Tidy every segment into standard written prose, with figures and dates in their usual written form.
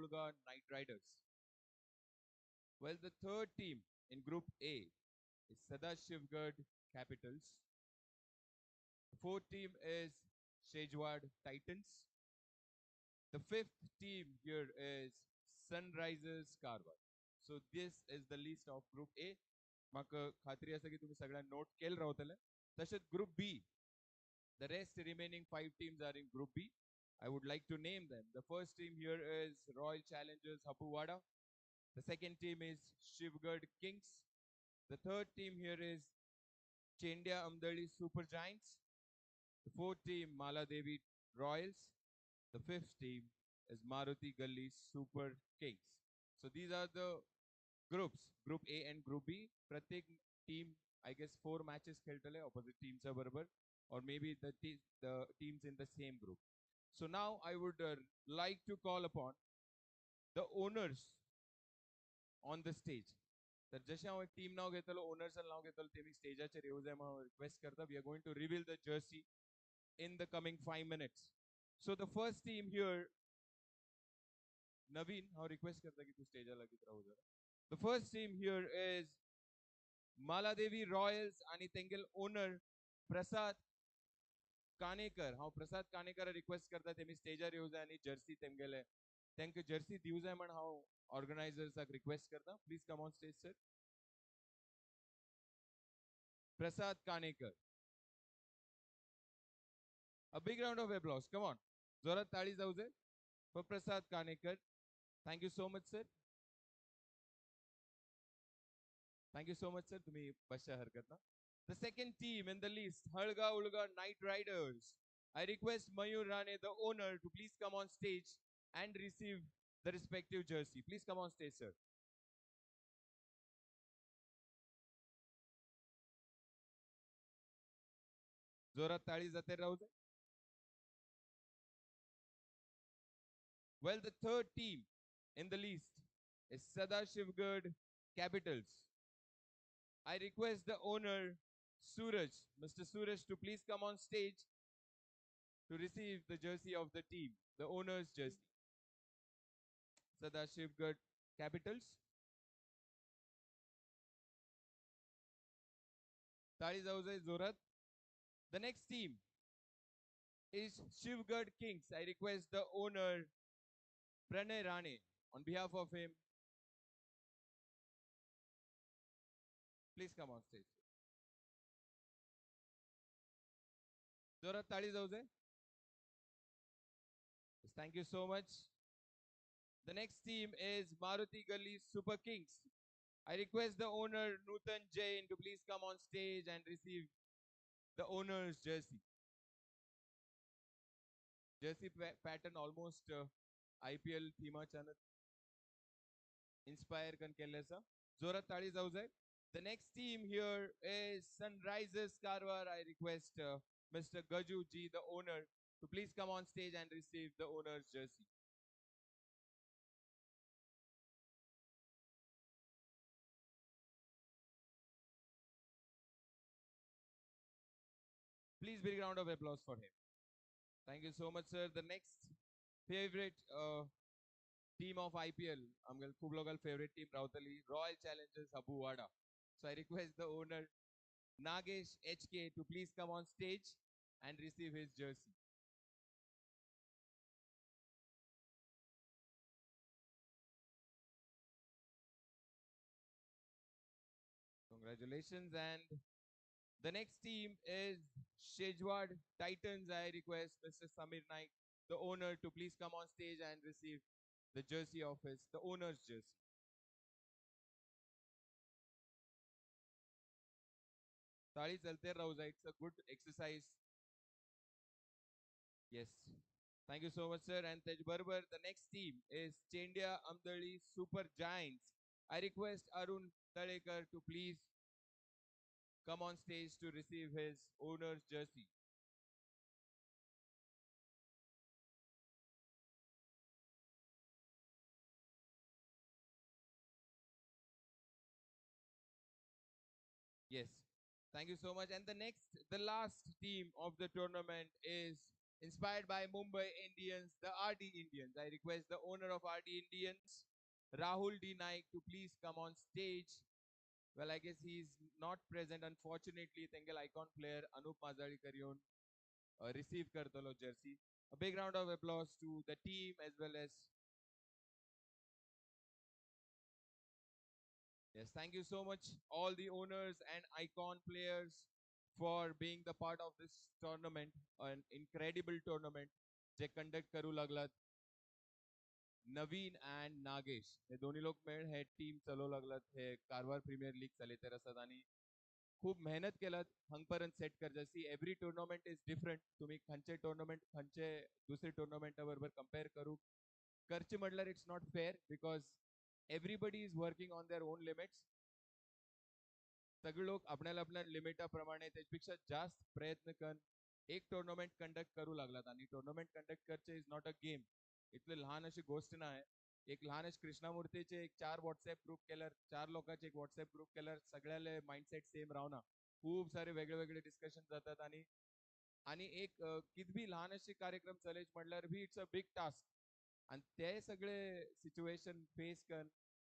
Ulga Knight Riders. Well, the third team in Group A is Sadashivgarh Capitals. The fourth team is Shejwad Titans. The fifth team here is Sunrisers Karwar. So this is the list of Group A. म्हाका खात्री आसा की तुम्ही सगळ्यांनी note केले रावतले. तशेंच Group B. The rest remaining 5 teams are in Group B. I would like to name them. The first team here is Royal Challengers Hapuwada. The second team is Shivgarh Kings. The third team here is Chendia Amdali Super Giants. The fourth team Maladevi Royals. The fifth team is Maruti Gully Super Kings. So these are the groups, Group A and Group B. Pratik team, I guess 4 matches खेळतले opposite teams बरोबर, or maybe the teams in the same group. So now I would like to call upon the owners on the stage. तर जशें हांव एक team नाव घेतलो, ओनर्साचें नाव घेतलो, तेमी स्टेजाचेर येवं जाय म्हणून रिक्वेस्ट करता. We are going to reveal the jersey in the coming 5 minutes. So the first team here, Naveen, हांव रिक्वेस्ट करता की तू स्टेजा लागीं रावू जरा. The first team here is Maladevi Royals आणि तेंगेल ओनर प्रसाद कानेकर. हांव प्रसाद कानेकर रिक्वेस्ट करता तेमी स्टेजार येवं जाय आनी जर्सी तेमगेले तेंका जर्सी दिवं जाय म्हण हांव ऑर्गनायझर्साक रिक्वेस्ट करता. Please come on stage sir. Prasad Kanekar. A big round of applause. Come on. जोरात ताळी जाऊ जाय for Prasad Kanekar. Thank you so much, sir. Thank you so much, sir. तुम्ही बसच्या हरकत ना. The second team in the list, Halga Ulga Knight Riders. I request Mayur Rane, the owner, to please come on stage and receive the respective jersey. Please come on stage, sir. जोरात ताळी जाते राहू दे. Well, the third team in the list is Sadashivgarh Capitals. I request the owner, Suraj, Mr. Suraj, to please come on stage to receive the jersey of the team, the owner's jersey. Sadashivgarh Capitals. ताळी जाऊ जाय जोरात. The next team is Shivgarh Kings. I request the owner, Pranay Rane, on behalf of him, please come on stage. जोरात ताळी जाऊ जाय. Thank you so much. The next team is Maruti Gully Super Kings. I request the owner, Nutan Jain, to please come on stage and receive the owner's jersey. Jersey pattern almost IPL theme chanat inspire kan kellesa. Zorat tali जाऊ जाय. The next team here is Sunrisers Karwar. I request Mr. Gaju Ji, the owner, to please come on stage and receive the owner's jersey. Please big round of applause for him. Thank you so much, sir. The next favorite team of IPL, आमगेल खूप local favorite team रावतली Royal Challengers Hapuwada. So I request the owner, Nagesh HK, to please come on stage and receive his jersey. Congratulations. And the next team is Shejwad Titans. I request Mr. Samir Naik, the owner, to please come on stage and receive the jersey of the owner's jersey. Tali chalte raho jai. It's a good exercise. Yes. Thank you so much, sir. And Tej Barbar, the next team is Chendia Amdali Super Giants. I request Arun Talekar to please come on stage to receive his owner's jersey. Yes. Thank you so much. And the last team of the tournament is inspired by Mumbai Indians, the RD Indians. I request the owner of RD Indians, Rahul D. Naik, to please come on stage. Well, I guess he's not present, unfortunately. Tengal icon player Anup Mazarikar येऊन receive करतलो jersey. A big round of applause to the team as well as yes, thank you so much all the owners and icon players for being the part of this tournament, an incredible tournament J conduct करू लागलात नवीन and Nagesh हे दोन्ही लोक मिळून हे team चालवू लागलात हे Karwar premier league चलयते आसात आणि खूप मेहनत केलात हांगपर्यंत सेट करच्यासी एवरी टुर्नामेंट इज डिफरंट तुम्ही खंयचे टुर्नामेंट खंयचे दुसरे टुर्नामेंटा बरोबर कंपेअर करू करचे म्हटल्यार it's not fair because everybody is working on their own limits सगळे लोक आपल्याला आपल्या लिमिटाप्रमाणे त्याच्यापेक्षा जास्त प्रयत्न कर एक टुर्नामेंट कंडक्ट करू लागलात आणि टुर्नामेंट कंडक्ट करचे इज नॉट अ गेम इतले लहान अशी गोष्ट नाही एक लहान अशी कृष्णामूर्तीचे एक 4 व्हॉट्सअप ग्रुप केल्यार 4 लोकांचे एक व्हॉट्सअप ग्रुप केल्यार सगळ्याले माइंडसेट सेम रावना खूप सारे वेगळे वेगळे डिस्कशन जातात आणि आणि एक कितबी लहान अशी कार्यक्रम चलेच म्हटल्यार बी इट्स अ बिग टास्क आणि ते सगळे सिच्युएशन फेस कर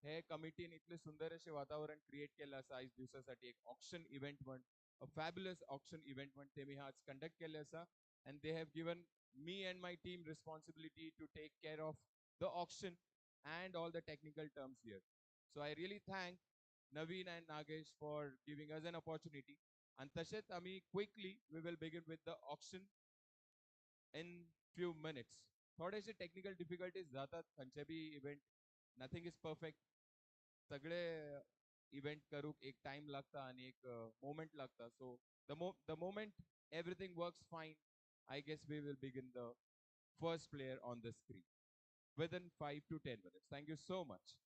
हे कमिटीन इतले सुंदर असे वातावरण क्रिएट केलं असा आयज दिवसासाठी एक ऑक्शन इव्हेंट म्हण अ फॅब्युलस ऑक्शन इव्हेंट म्हण ते मी आज कंडक्ट केले असा and they have given me and my team responsibility to take care of the auction and all the technical terms here. So I really thank Naveen and Nagesh for giving us an opportunity. And Tashet, Ami, quickly we will begin with the auction in few minutes. थोडेसे technical difficulties जातात खंयचे बी event nothing is perfect सगळे event करूक एक time लागता आणि एक मोमेंट लागता so the moment everything works fine I guess we will begin the first player on the screen within 5 to 10 minutes. Thank you so much.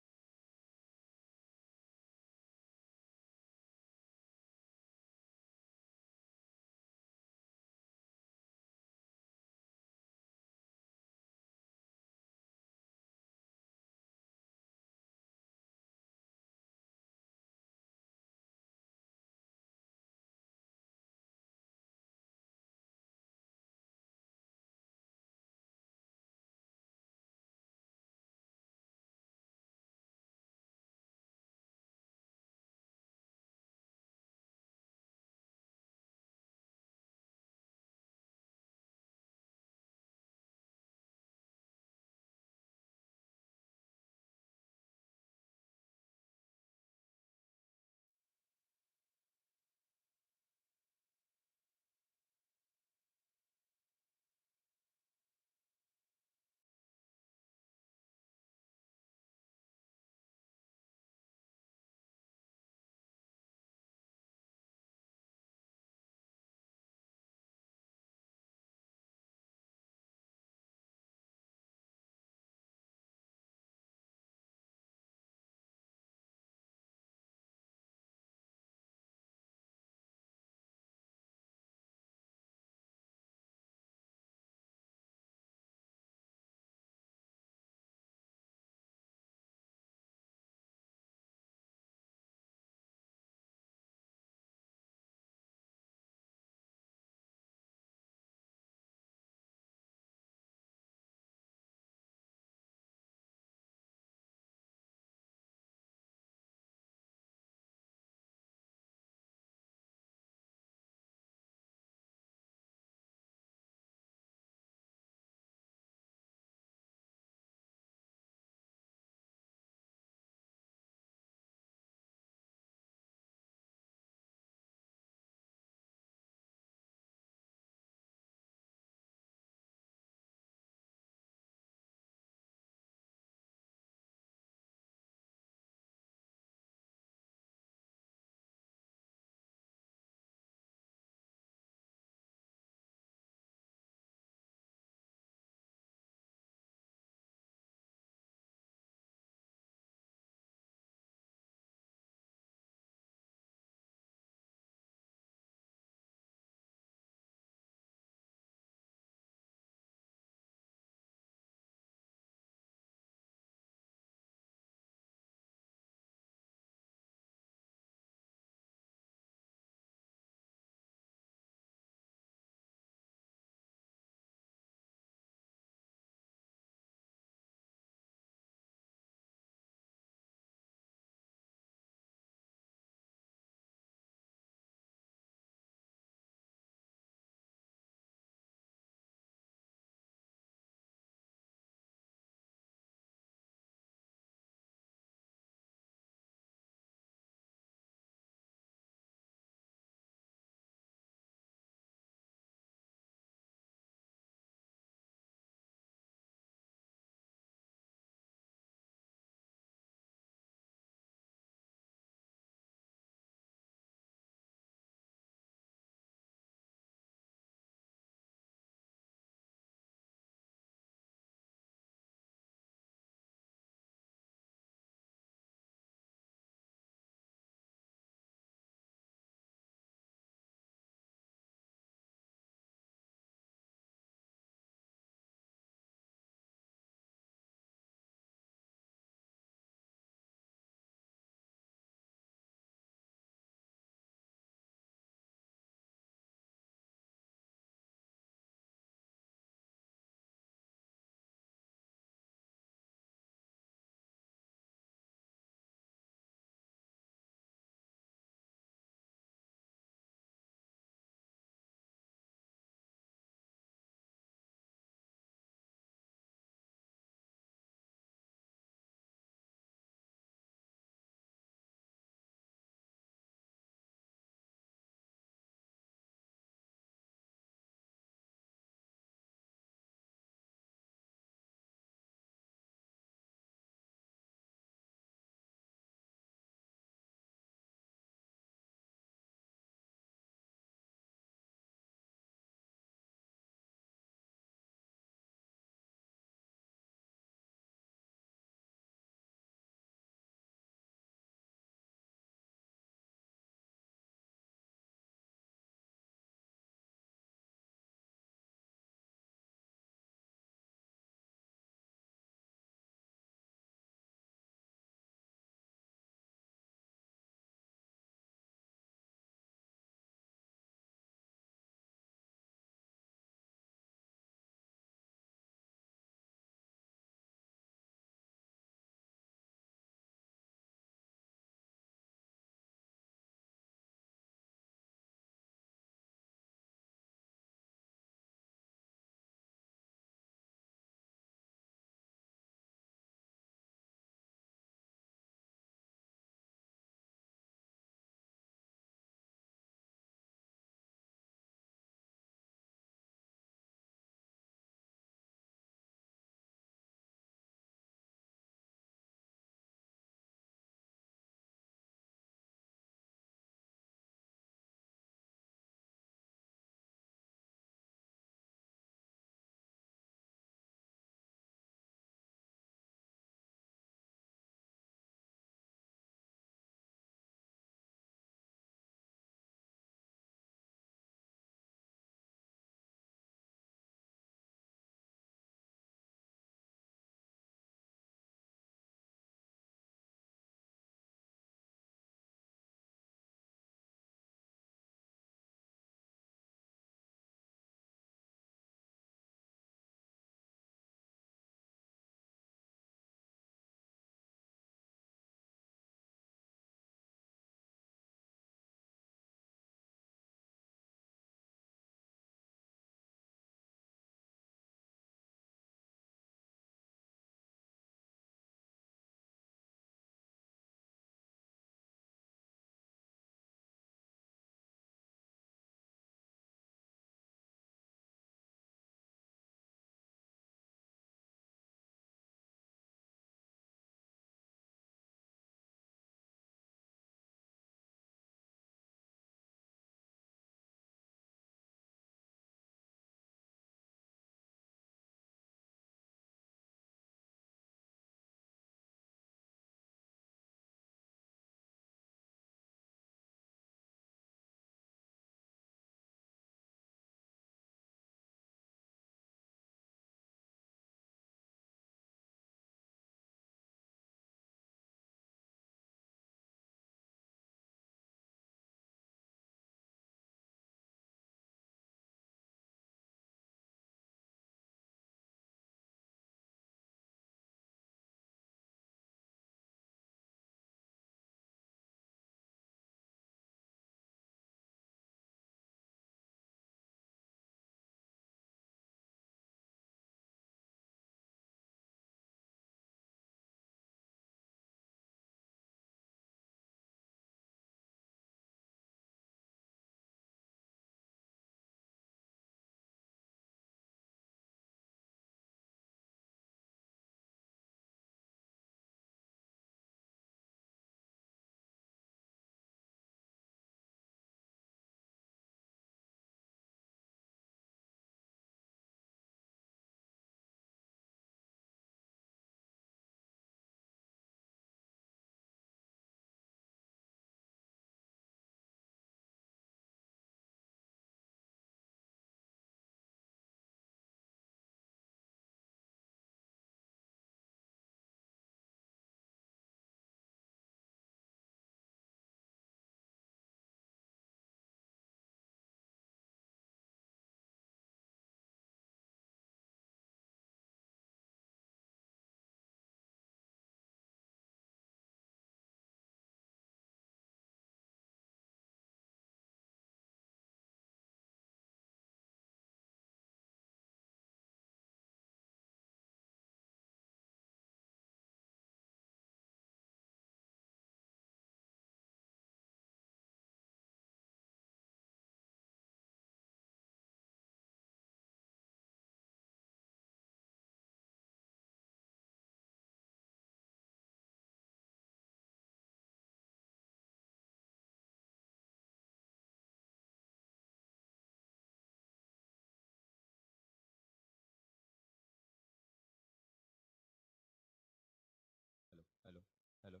Hello,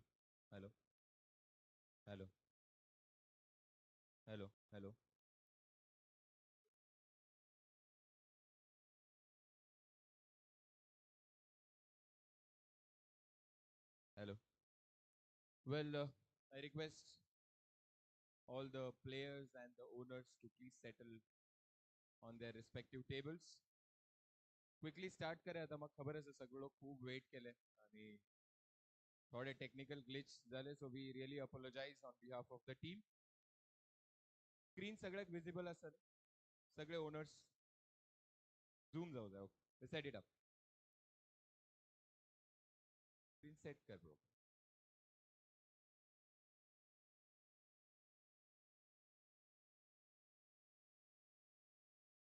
hello, hello, hello, hello. Hello. Well, I request all the players and the owners to please settle on their respective tables. Quickly start करूया आता मग खबर आहे सगळं लोक खूप wait केले आणि थोडे टेक्निकल ग्लिच झाले so we really apologise on behalf of the team screen सगळ्यात विजिबल असेल सगळे ओनर्स झूम जाऊ द्या okay set it up screen set कर ब्रो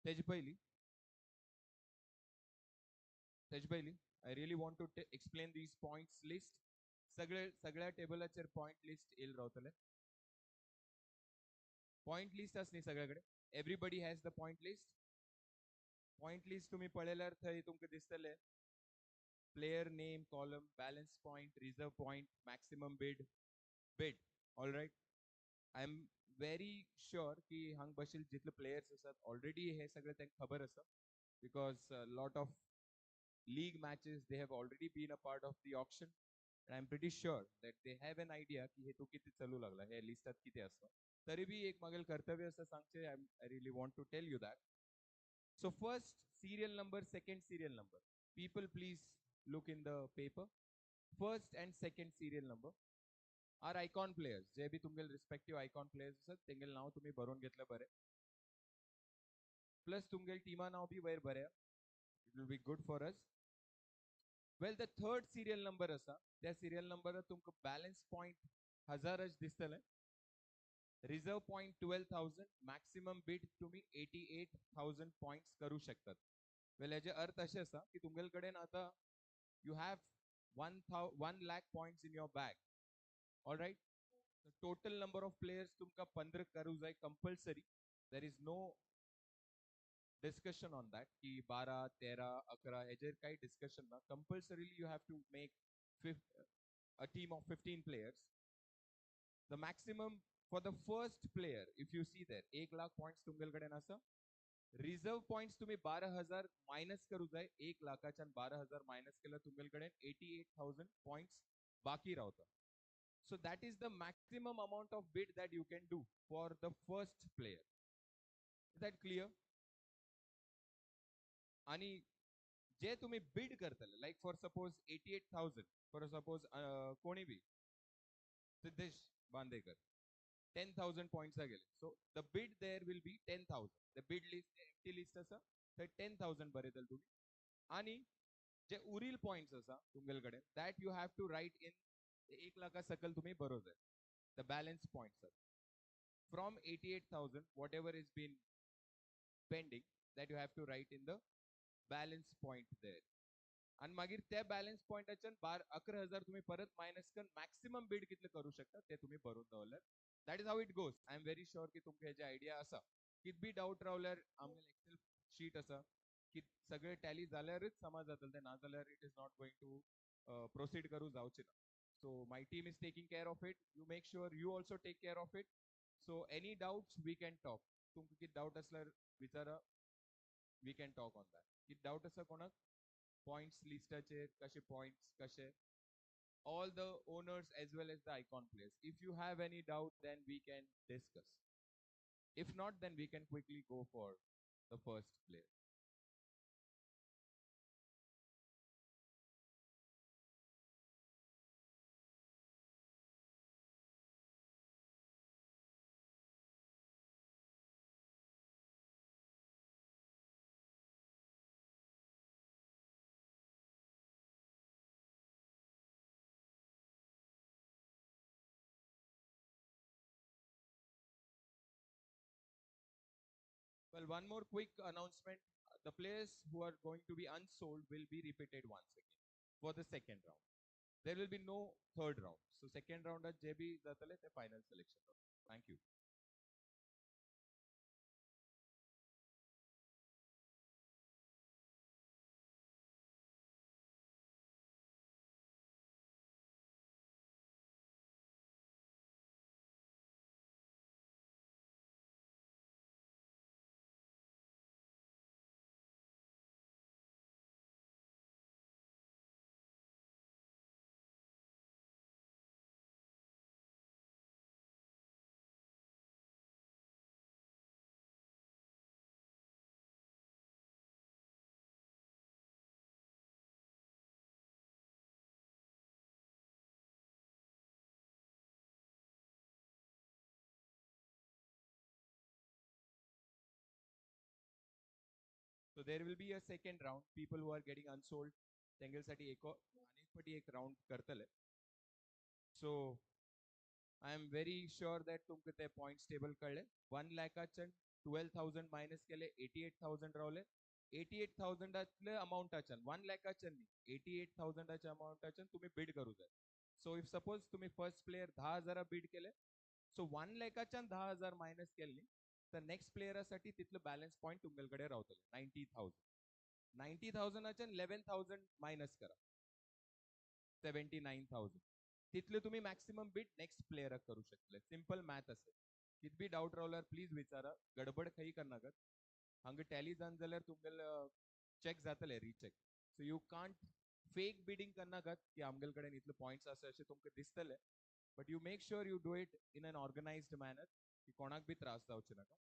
त्याची पहिली I really want to explain these points list सगळ्या टेबलाचेर पॉइंट लिस्ट येईल रावतले पॉइंट लिस्ट असली सगळ्याकडे everybody has the point list तुम्ही पळयल्यार थंय तुमकां दिसतले player name column balance point reserve point maximum bid all right I am very sure की हांग बशील जितले प्लेयर्स असतात ऑलरेडी हे सगळं त्यांना खबर आसा because lot of league matches they have already been a part of the auction and I'm pretty sure that they have an idea की हे तू किती चालू लागला हे लिस्टात किती असतं तरी बी एक मागेल कर्तव्य असं सांगचे I really want to tell you that so first serial number second serial number people please look in the paper first and second serial number are icon players जे बी तुमगेल respective icon players असतात तेंगेल नाव तुम्ही भरून घेतलं बरे plus तुमगेल टीमा नाव B वयर बरे it will be good for us well the third serial number असा त्या सिरियल नंबर तुमकां बॅलन्स पॉइंट हजारच दिसतले रिझर्व पॉइंट 12,000 मॅक्सिमम बीट तुम्ही 88,000 पॉइंट्स करू शकतात वेल याचे अर्थ असे असा की तुमगेल कडेन आता you have 1 lakh points in your bag all right total number of players तुमकां 15 करू जाय compulsory there is no discussion on that की 12 13 11 याचे काही डिस्कशन ना compulsorily you have to make a team of 15 players the maximum for the first player if you see there 1 lakh points तुमगेलकडे नसा reserve points तुम्ही 12,000 मायनस करू जाय 1 लाखाच्या 12,000 मायनस केलं तुमगेलकडे 88,000 पॉइंट्स बाकी राहता so that is the maximum amount of bid that you can do for the first player is that clear आणि जे तुम्ही बिड करतले like for suppose 88,000 for suppose कोणी बी सिद्धेश बांदेकर 10,000 पॉइंट्स गेले so the bid there will be 10,000 the bid list empty list असा तर 10,000 बरेतल तुम्ही आणि जे उरील पॉइंट्स असा तुमगेलकडे that you have to write in 1 लाखा सकल तुम्ही बरोबर the balance points from 88,000 whatever is been pending that you have to write in the balance point there आणि मागीर त्या बॅलन्स पॉइंटाच्यान 11,000 तुम्ही परत मायनस करून मॅक्सिमम बीड कितले करू शकता ते तुम्ही भरून दवरल्यार that is how it goes I am very sure की तुमकां हेची आयडिया आसा कित बी डाऊट रावल्यार आमगेल एक्सेल शीट आसा की सगळे टॅली जाल्यारच समज जातले ते ना जाल्यार it is not going to proceed करू जावचे ना so my team is taking care of it you make sure you also take care of it so any doubts we can talk तुमकां कितें डाऊट असल्यार विचारा we can talk on that कितें doubt आसा कोणाक पॉइंट्स लिस्टाचेर कशे points कशे all the owners as well as the icon players if you have any doubt then we can discuss if not then we can quickly go for the first player well one more quick announcement the players who are going to be unsold will be repeated once again for the second round there will be no third round so second round at jb jatale the final selection round. Thank you So there will be a second round. People who are getting unsold, त्यांच्यासाठी अनेकपटी एक round करतले. So I am very sure that तुमके ते points table कळले. 1 लाखाचन 12,000 minus केले 88,000 रावले. 88,000 आतले amount आचन 1 लाखाचन नाही 88,000 आच्या amount आचन तुम्ही bid करू जाय. So if suppose तुम्ही first player 10,000 bid केले, so 1 लाखाचन 10,000 minus केले, तर next player साठी तिथलं balance point तुमच्याकडे राहतले 90,000. 90,000 आचन 11,000 minus करा 79,000. तिथले तुम्ही मॅक्सिमम बिट नेक्स्ट प्लेयर करू शकले. सिंपल मॅथ असेल. किती बी डाऊट रावल्यार प्लीज विचारा. गडबड काही करनाकात. हांगा टॅली जावन जाल्यार तुमगेले चेक जातले recheck. So you can't fake bidding करनाकात की आमगेल कडेन इतले पॉइंट्स आसा अशें तुमकां दिसतले. But you make sure you do it in an organised manner की कोणाक बी त्रास जावचे नाका.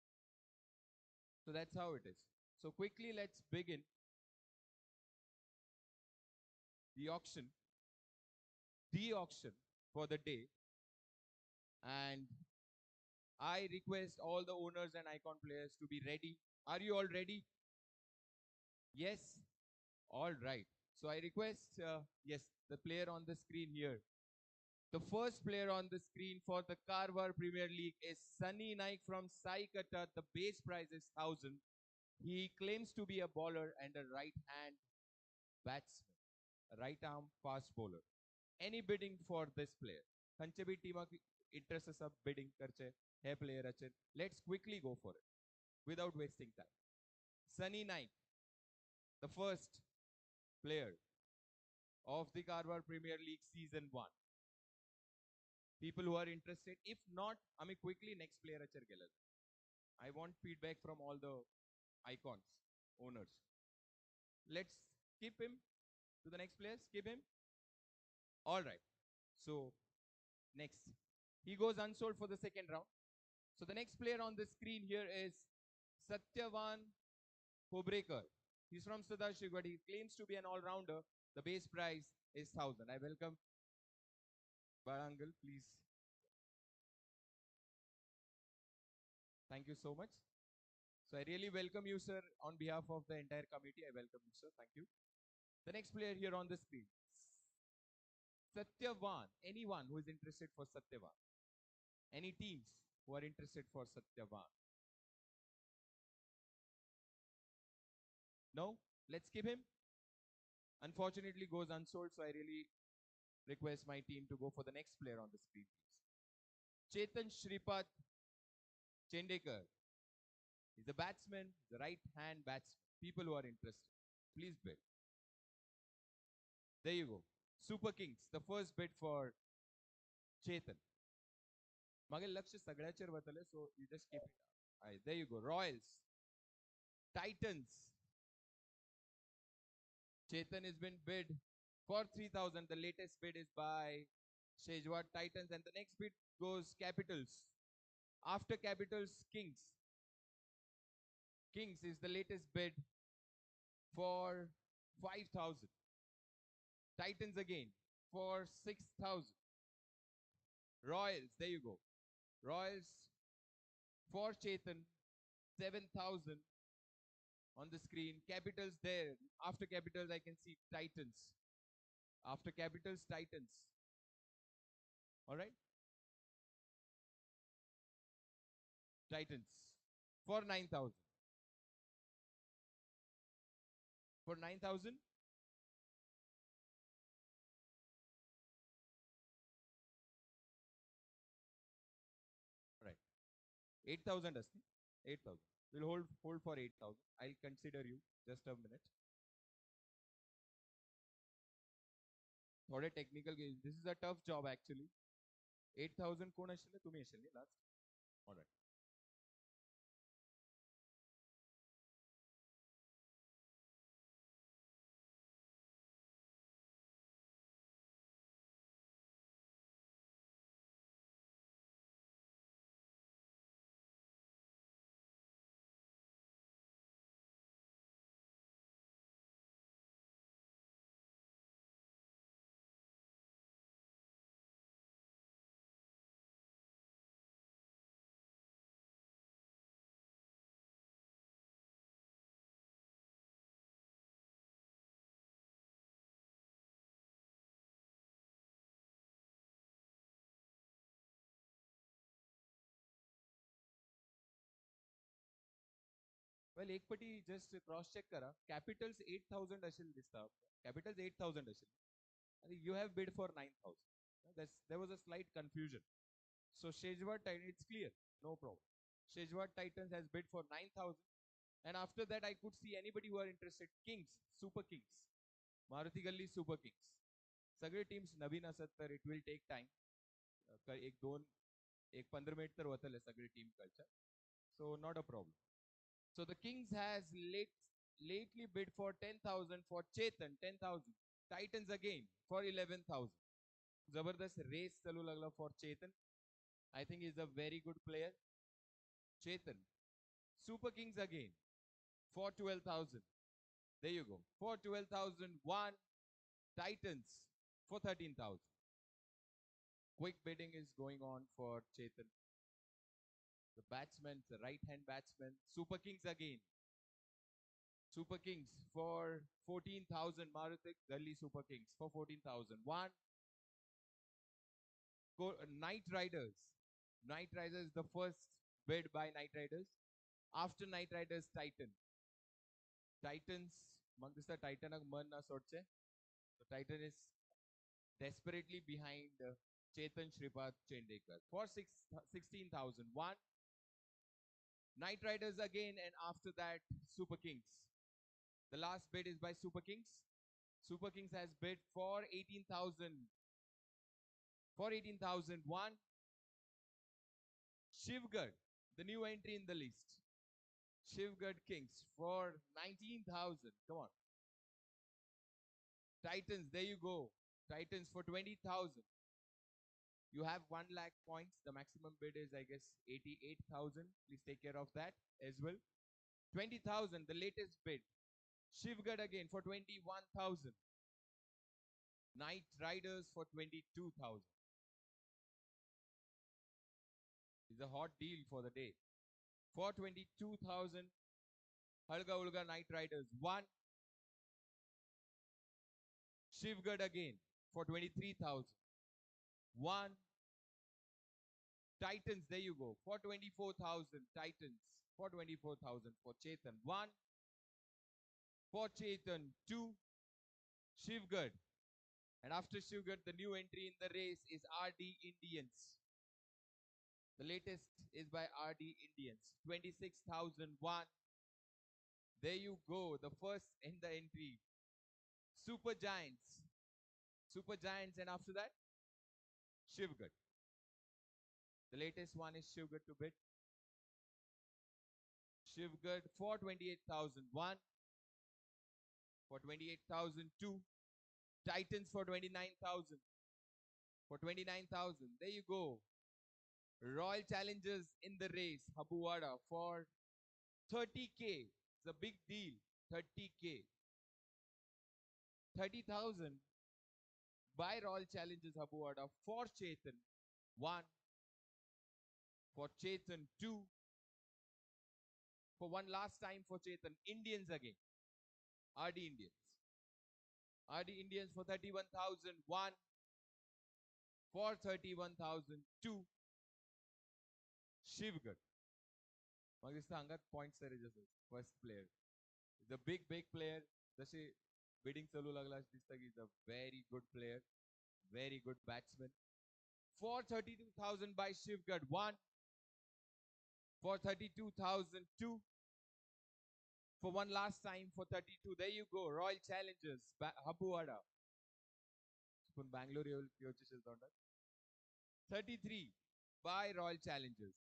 So that's how it is. So quickly let's begin the auction for the day, and I request all the owners and icon players to be ready. Are you all ready? Yes? All right. So I request, yes, the player on the screen here. The first player on the screen for the Karwar Premier League is Sunny Naik from Saikata. The base price is 1,000. He claims to be a bowler and a right-hand batsman, a right-arm fast bowler. Any bidding for this player? खंचे भी टीमा interest is up bidding करचे है player अच्छे. Let's quickly go for it without wasting time. Sunny Naik, the first player of the Karwar Premier League Season 1. People who are interested. If not, I mean quickly next player अच्छे गेला. I want feedback from all the icons, owners. Let's skip him to the next player. Skip him. All right. So next, he goes unsold for the second round. So the next player on the screen here is Satyavan Kobrekar. He's from Sadashik, but he claims to be an all-rounder. The base price is 1,000. I welcome Barangal, please. Thank you so much. So I really welcome you, sir, on behalf of the entire committee. I welcome you, sir. Thank you. The next player here on the screen, Satyavan. Anyone who is interested for Satyavan? Any teams who are interested for Satyavan? No? Let's skip him. Unfortunately goes unsold, so I really request my team to go for the next player on the screen, please. Chetan Shripat Chendekar. He's a batsman, the right-hand batsman. People who are interested, please bid. There you go. Super Kings, the first bid for Chetan. मागे लक्ष सगळ्याचेर वतले, so you just keep it up. There you go. Royals, Titans. Chetan has been bid for 3,000. The latest bid is by Shejwar Titans, and the next bid goes Capitals. After Capitals, Kings. Kings is the latest bid for 5,000. Titans again for 6,000. Royals, there you go. Royals for Chetan, 7,000 on the screen. Capitals there. After Capitals, I can see Titans. After Capitals, Titans. All right? Titans for 9,000. For 9,000? All right. 8,000 asti. 8,000. We'll hold for 8,000. I'll consider you. Just a minute. थोडे technical games. This is a tough job actually. 8,000 कोण असेल तुम्ही असेल last. All right. Well, एक पटी just cross check करा. Capitals 8,000 असेल दिसता. Capitals 8,000 असेल. आणि you have bid for 9,000. There was a slight confusion. So Shejwar Titan, it's clear, no problem. Shejwar Titans has bid for 9,000. And after that, I could see anybody who are interested. Kings, Super Kings, Maruti Galli Super Kings. सगळे teams नवीन असत तर it will take time. एक 15 minute तर होतले सगळे team कडच्या. So not a problem. So the Kings has lately bid for 10,000 for Chetan, 10,000. Titans again for 11,000. Zabardast race chalu lagla for Chetan. I think he's a very good player. Chetan. Super Kings again for 12,000. There you go. For 12,000. One. Titans for 13,000. Quick bidding is going on for Chetan. The batsman, the right-hand batsman. Super Kings again. Super Kings for 14,000. Marutik Galli Super Kings for 14,000. One. Night Riders. Night Riders, the first bid by Night Riders. After Night Riders, Titan. Titans, mag dista Titan ag man na sodche. So Titan is desperately behind Chetan Shripad Chendekar for 16,000. One. Night Riders again, and after that, Super Kings. The last bid is by Super Kings. Super Kings has bid for 18,000. For 18,000. One. Shivgad, the new entry in the list. Shivgad Kings for 19,000. Come on. Titans, there you go. Titans for 20,000. You have 1 lakh points. The maximum bid is, I guess, 88,000. Please take care of that as well. 20,000, the latest bid. Shivgad again for 21,000. Night Riders for 22,000. It's a hot deal for the day. For 22,000, Halga Ulga Night Riders. One. Shivgad again for 23,000. One. Titans, there you go. For 24,000. Titans for 24,000 for Chetan. One. For Chetan. Two. Shivgad. And after Shivgad, the new entry in the race is RD Indians. The latest is by RD Indians. 26,001. There you go. The first in the entry. Super Giants. Super Giants, and after that, Shivgad. The latest one is Shivgad to bid. Shivgad for 28,001. For 28,002. Titans for 29,000. For 29,000. There you go. Royal Challengers in the race. Habuwada for 30K. It's a big deal. 30K. 30,000 by Royal Challengers Habuwada for Chetan. One. For Chetan. Two. For one last time for Chetan. Indians again. RD Indians. RD Indians for 31,000. One. For 31,002. Shivgad. मग दिसतं अंगात points तरी जसं first player the big player जसे bidding चालू लागला दिसतं की is a very good player very good batsman for 32,000 by Shivgad. One. For 32,002. For one last time for 32. There you go. Royal Challengers Habuwada. From Bangalore you వచ్చేసేది 33 by Royal Challengers.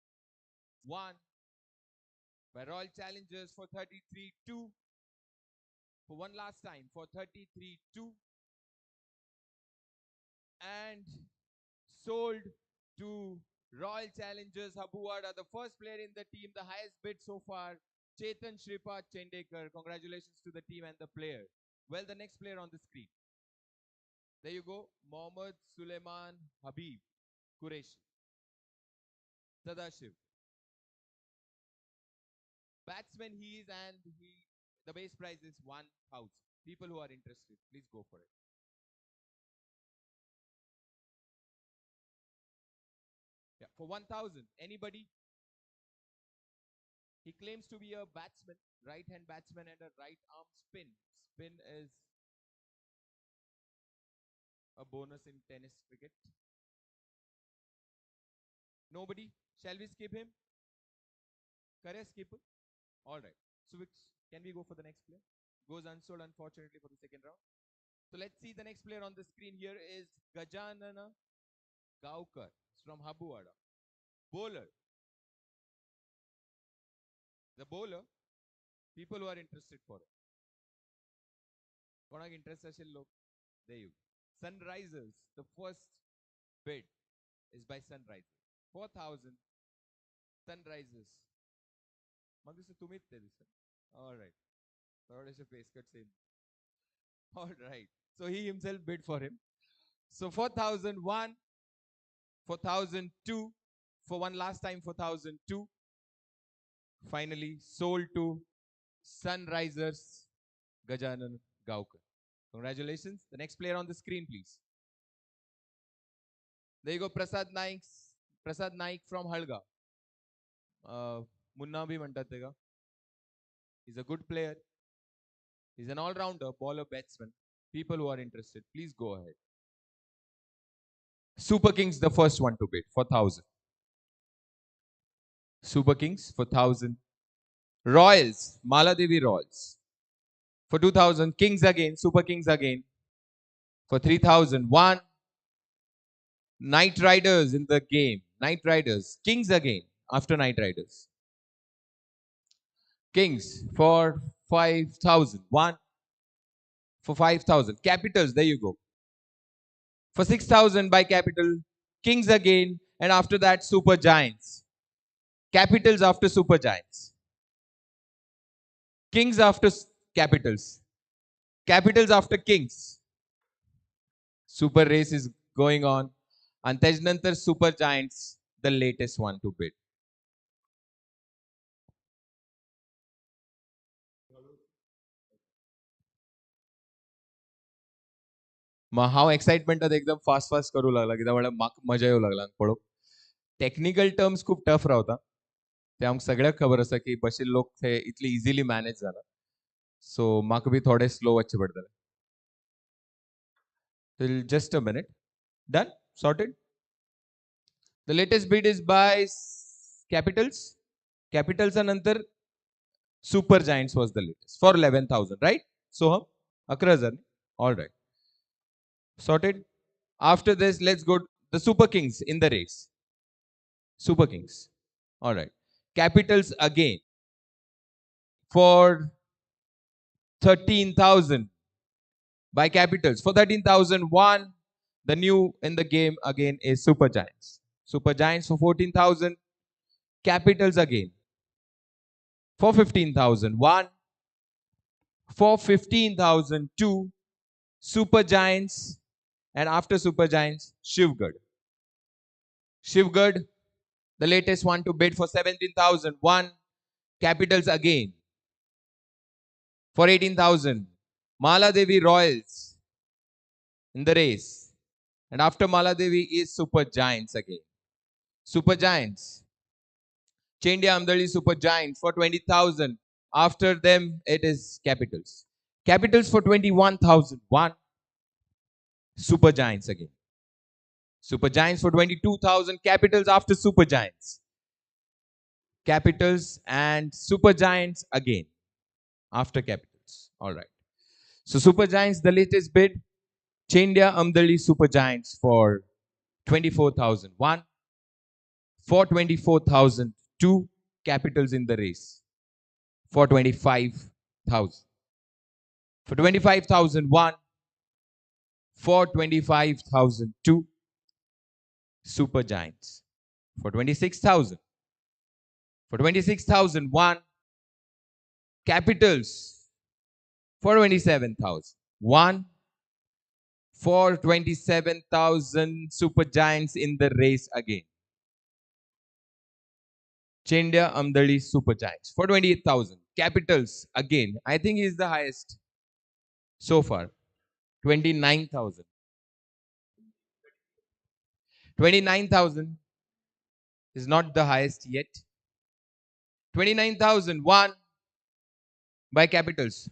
One. By Royal Challengers for 33-2. For one last time for 33-2. And sold to Royal Challengers Habuwada, the first player in the team, the highest bid so far, Chetan Shripad Chendekar. Congratulations to the team and the player. Well, the next player on the screen. There you go. Mohammad Suleiman Habib Qureshi. Sadashiv. Batsman he is, and the base price is 1,000. People who are interested, please go for it. Yeah, for 1,000. Anybody? He claims to be a batsman, right-hand batsman and a right arm spin. Spin is a bonus in tennis cricket. Nobody? Shall we skip him? Career skip? All right. So can we go for the next player? Goes unsold, unfortunately, for the second round. So let's see the next player on the screen here is Gajanana Gaukar from Habuwada. Bowler. The bowler, people who are interested for it. कोणाक interest असेल लोक, there you go. Sunrisers, the first bid is by Sunrisers. 4,000 Sunrisers. मग दिसतं तुम्हीच ते दिसतं. All right. थोडेसे face cuts in. All right. So he himself bid for him. So 4,001, 4,002, for one last time 4,002. Finally sold to Sunrisers Gajanan Gaukar. Congratulations. The next player on the screen, please. There you go, Prasad Naik. Prasad Naik from Halga. Munna bhi म्हणतात ते का? He's a good player. He's an all-rounder, bowler, batsman. People who are interested, please go ahead. Super Kings, the first one to bid, 4,000. Super Kings for 1,000. Royals, Maladevi Royals. For 2,000, Kings again, Super Kings again. For 3,000, one. Knight Riders in the game. Knight Riders. Kings again after Knight Riders. Kings for 5,000. One. For 5,000. Capitals, there you go. For 6,000 by Capital. Kings again. And after that, Super Giants. Capitals after Super Giants. Kings after Capitals. Capitals after Kings. Super race is going on. And त्याच्यानंतर Super Giants, the latest one to bid. मग हांव एक्साइटमेंटात एकदम fast fast करू लागला कित्याक म्हळ्यार म्हाका मजा येवंक लागला पळोवंक. टेक्निकल टर्म्स खूप टफ रावता ते आमकां सगळ्याक खबर आसा की बशे लोक ते इतले इजिली मॅनेज जाना. सो म्हाका बी थोडे स्लो वचचे पडटले. Till just a minute. Done? Sorted? The latest bid is by Capitals. Capitals नंतर Super Giants was the latest for 11,000, right? Soham? 11,000. All right. Sorted? After this, let's go the Super Kings in the race. Super Kings. All right. Capitals again for 13,000 by Capitals. For 13,001, the new in the game again is Super Giants. Super Giants for 14,000. Capitals again for 15,001. For 15,002, Super Giants. And after Super Giants, Shivgad. Shivgad, the latest one to bid for 17,001. Capitals again for 18,000. Maladevi Royals in the race. And after Maladevi is Super Giants again. Super Giants. Chendia Amdali Super Giants for 20,000. After them, it is Capitals. Capitals for 21,001. Super Giants again. Super Giants for 22,000. Capitals after Super Giants. Capitals and Super Giants again after Capitals. All right. So Super Giants, the latest bid. Chendia Amdali Super Giants for 24,001. For 24,002. Capitals in the race for 25,000. For 25,001. For 25,002. Super Giants for 26,000. For 26,001. Capitals for 27,000. One. For 27,000. Super Giants in the race again. Chendia Amdali Super Giants for 28,000. Capitals again. I think he's the highest so far. 29,000. 29,000 is not the highest yet. 29,001 by Capitals.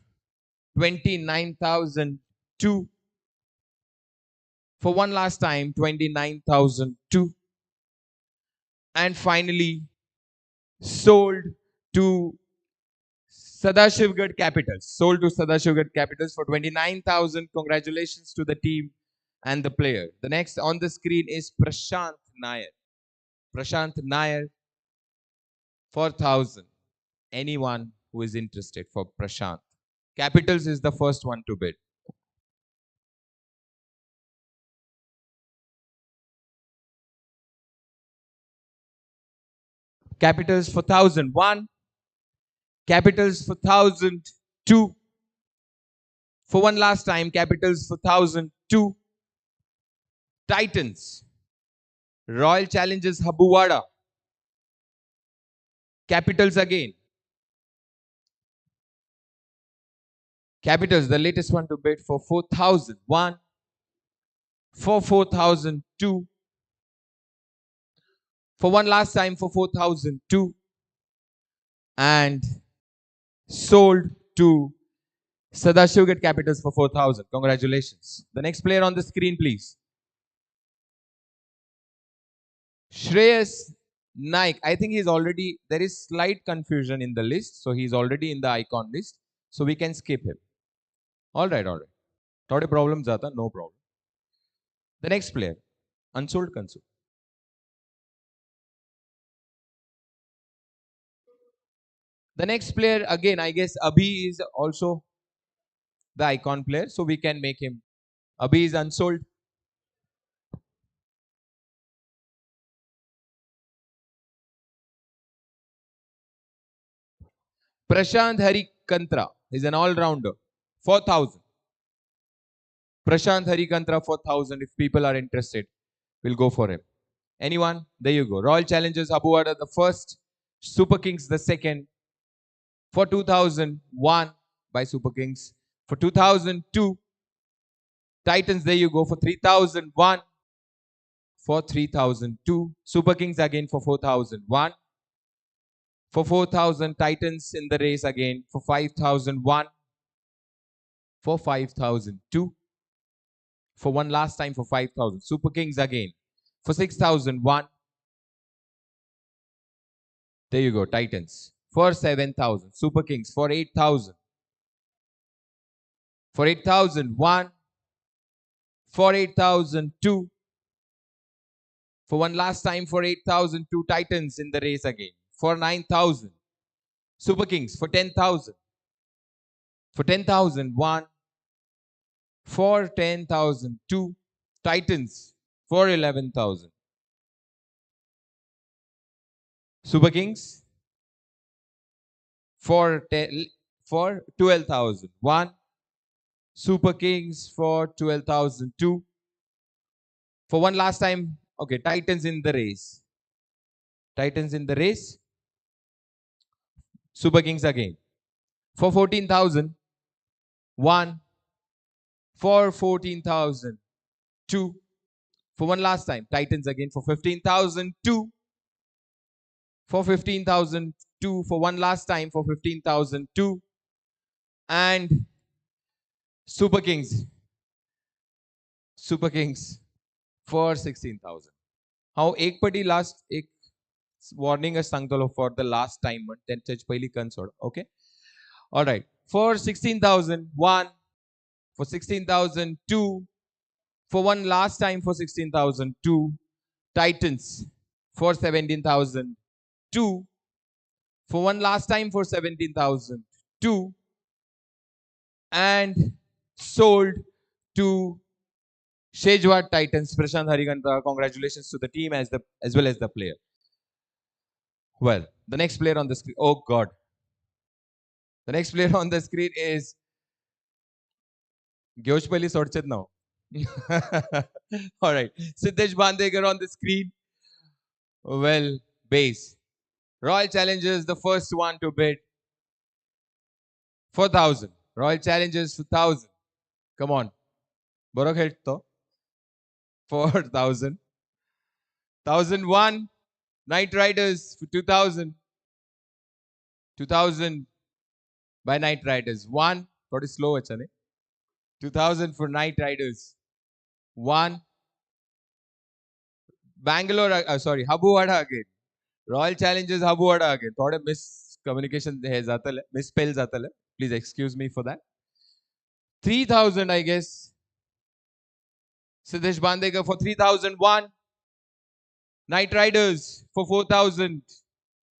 29,002. For one last time, 29,002. And finally, sold to Sadashivgarh Capitals. Sold to Sadashivgarh Capitals for 29,000. Congratulations to the team and the player. The next on the screen is Prashant Nair. Prashant Nair for 1,000. Anyone who is interested for Prashant. Capitals is the first one to bid. Capitals for 1,001. Capitals for 1,002. For one last time, Capitals for 1,002. Titans. Royal Challengers Habuwada. Capitals again. Capitals, the latest one to bid for 4,001. For 4,002. For one last time for 4,002. And sold to Sadashivgarh Capitals for 4,000. Congratulations. The next player on the screen, please. Shreyas Naik. I think he's already, there is slight confusion in the list. So he's already in the icon list. So we can skip him. All right, all right. Thought a problem zata, no problem. The next player, unsold console. The next player, again, I guess Abhi is also the icon player. So we can make him. Abhi is unsold. Prashant Harikantra is an all-rounder. 4,000. Prashant Harikantra for 1,000. If people are interested, we'll go for him. Anyone? There you go. Royal Challengers Habuwada the first. Super Kings the second. For 2001 by Super Kings. For 2002, Titans, there you go. For 3001. For 3002. Super Kings again for 4001. For 4,000, Titans in the race again. For 5,001. For 5,002. For one last time for 5,000. Super Kings again. For 6,001. There you go, Titans. For 7,000. Super Kings for 8,000. For 8,001. For 8,002. For one last time for 8,002. Titans in the race again. For 9,000. Super Kings for 10,000. For 10,001. For 10,002. Titans for 11,000. Super Kings for 12,000. One. Super Kings for 12,002. For one last time, okay, Titans in the race. Titans in the race. Super Kings again. For 14,000. One. For 14,000. Two. For one last time, Titans again for 15,000. Two. For 15,000. Two. For one last time for 15,000. Two. And Super Kings. Super Kings for 16,000. How एक पटी last एक warning us सांगतलो for the last time त्यांच्याच पहिली console. Okay. All right. For 16,001. For 16,002. For one last time for 16,002. Titans for 17,002. For one last time for 17,002. And sold to Shejwat Titans. Prashant Hariganta. Congratulations to the team as well as the player. Well, the next player on the screen. Oh God. The next player on the screen is Gyoshpali Sorchet now. All right. Siddesh Bandekar on the screen. Well, base. Royal Challengers, the first one to bid. 4,000. Royal Challengers, 2,000. Come on. Boro khelto. 4,000. 1,001. Knight Riders for 2,000. 2000 by Night Riders. 1. Thought is slow, achane. 2000 for Night Riders. 1. Bangalore, sorry, Habuwada again. Royal Challengers Habuwada again. Thought a miscommunication hai zatal hai, misspell zatal hai. Please excuse me for that. 3000, I guess. Siddesh Bandekar for 3001. Night Riders for 4000.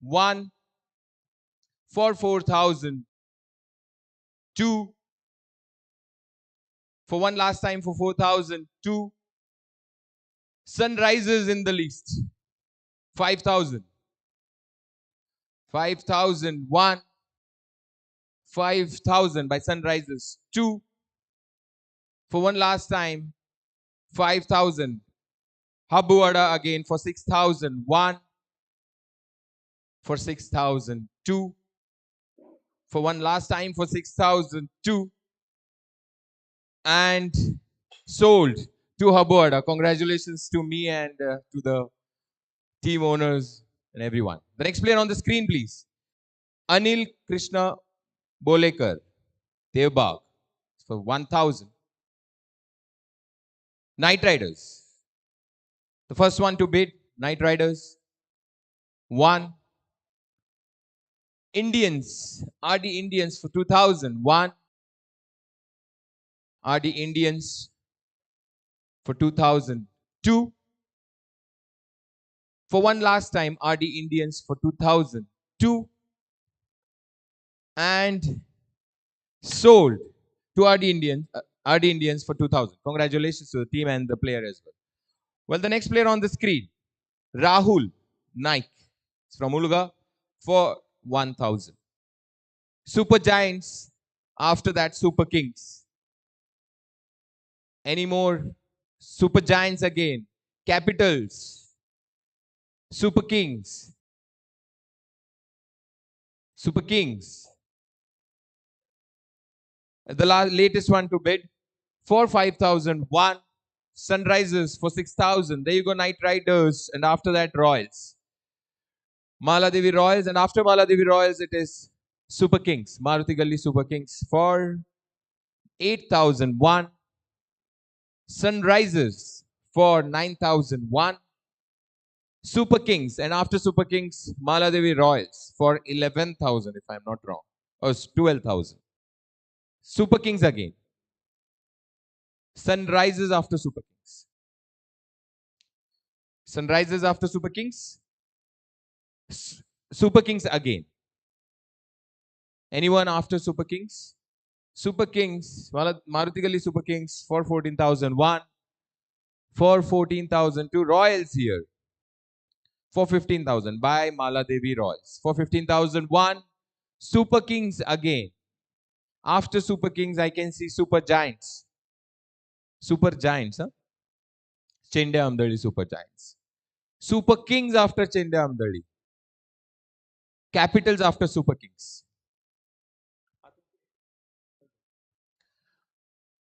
1 for 4000. 2 for one last time for 4000. 2. Sunrisers in the list. 5000. 5000. 1. 5000 by Sunrisers. 2. For one last time. 5000. Habuwada again for 6000. 1 for 6000. 2 for one last time for 6000. 2 and sold to Habuwada. Congratulations to me and to the team owners and everyone. The next player on the screen, please. Anil Krishna Bolekar, Devbag, for 1000. Night Riders. The first one to bid, Night Riders. 1. Indians, RD Indians for 2000. 1. RD Indians for 2000. 2. For one last time, RD Indians for 2000. 2. And sold to RD Indians for 2000. Congratulations to the team and the player as well. Well, the next player on the screen, Rahul Naik. It's from Uluga for 1000. Super Giants, after that Super Kings. Any more? Super Giants again. Capitals. Super Kings. Super Kings. The latest one to bid for 5000. 1. Sunrisers for 6000. There you go, Night Riders. And after that, Royals. Maladevi Royals. And after Maladevi Royals, it is Super Kings. Maruti Galli Super Kings for 8000. 1. Sunrisers for 9001. Super Kings. And after Super Kings, Maladevi Royals for 11,000, if I'm not wrong. Or 12,000. Super Kings again. Sunrisers after Super Kings. Sunrisers after Super Kings. Super Kings again. Anyone after Super Kings? Super Kings, Maruti Galli Super Kings for 14,001. For 14,002. Royals here. For 15,000 by Maladevi Royals. For 15,001. Super Kings again. After Super Kings, I can see Super Giants. Super Giants, huh? Chende Amdali Super Giants. Super Kings after Chende Amdali. Capitals after Super Kings.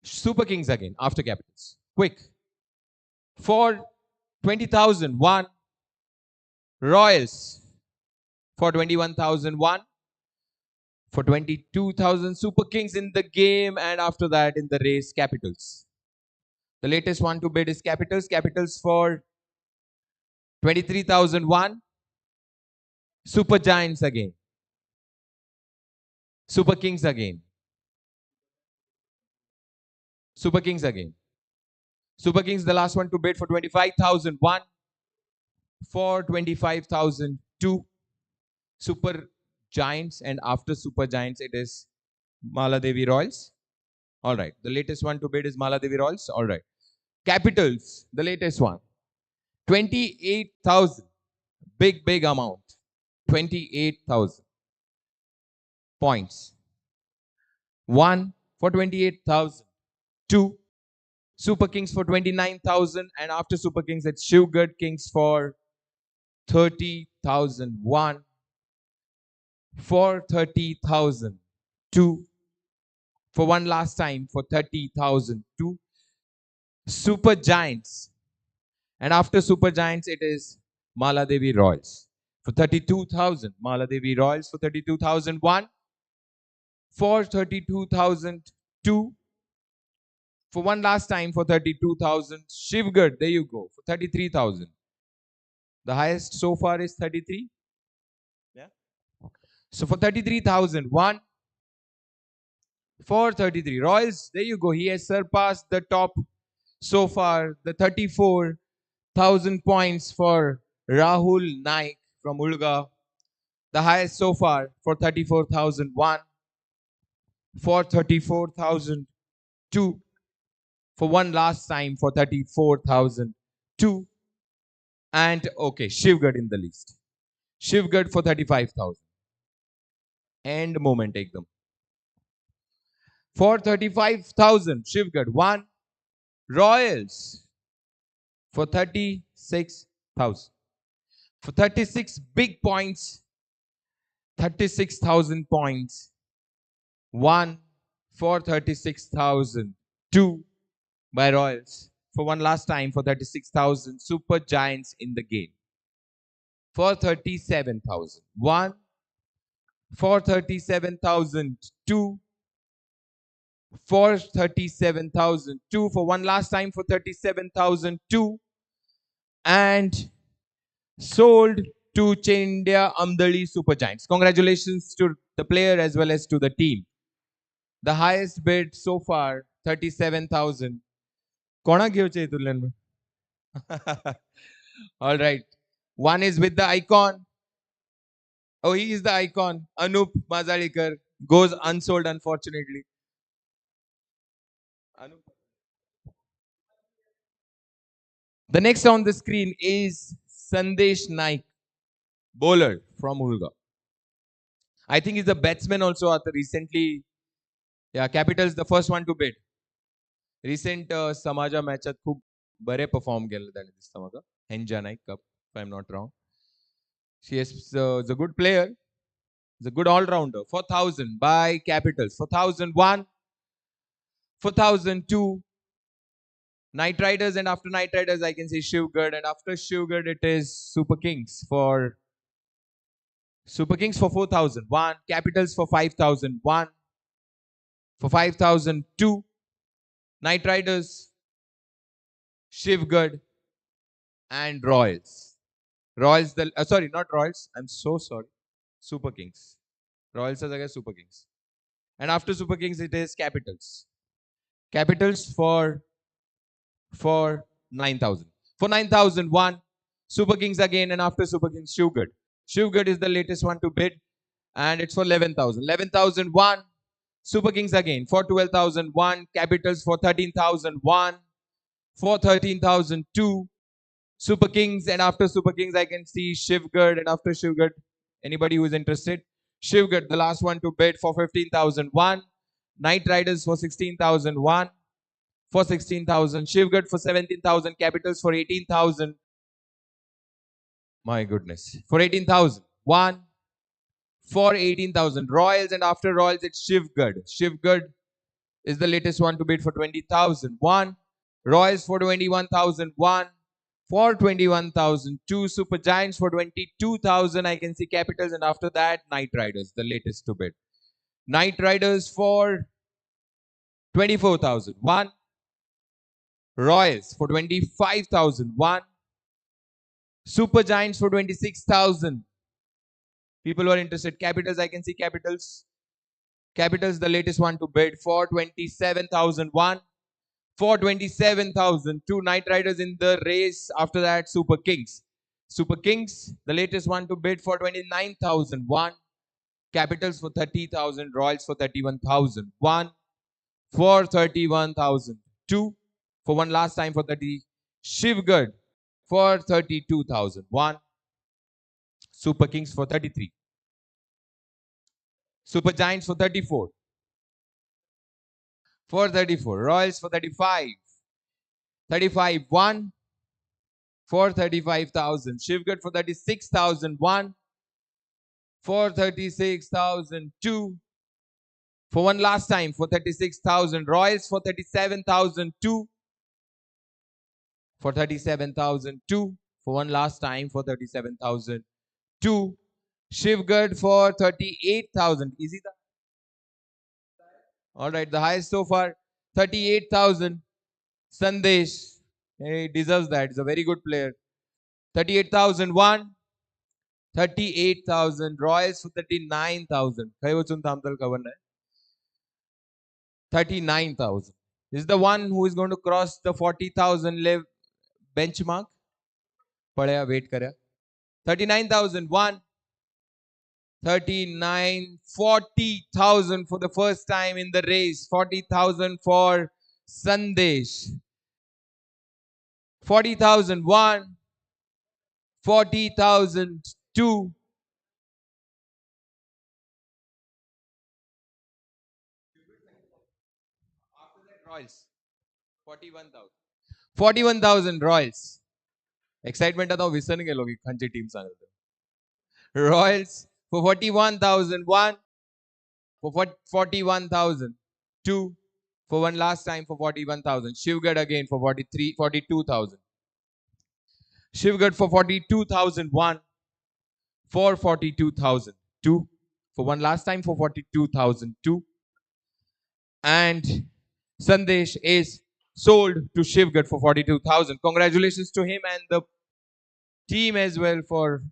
Super Kings again after Capitals. Quick. For 20,001. Royals. For 21,001. For 22,000. Super Kings in the game, and after that in the race, Capitals. The latest one to bid is Capitals. Capitals for 23,001. Super Giants again. Super Kings again. Super Kings again. Super Kings, the last one to bid for 25,001. For 25,002. Super Giants, and after Super Giants, it is Maladevi Royals. All right. The latest one to bid is Maladevi Royals. All right. Capitals, the latest one. 28,000. Big amount. 28,000 points. 1 for 28,000. 2. Super Kings for 29,000. And after Super Kings, it's Sugar Kings for 30,000. 1 for 30,000. 2 for one last time for 30,000. 2. Super Giants. And after Super Giants, it is Maladevi Royals for 32,000. Maladevi Royals for 32,001. For 32,002. For one last time for 32,000. Shivgad, there you go, for 33,000. The highest so far is 33. Yeah. So for 33,000, one for 33. Royals, there you go. He has surpassed the top so far, the 34,000 points for Rahul Naik from Ulga. The highest so far for 34,001, for 34,002, for one last time for 34,002. And okay, Shivgad in the list. Shivgad for 35,000. And moment take them. For 35,000, Shivgad. One. Royals for 36,000. For 36 big points, 36,000 points. One for 36,000. Two by Royals. For one last time for 36,000 super giants in the game. For 37,000. One for 37,000. Two for 37,000. Two for one last time for 37,000. Two. And sold to Chindia Amdali Super Giants. Congratulations to the player as well as to the team. The highest bid so far, 37,000. Kona gyo che tulen. All right. One is with the icon. Oh, he is the icon. Anup Mazalikar goes unsold, unfortunately. Anup. The next on the screen is Sandesh Naik, bowler from Ulga. I think he's the batsman also at the recently. Yeah, Capitals the first one to bid. Recent समाजा मॅचात खूप बरे perform केले त्याने दिसतं म्हाका हेंजा Naik cup if I'm not wrong. She is a good player. He's a good all-rounder. 4,000 by Capitals. 4,001. 4,002. Knight Riders, and after Knight Riders I can say Shivgad, and after Shivgad it is Super Kings for 4,001. Capitals for 5,001. For 5,002. Knight Riders, Shivgad, and Royals. Royals, sorry, not Royals. I'm so sorry. Super Kings. Royals are again Super Kings. And after Super Kings, it is Capitals. Capitals for 9,000. For 9,001, Super Kings again, and after Super Kings, Shivgad. Shivgad is the latest one to bid, and it's for 11,000. 11,001, Super Kings again. For 12,001, Capitals for 13,001. For 13,002, Super Kings, and after Super Kings, I can see Shivgad, and after Shivgad, anybody who is interested, Shivgad, the last one to bid for 15,001. Knight Riders for 16,001. For 16,000. Shivgad for 17,000. Capitals for 18,000. My goodness. For 18,000. One. For 18,000. Royals, and after Royals, it's Shivgad. Shivgad is the latest one to bid for 20,000. One. Royals for 21,000. One. For 21,000. Two. Super Giants for 22,000. I can see Capitals, and after that, Knight Riders, the latest to bid. Knight Riders for 24,000. One. Royals for 25,000. One. Super Giants for 26,000. People who are interested. Capitals, I can see Capitals. Capitals, the latest one to bid for 27,000. One. For 27,000. Two. Knight Riders in the race. After that, Super Kings. Super Kings, the latest one to bid for 29,000. One. Capitals for 30,000. Royals for 31,000. One. For 31,000. Two. For one last time for 30. Shivgad for 32,000. One. Super Kings for 33. Super Giants for 34. For 34. Royals for 35. 35. One. For 35,000. Shivgad for 36,000. One. For 36,000. Two. For one last time for 36,000. Royals for 37,000. Two. For 37,000. Two. For one last time for 37,000. 2. Shivgad for 38,000. Easy that? All right, the highest so far, 38,000. Sandesh, he deserves that. He's a very good player. 38,001. 38,000. Royals for 39,000. काय वाचून थांबताल खबर नाही. 39,000. This is the one who is going to cross the 40,000 benchmark. पढ़या wait करया. 39,001. 39, 40,000 for the first time in the race. 40,000 for Sandesh. 40,001. 40,002. After that, Royals. 41,000. 41,000 Royals. Excitement आता विसरून गेलो की खंयची टीम सांगत. Royals for 41,001. For 41,002. For one last time for 41,000. Shivgad again for 42,000. Shivgad for 42,001. For 42,002. For one last time for 42,002. And Sandesh is sold to Shivgad for 42,000. Congratulations to him and the team as well for,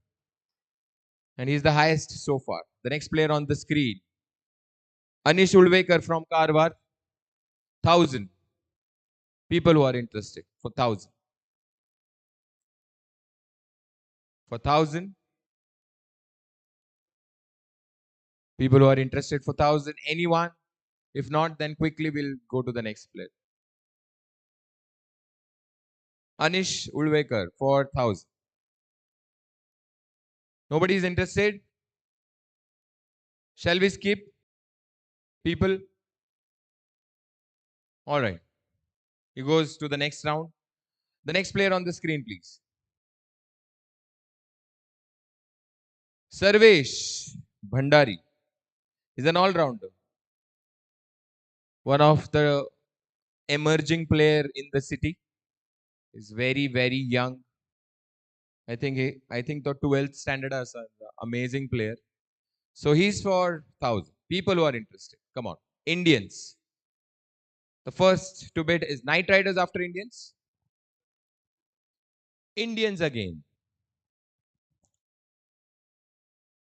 and he's the highest so far. The next player on the screen, Anish Ulvekar from Karwar, 1,000. People who are interested for 1,000. For 1,000. People who are interested for 1,000. Anyone? If not, then quickly we'll go to the next player. Anish Ulvekar for 1,000. Nobody is interested? Shall we skip? People? All right. He goes to the next round. The next player on the screen, please. Sarvesh Bhandari is an all-rounder. One of the emerging player in the city. Is very, very young. I think the 12th standard is an amazing player. So he's for 1,000. People who are interested. Come on. Indians. The first to bid is Knight Riders after Indians. Indians again.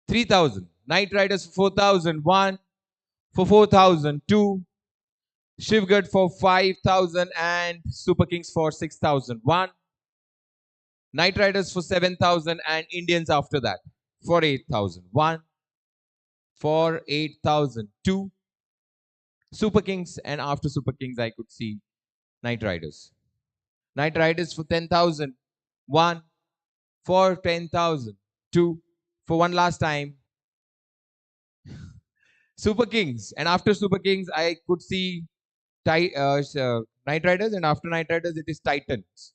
3,000. Knight Riders for 4,000. 1 for 4,000. 2. Shivgad for 5,000 and Super Kings for 6,000. 1. Knight Riders for 7,000 and Indians after that for 8,000. 1 for 8,000. 2. Super Kings, and after Super Kings I could see Knight Riders. Knight Riders for 10,000. 1 for 10,000. 2 for one last time. Super Kings, and after Super Kings I could see Knight Riders, and after Knight Riders it is Titans.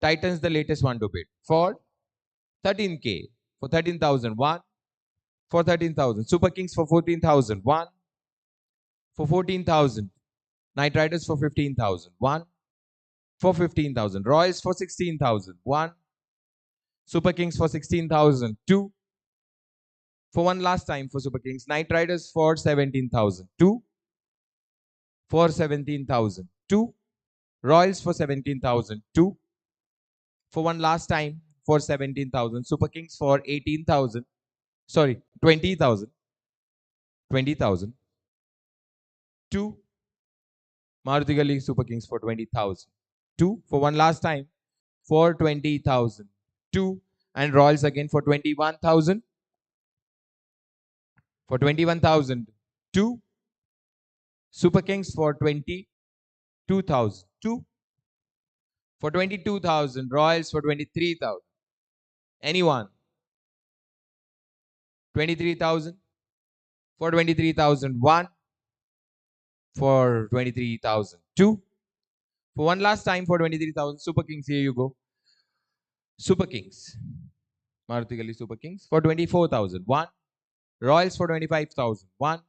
Titans the latest one to bid for 13k, for 13,000. 1 for 13,000. Super Kings for 14,000. 1 for 14,000. Knight Riders for 15,000. 1 for 15,000. Royals for 16,000. 1. Super Kings for 16,000. 2 for one last time for Super Kings. Knight Riders for 17,000. 2 for 17,000. 2. Royals for 17,000. 2 for one last time for 17,000. Super Kings for 18,000. Sorry, 20,000. 20,000. 2. Maruti Gali Super Kings for 20,000. 2 for one last time for 20,000. 2 and Royals again for 21,000. For 21,000. 2 Super Kings for 22,000. 2 for 22,000. Royals for 23,000. Anyone? 23,000. For 23,000. 1 for 23,000. 2 for one last time for 23,000. Super Kings, here you go. Super Kings. Maruti Gali Super Kings for 24,000. 1. Royals for 25,000. 1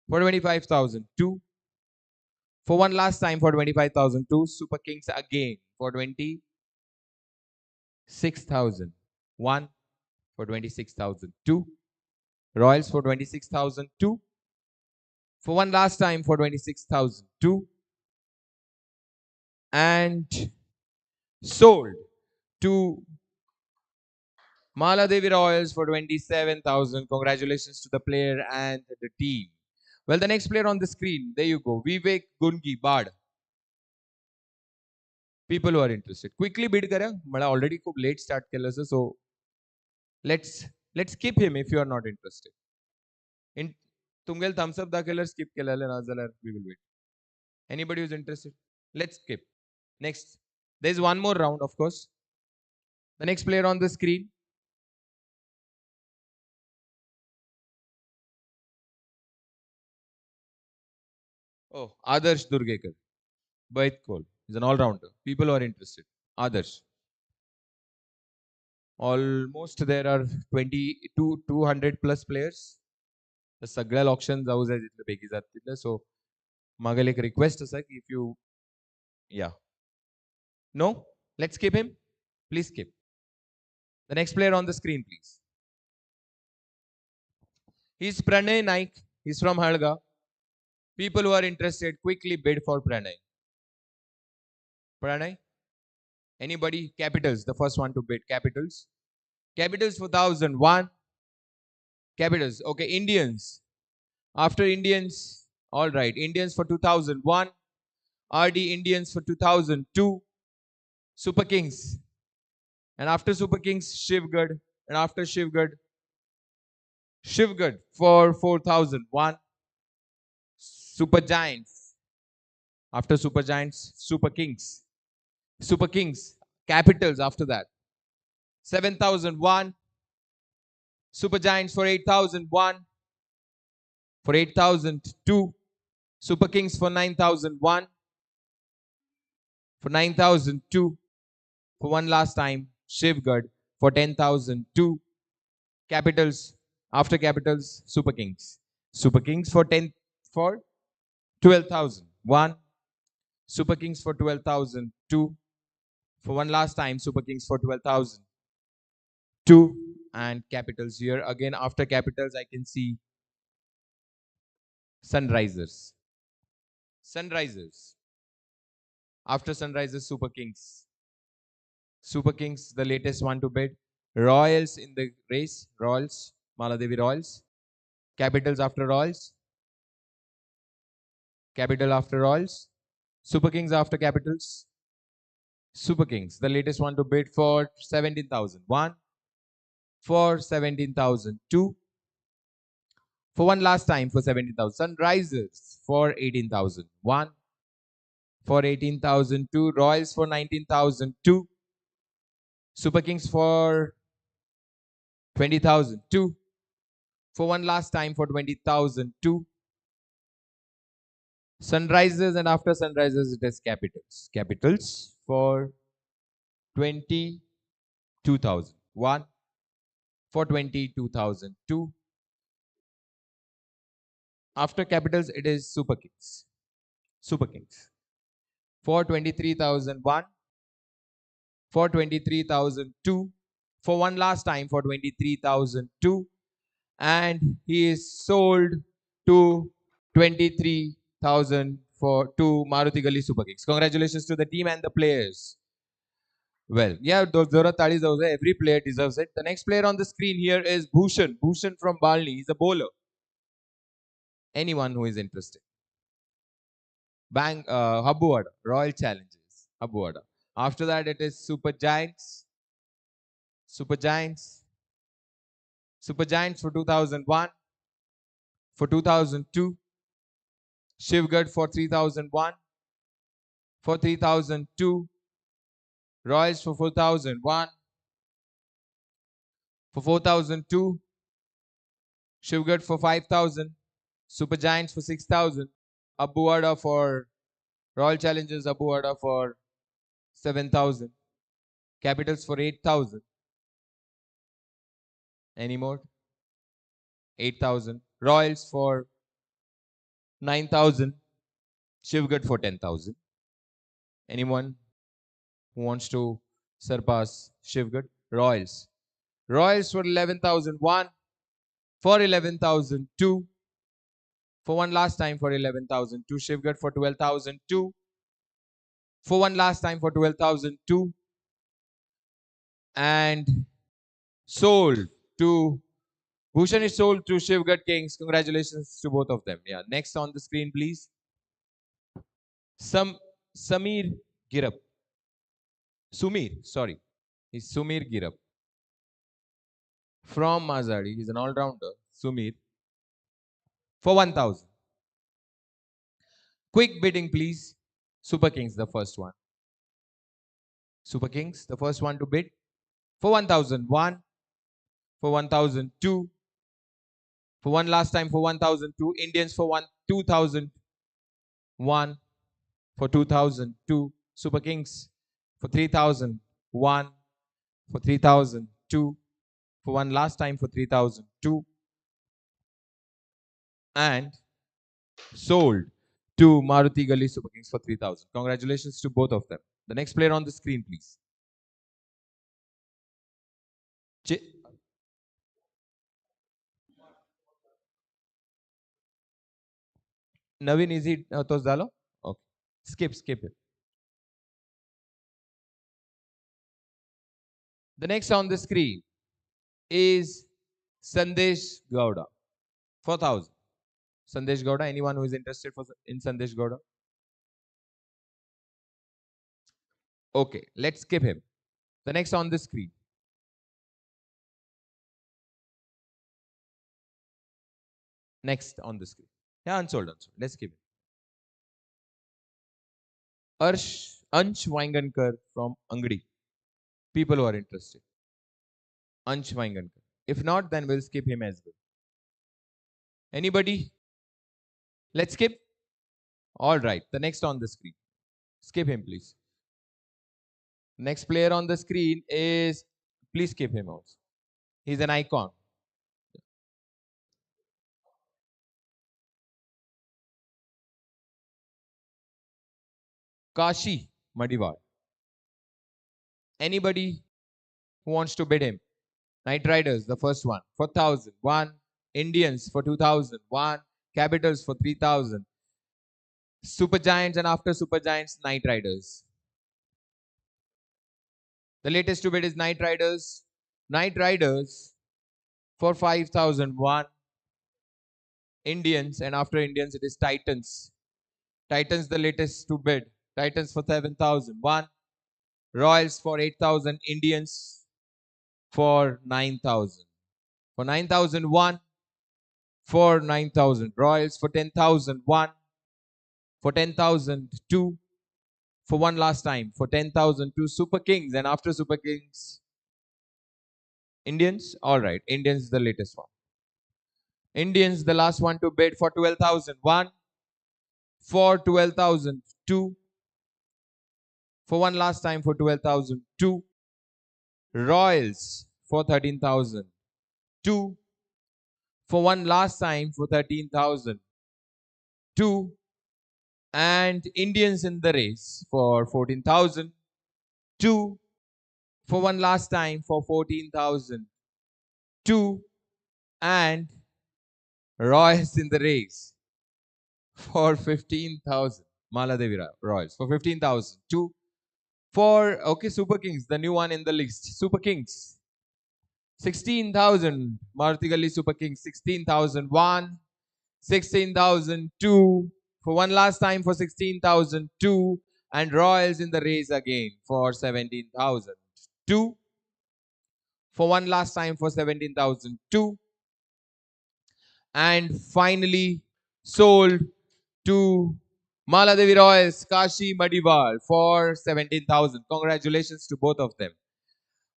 for 25,000. 2 for one last time for 25,000. 2 Super Kings again for 26,000. 1 for 26,002. Royals for 26,002. For one last time for 26,002. And sold to Mala Devi Royals for 27,000. Congratulations to the player and the team. Well, the next player on the screen, there you go. Vivek Gungi Bad. People who are interested. Quickly bid kara. Mala already खूप late start केलं असं. So let's skip him if you are not interested. In तुमगेल thumbs up दाखवल्यावर skip केलेलं ना जाल्यार we will wait. Anybody who's interested? Let's skip. Next. There's one more round, of course. The next player on the screen. Oh, Adarsh Durgekar. Bait Kol. He's an all-rounder. People who are interested. Adarsh. Almost there are 200 plus players. The सगळ्या option जाऊ जाय जितले बेगी जात तितले. So मागेल एक request असा की if you yeah. No? Let's skip him. Please skip. The next player on the screen, please. He's Pranay Naik. He's from Halga. People who are interested, quickly bid for Pranay. Pranay? Anybody? Capitals, the first one to bid. Capitals. Capitals for 1,001. Capitals. Okay, Indians. After Indians, all right. Indians for 2001. RD Indians for 2002. Super Kings. And after Super Kings, Shivgad. And after Shivgad, Shivgad for 4,001. Super Giants. After Super Giants, Super Kings. Super Kings. Capitals after that. 7,001. Super Giants for 8,001. For 8,002. Super Kings for 9,001. For 9,002. For one last time, Shivgad for 10,002. Capitals. After Capitals, Super Kings. Super Kings for 12,001. Super Kings for 12,002. For one last time, Super Kings for 12,002. And Capitals here. Again, after Capitals, I can see Sunrisers. Sunrisers. After Sunrisers, Super Kings. Super Kings, the latest one to bid. Royals in the race. Royals. Maladevi Royals. Capitals after Royals. Capital after Royals. Super Kings after Capitals. Super Kings, the latest one to bid for 17,001. For 17,002. For one last time for 17,000. Sunrisers for 18,001. For 18,002. Royals for 19,002. Super Kings for 20,002. For one last time for 20,002. Sunrisers and after Sunrisers it is Capitals. Capitals for 22,000. 1 for 22,002. After Capitals it is Super Kings. Super Kings for 23,001. For 23,002. For one last time for 23,002. And he is sold to 23,000 for to Maruti Gali Super Kings. Congratulations to the team and the players. Well, yeah, every player deserves it. The next player on the screen here is Bhushan. Bhushan from Balni. He's a bowler. Anyone who is interested. Bang, Habuada, Royal Challengers, Habuada. After that, it is Super Giants. Super Giants. Super Giants for 2001. For 2002. Shivgad for 3001. For 3002. Royals for 4001. For 4002. Shivgad for 5000. Super Giants for 6000. Abuada for Royal Challengers, Abuada for 7,000. Capitals for 8,000. Any more? 8,000. Royals for 9,000. Shivgad for 10,000. Anyone who wants to surpass Shivgad? Royals. Royals for 11,001. For 11,002. For one last time for 11,002. Shivgad for 12,002. For one last time for 12,002. And sold to Bhushan is sold to Shivgad Kings. Congratulations to both of them. Yeah. Next on the screen, please. Samir Girap. Sumir, sorry. He's Sumir Girap. From Mazadi. He's an all-rounder. Sumir. For 1,000. Quick bidding, please. Super Kings, the first one. Super Kings, the first one to bid. For 1,001. For 1,002. For one last time for 1,002. Indians for 2,001. For 2,002. Super Kings for 3,001. For 3,002. For one last time for 3,002. And sold to Maruti Gali Super Kings for 3,000. Congratulations to both of them. The next player on the screen, please. Naveen, is it Tozdalo? Okay. Skip it. The next on the screen is Sandesh Gowda. 4,000. Sandesh Gowda. Anyone who is interested in Sandesh Gowda? Okay, let's skip him. The next on the screen. Next on the screen. Yeah, unsold. Let's skip it. Ansh Waingankar from Angadi. People who are interested. Ansh Waingankar. If not, then we'll skip him as well. Anybody? Let's skip. All right. The next on the screen. Skip him, please. Next player on the screen is, please skip him also. He's an icon. Kashi Madiwal. Anybody who wants to bid him? Knight Riders, the first one, for 1,000. One. Indians for 2,000. One. Capitals for 3,000. Super Giants and after Super Giants, Knight Riders. The latest to bid is Knight Riders. Knight Riders for 5,001. Indians and after Indians it is Titans. Titans the latest to bid. Titans for 7,001. Royals for 8,000. Indians for 9,000. For 9,001. For 9,000. Royals for 10,001. For 10,002. For one last time. For 10,002. Super Kings and after Super Kings, Indians. All right. Indians the latest one. Indians the last one to bid for 12,001. For 12,002. For one last time for 12,002. Royals for 13,002. For one last time for 13,002. And Indians in the race for 14,002. For one last time for 14,002. And Royals in the race for 15,000. Maladevi Royals for 15,002. For, okay, Super Kings, the new one in the list. Super Kings. 16,000. Maruti Gali Super Kings. 16,001. 16,002. For one last time for 16,002. And Royals in the race again for 17,002. For one last time for 17,002. And finally sold to Maladevi Royals, Kashi Madiwal for 17,000. Congratulations to both of them.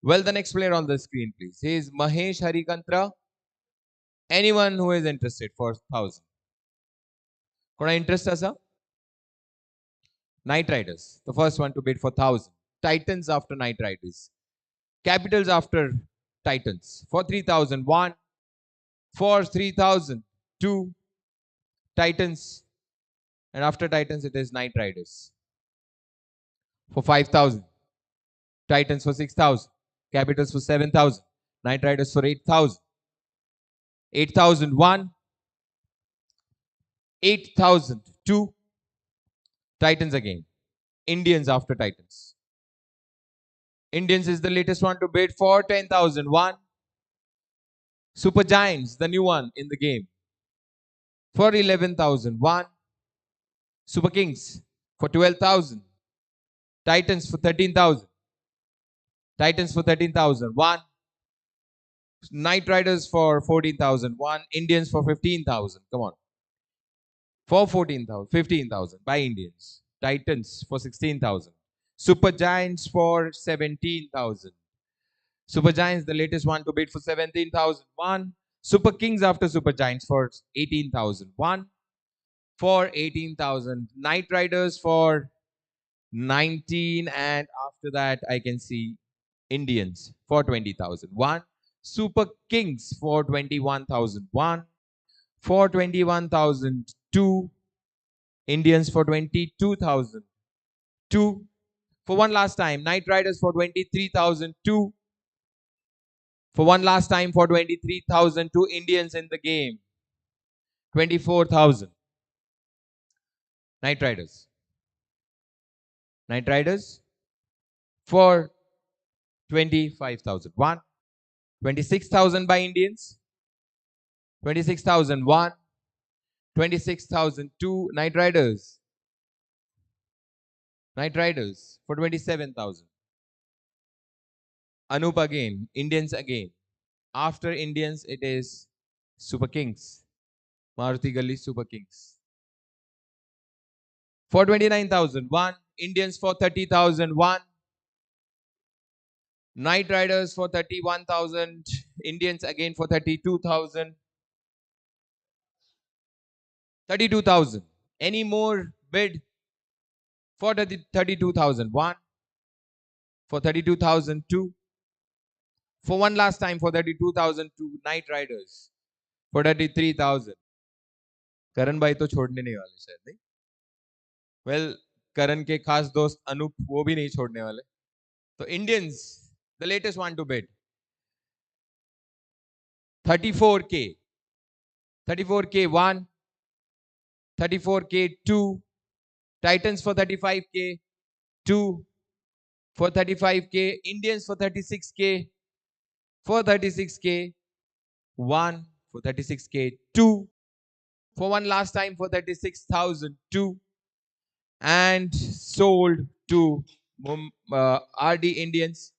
Well, the next player on the screen, please. He is Mahesh Harikantra. Anyone who is interested for 1,000. Kona interest asa? Knight Riders, the first one to bid for 1,000. Titans after Knight Riders. Capitals after Titans for 3,001. For 3,002. Titans. And after Titans, it is Knight Riders. For 5,000. Titans for 6,000. Capitals for 7,000. Knight Riders for 8,000. 8,001. 8,002. Titans again. Indians after Titans. Indians is the latest one to bid for 10,001. Super Giants, the new one in the game, for 11,001. Super Kings for 12,000. Titans for 13,000. Titans for 13,001. Knight Riders for 14,001. Indians for 15,000. Come on. For 14,000. 15,000 by Indians. Titans for 16,000. Super Giants for 17,000. Super Giants, the latest one to bid for 17,001. Super Kings after Super Giants for 18,001. For 18,000. Knight Riders for 19, and after that I can see Indians for 20,001. Super Kings for 21,001. For 21,002. Indians for 22,002. For one last time, Knight Riders for 23,002. For one last time for 23,002 Indians in the game. 24,000. Knight Riders. Knight Riders for 25,001. 26,000 by Indians. 26,001. 26,002 Knight Riders. Knight Riders for 27,000. Anup again. Indians again. After Indians, it is Super Kings. Maruti Gully Super Kings. For 29,001. Indians for 30,001. Knight Riders for 31,000. Indians again for 32,000. 32,000. Any more bid for 32,001? For 32,002? For one last time for 32,002 Knight Riders. For 33,000. करण भाई तो छोड़ने नहीं वाले शायद नहीं. Well, करण के खास दोस्त अनूप वो भी नहीं छोड़ने वाले. So Indians, the latest one to bid. 34K. 34K 1. 34K 2. Titans for 35K 2. For 35K. Indians for 36K. For 36K 1. For 36K 2. For one last time for 36,002. And sold to RD Indians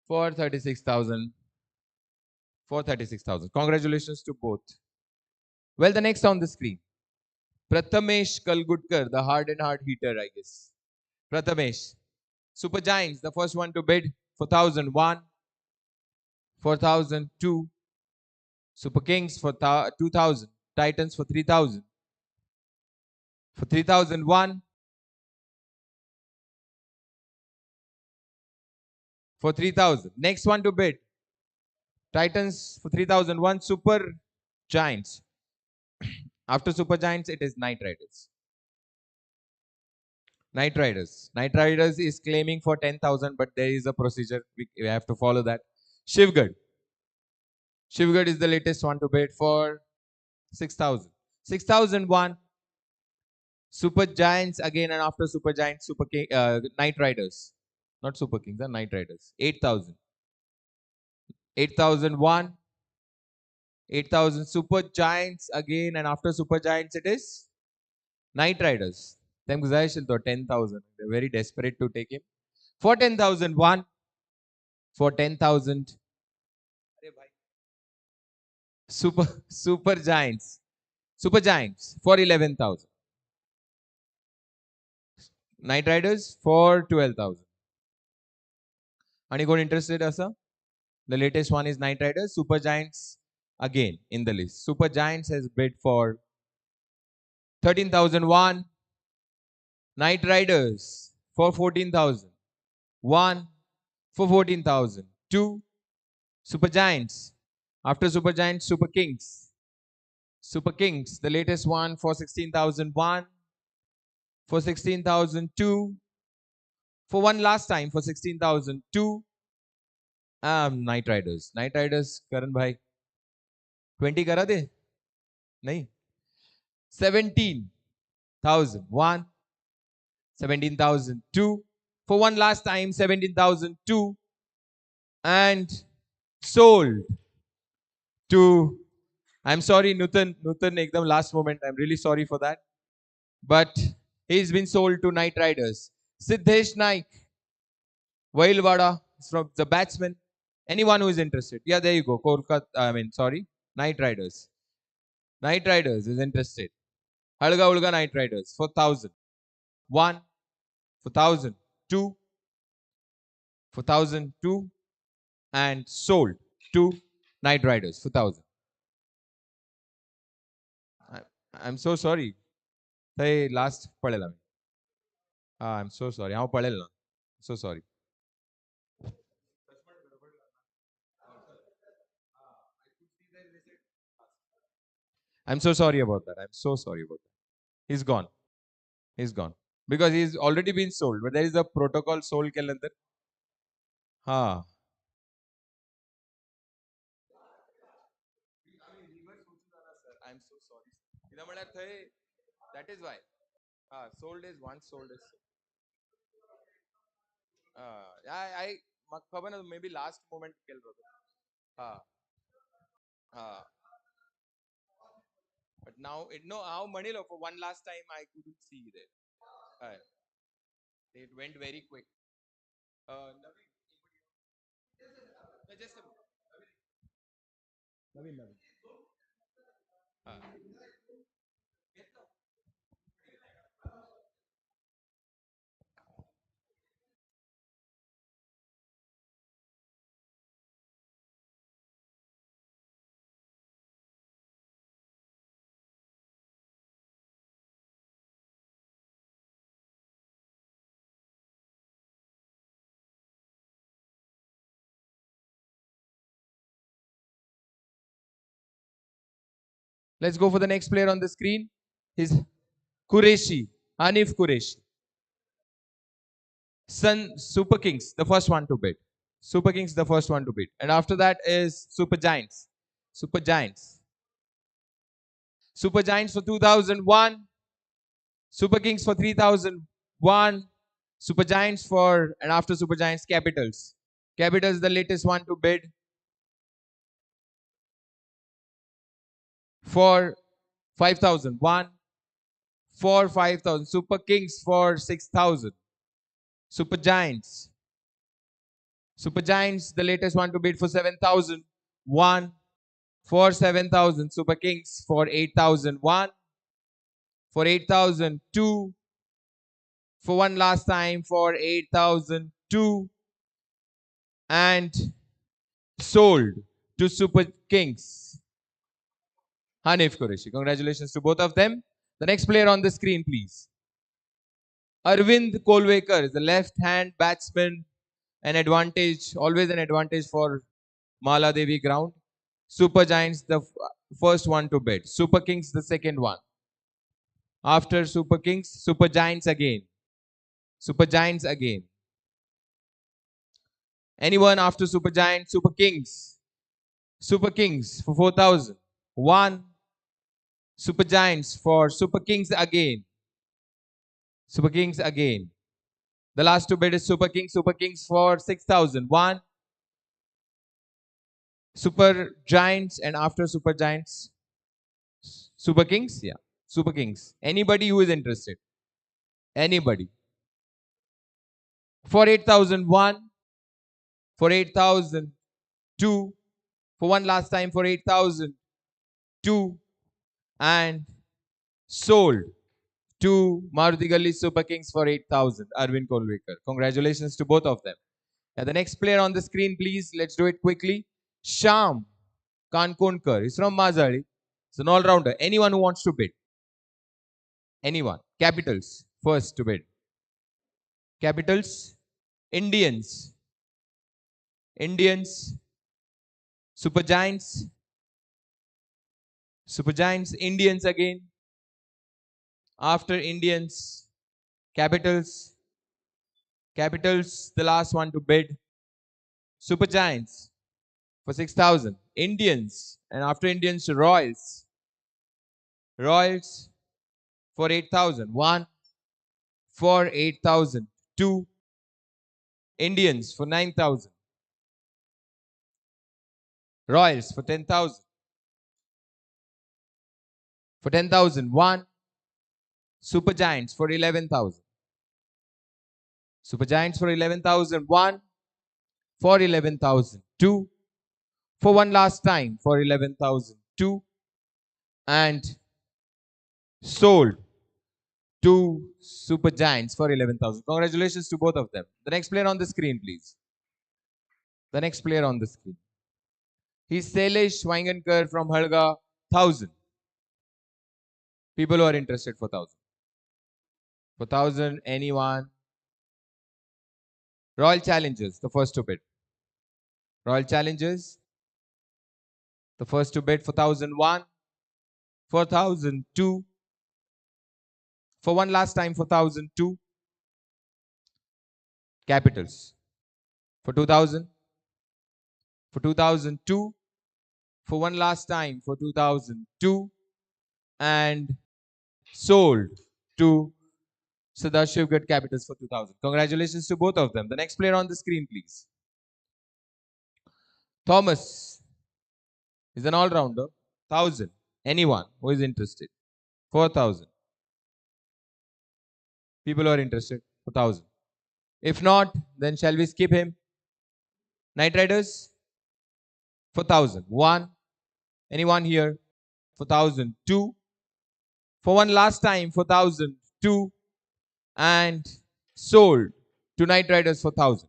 for 36,000. For 36,000. Congratulations to both. Well, the next on the screen, Prathamesh Kalgutkar, the hard and hard hitter, I guess. Prathamesh. Super Giants, the first one to bid for 1,001. For 1,002. Super Kings for 2,000. Titans for 3,000. For 3,001. For 3,000. Next one to bid. Titans for 3,001. Super Giants. After Super Giants, it is Knight Riders. Knight Riders. Knight Riders is claiming for 10,000, but there is a procedure. We have to follow that. Shivgad. Shivgad is the latest one to bid for 6,000. 6,001. Super Giants again, and after Super Giants, Super King, Knight Riders. Not Super Kings, Knight Riders. 8,000. 8,001. 8,000 Super Giants again, and after Super Giants, it is Knight Riders. Them guys 10,000. They're very desperate to take him. For 10,001. For 10,000. Super Giants. Super Giants for 11,000. Knight Riders for 12,000. Anyone interested, Asa? The latest one is Knight Riders. Super Giants again in the list. Super Giants has bid for 13,001. Knight Riders for 14,000. 1 for 14,000. 2. Super Giants. After Super Giants, Super Kings. Super Kings, the latest one for 16,001. For 16,002. For one last time for 16,002. Knight riders. Knight riders Karan भाई 20 करा दे. नहीं. 17,001, 17,002. For one last time, 17,002. And sold to, I'm sorry, Nutan, ekdam last moment. I'm really sorry for that. But he's been sold to Night Riders. Siddhesh Naik, Vailwada, from the batsman. Anyone who is interested. Yeah, there you go. Night Riders. Night Riders is interested. Halga Ulga Night Riders for 1,000. 1 for 1,000. 2 for 1,002. And sold to Night Riders for 1,000. I'm so sorry. Hey, last पळेला me. I'm so sorry. हांव पळेल ना. So sorry. I'm so sorry about that. I'm so sorry about that. He's gone. He's gone. Because he's already been sold. But there is a protocol sold केल्यानंतर. हा. I'm so sorry. कित्याक म्हळ्यार थंय that is why. Sold is once sold is. I म्हाका खबर ना maybe last moment केलो तो. हा. हा. But now it no how म्हणिलो for one last time I couldn't see there. It went very quick. Naveen, just a moment. Naveen. Let's go for the next player on the screen. He's Qureshi, Hanif Qureshi. Sun Super Kings, the first one to bid. Super Kings, the first one to bid. And after that is Super Giants. Super Giants. Super Giants for 2001. Super Kings for 3001. Super Giants for, and after Super Giants, Capitals. Capitals, the latest one to bid for 5,000. 1 for 5,000. Super Kings for 6,000. Super Giants. Super Giants, the latest one to bid for 7,000. 1 for 7,000. Super Kings for 8,000. 1 for 8,000. 2 for one last time for 8,000. 2 and sold to Super Kings. Hanif Qureshi. Congratulations to both of them. The next player on the screen, please. Arvind Kolwekar is the left-hand batsman. An advantage, always an advantage for Mala Devi ground. Super Giants, the first one to bid. Super Kings, the second one. After Super Kings, Super Giants again. Super Giants again. Anyone after Super Giants, Super Kings. Super Kings for 4,000. 1. Super Giants for Super Kings again. Super Kings again. The last to bid is Super Kings for 6,000. 1. Super Giants, and after Super Giants, Super Kings? Yeah. Super Kings. Anybody who is interested? Anybody? For 8,001, for 8,002, for one last time for 8,002, and sold to Maruti Gully Super Kings for 8,000. Arvind Kolwekar. Congratulations to both of them. Now, the next player on the screen, please. Let's do it quickly. Sham Kankonkar. He's from Mazari. He's an all-rounder. Anyone who wants to bid? Anyone? Capitals. First to bid. Capitals. Indians. Indians. Super Giants. Super Giants. Indians again. After Indians. Capitals. Capitals. The last one to bid. Super Giants for 6,000. Indians, and after Indians, Royals. Royals for 8,000. 1 for 8,000. 2. Indians for 9,000. Royals for 10,000. For 10,000. 1. Super Giants for 11,000. Super Giants for 11,000. 1 for 11,000. 2 for one last time for 11,000. 2 and sold to Super Giants for 11,000. Congratulations to both of them. The next player on the screen, please. The next player on the screen. He's Sailesh Wangankar from Halga, 1,000. People who are interested for 1,000. For 1,000, anyone? Royal Challengers, the first to bid. Royal Challengers, the first to bid for 1,001. For 1,002. For one last time for 1,002. Capitals. For 2,000. For 2,002. For one last time for 2,002. And sold to Sadashivgarh Capitals for 2,000. Congratulations to both of them. The next player on the screen, please. Thomas is an all-rounder. 1,000. Anyone who is interested? 4,000. People who are interested? 4,000. If not, then shall we skip him? Knight Riders? For 1,000. 1. Anyone here? For 1,000. 2. For one last time for 1,000. 2. And sold to Knight Riders for 1,000.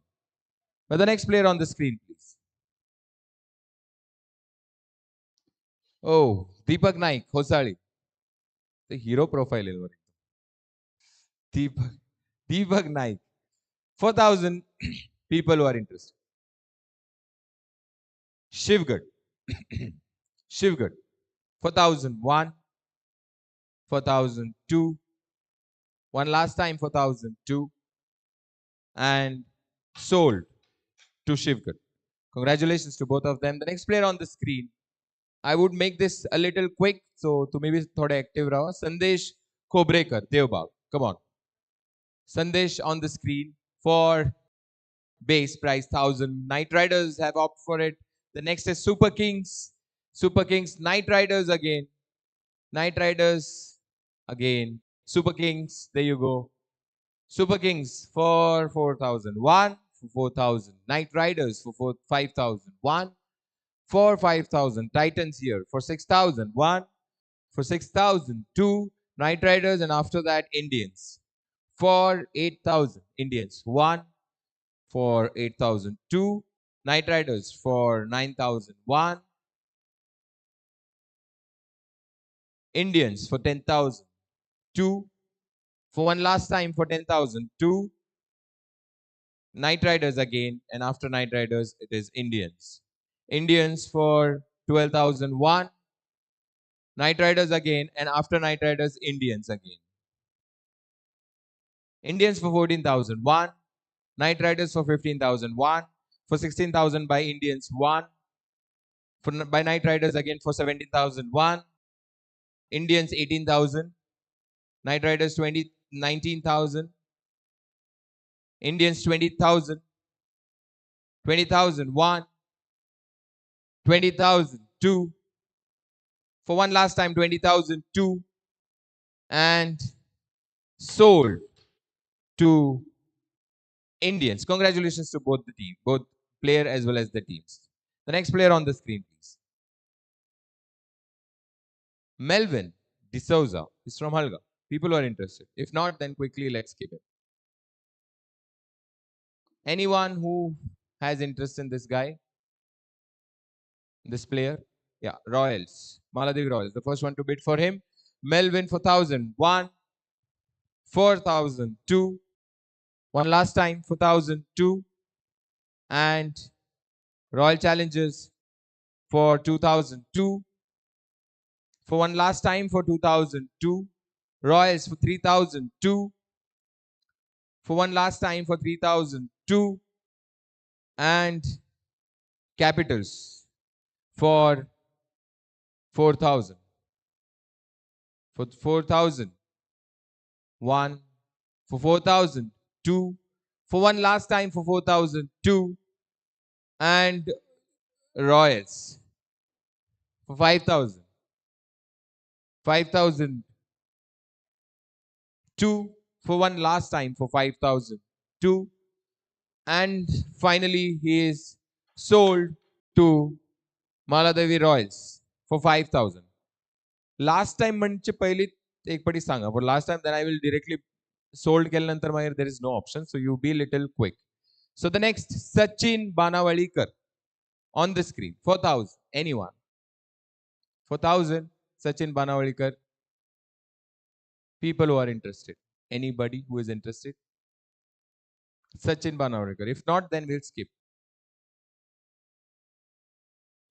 But the next player on the screen, please. Oh, Deepak Naik, Hosali. The hero profile is Deepak Naik. 4,000 people who are interested. Shivgad. Shivgad. 4,001. 4,002. One last time for 1,002. And sold to Shivgad. Congratulations to both of them. The next player on the screen. I would make this a little quick, so तुम्ही भी थोड़े active रहो. Sandesh Kobrekar, Devbag. Come on. Sandesh on the screen for base price 1,000. Knight Riders have opted for it. The next is Super Kings. Super Kings, Knight Riders again. Knight Riders again. Super Kings, there you go. Super Kings for 4,000. 1 for 4,000. Knight Riders for 5,000. 1 for 5,000. Titans here for 6,000. 1 for 6,000. 2 Knight Riders, and after that Indians for 8,000. Indians 1 for 8,000. 2 Knight Riders for 9,000. 1 Indians for 10,000. 2 for one last time for 10,000. 2 Knight Riders again, and after Knight Riders it is Indians. Indians for 12,000. 1 Knight Riders again, and after Knight Riders Indians again. Indians for 14,000. 1 Knight Riders for 15,000. 1 for 16,000 by Indians. 1 for by Knight Riders again for 17,000. 1 Indians 18,000. Knight Riders 19,000. Indians 20,000. 20,000. 1 20,000. 2 for one last time 20,000. 2 and sold to Indians. Congratulations to both the team, both player as well as the teams. The next player on the screen, please. Melvin D'Souza is from Halga. People who are interested. If not, then quickly let's skip it. Anyone who has interest in this guy? This player? Yeah, Royals. Maladevi Royals. The first one to bid for him. Melvin for 1,000. 1 4,000. 2 one last time for 1,002. And Royal Challengers for 2,002. For one last time for 2,002. Royals for 3,002. For one last time for 3,002. And Capitals for 4,000. For 4,000. 1. For 4,000. 2. For one last time for 4,000. 2. And Royals for 5,000. 5,000. 2. For one last time for 5,000. 2. And finally he is sold to Maladevi Royals for 5,000. Last time म्हणजे पहिली एक पटी सांगा. For last time then I will directly sold केल्यानंतर मागीर there is no option. So you be little quick. So the next Sachin Banawalekar on the screen. 4,000. Anyone? 4,000. Sachin Banawalekar. People who are interested. Anybody who is interested? Sachin Banawalekar. If not, then we'll skip.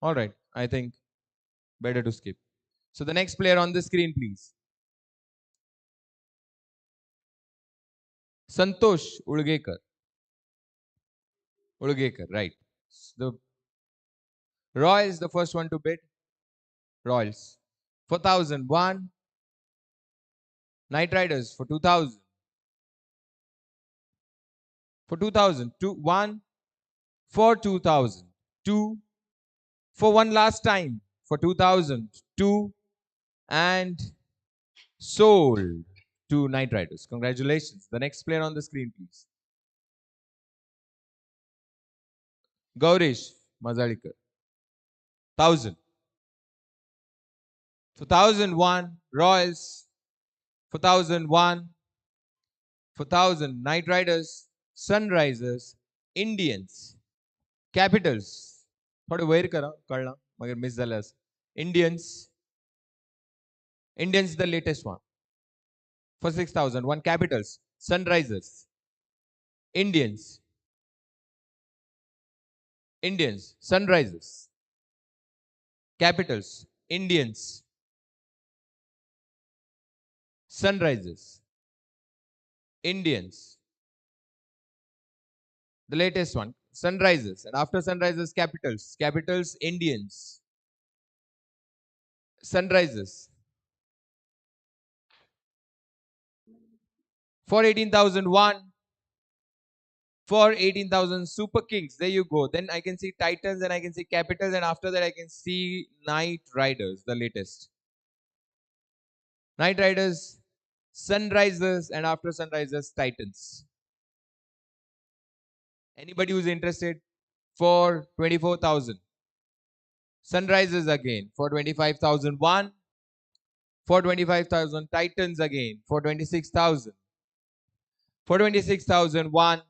All right. I think better to skip. So the next player on the screen, please. Santosh Ulgekar. Ulgekar, right. The Royals, the first one to bid. Royals. 4,001. Knight Riders for 2,000. For 2,000. 1. For 2,000. 2. For one last time. For 2,000. 2. And sold to Knight Riders. Congratulations. The next player on the screen, please. Gaurish Mazalikar. 1,000. For 1,001. Royals. For 1,001. For 1,000. Knight Riders. Sunrisers. Indians. Capitals. थोडे वैर करा कळला मगर miss झालं Indians. Indians the latest one. For 6,000. One Capitals. Sunrisers. Indians. Indians. Sunrisers. Capitals. Indians. Sunrisers. Indians. The latest one. Sunrisers. And after Sunrisers, Capitals. Capitals, Indians. Sunrisers. For 18,001. For 18,000 Super Kings. There you go. Then I can see Titans and I can see Capitals. And after that, I can see Knight Riders, the latest. Knight Riders, Sunrisers, and after Sunrisers, Titans. Anybody who's interested? For 24,000. Sunrisers again. For 25,001. For 25,000. Titans again. For 26,000. For 26,001.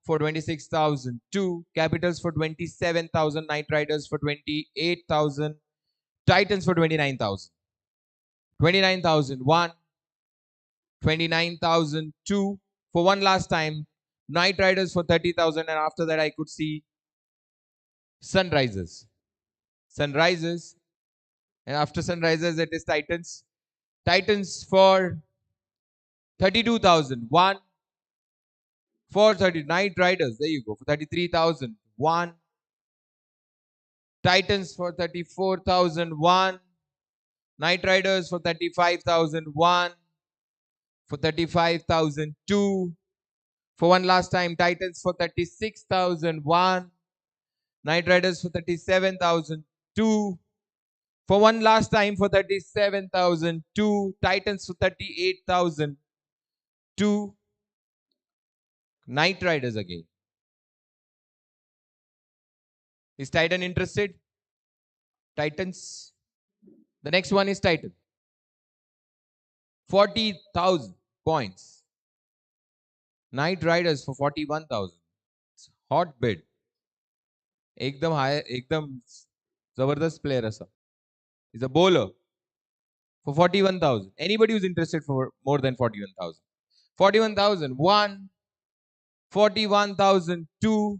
For 26,002. Capitals for 27,000. Knight Riders for 28,000. Titans for 29,000. 29,001. 29,002. For one last time. Knight Riders for 30,000. And after that I could see Sunrisers. Sunrisers. And after Sunrisers it is Titans. Titans for 32,000. 1. For 30. Knight Riders. There you go. For 33,000. 1. Titans for 34,000. 1. Knight Riders for 35,000. 1. For 35,000. 2. For one last time. Titans for 36,000. 1. Knight Riders for 37,000. 2. For one last time for 37,000. 2. Titans for 38,000. 2. Knight Riders again. Is Titan interested? Titans. The next one is Titan. 40,000 points. Knight Riders for 41,000. Hot bid. एकदम high, एकदम जबरदस्त player असा. He's a bowler for 41,000. Anybody who's interested for more than 41,000. 41,000. 1. 41,000. 2.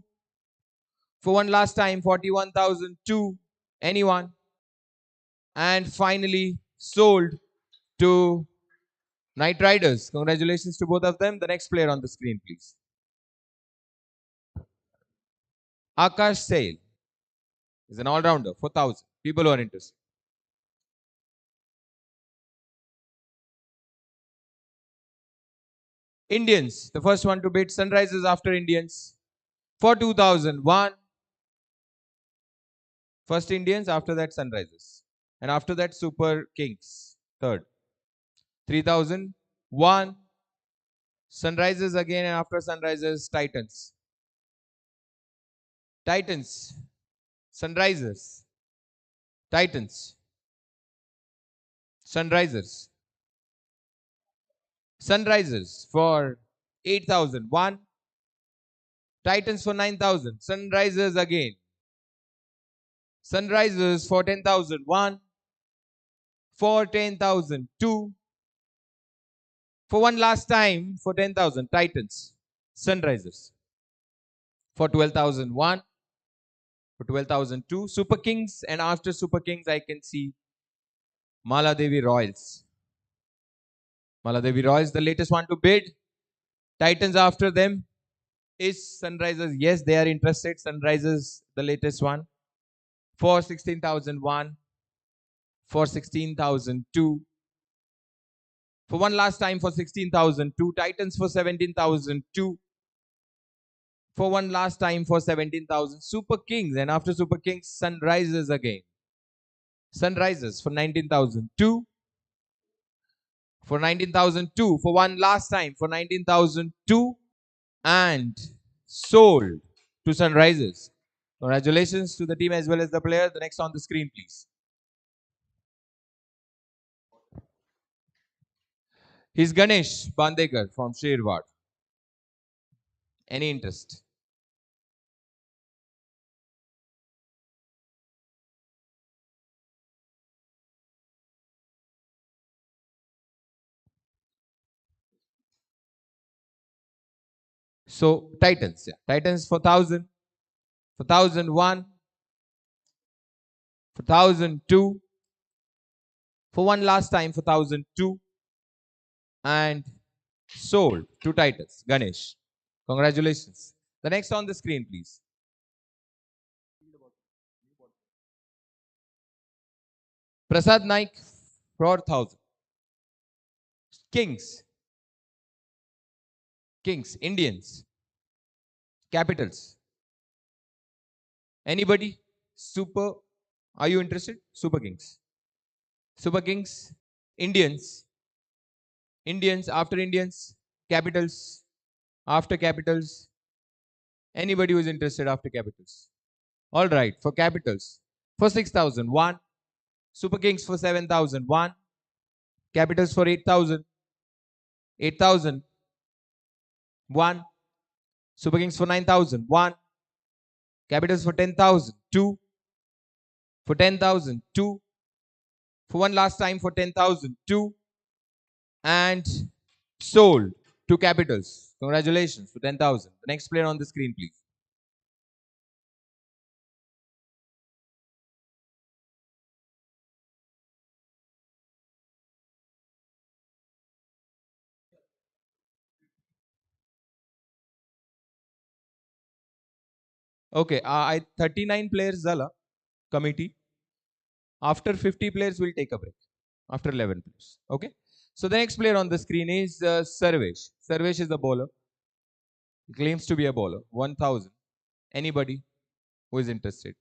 For one last time, 41,000. 2. Anyone? And finally sold to Knight Riders. Congratulations to both of them. The next player on the screen, please. Akash Sale. He's an all-rounder for 1,000. People who are interested. Indians, the first one to bid. Sunrisers after Indians for 2,001. First Indians, after that Sunrisers. And after that Super Kings, third. 3,001. Sunrisers again, and after Sunrisers, Titans. Titans. Sunrisers. Titans. Sunrisers. Sunrisers for 8,001. Titans for 9,000. Sunrisers again. Sunrisers for 10,001. For 10,002. For one last time for 10,000. Titans. Sunrisers. For 12,001. For 12,002. Super Kings, and after Super Kings I can see Maladevi Royals. Maladevi Royals, the latest one to bid. Titans after them is Sunrisers. Yes, they are interested. Sunrisers, the latest one. For 16,001. For 16,002. For one last time for 16,002. Titans for 17,002. For one last time for 17,000. Super Kings, and after Super Kings, Sunrisers again. Sunrisers for 19,002. For 19,002. For one last time for 19,002. And sold to Sunrisers. Congratulations to the team as well as the player. The next on the screen, please. He's Ganesh Bandekar from Sherwad. Any interest? So Titans, yeah. Titans for 1,000, for 1,001, for 1,002, for one last time for 1,002, and sold to Titans. Ganesh. Congratulations. The next on the screen, please. Prasad Naik for 1,000. Kings. Kings. Indians. Capitals. Anybody? Super. Are you interested? Super Kings. Super Kings. Indians. Indians. After Indians. Capitals. After Capitals. Anybody who is interested after Capitals? All right. For Capitals. For 6,001. Super Kings for 7,001. Capitals for 8,000. 8,000. 1. Super Kings for 9,000. 1. Capitals for 10,000. 2. For 10,000. 2. For one last time for 10,000. 2. And sold to Capitals. Congratulations for 10,000. The next player on the screen, please. Okay, I 39 players zala committee. After 50 players, we'll take a break. After 11 players. Okay. So the next player on the screen is Sarvesh. Sarvesh is the bowler. He claims to be a bowler. 1,000. Anybody who is interested?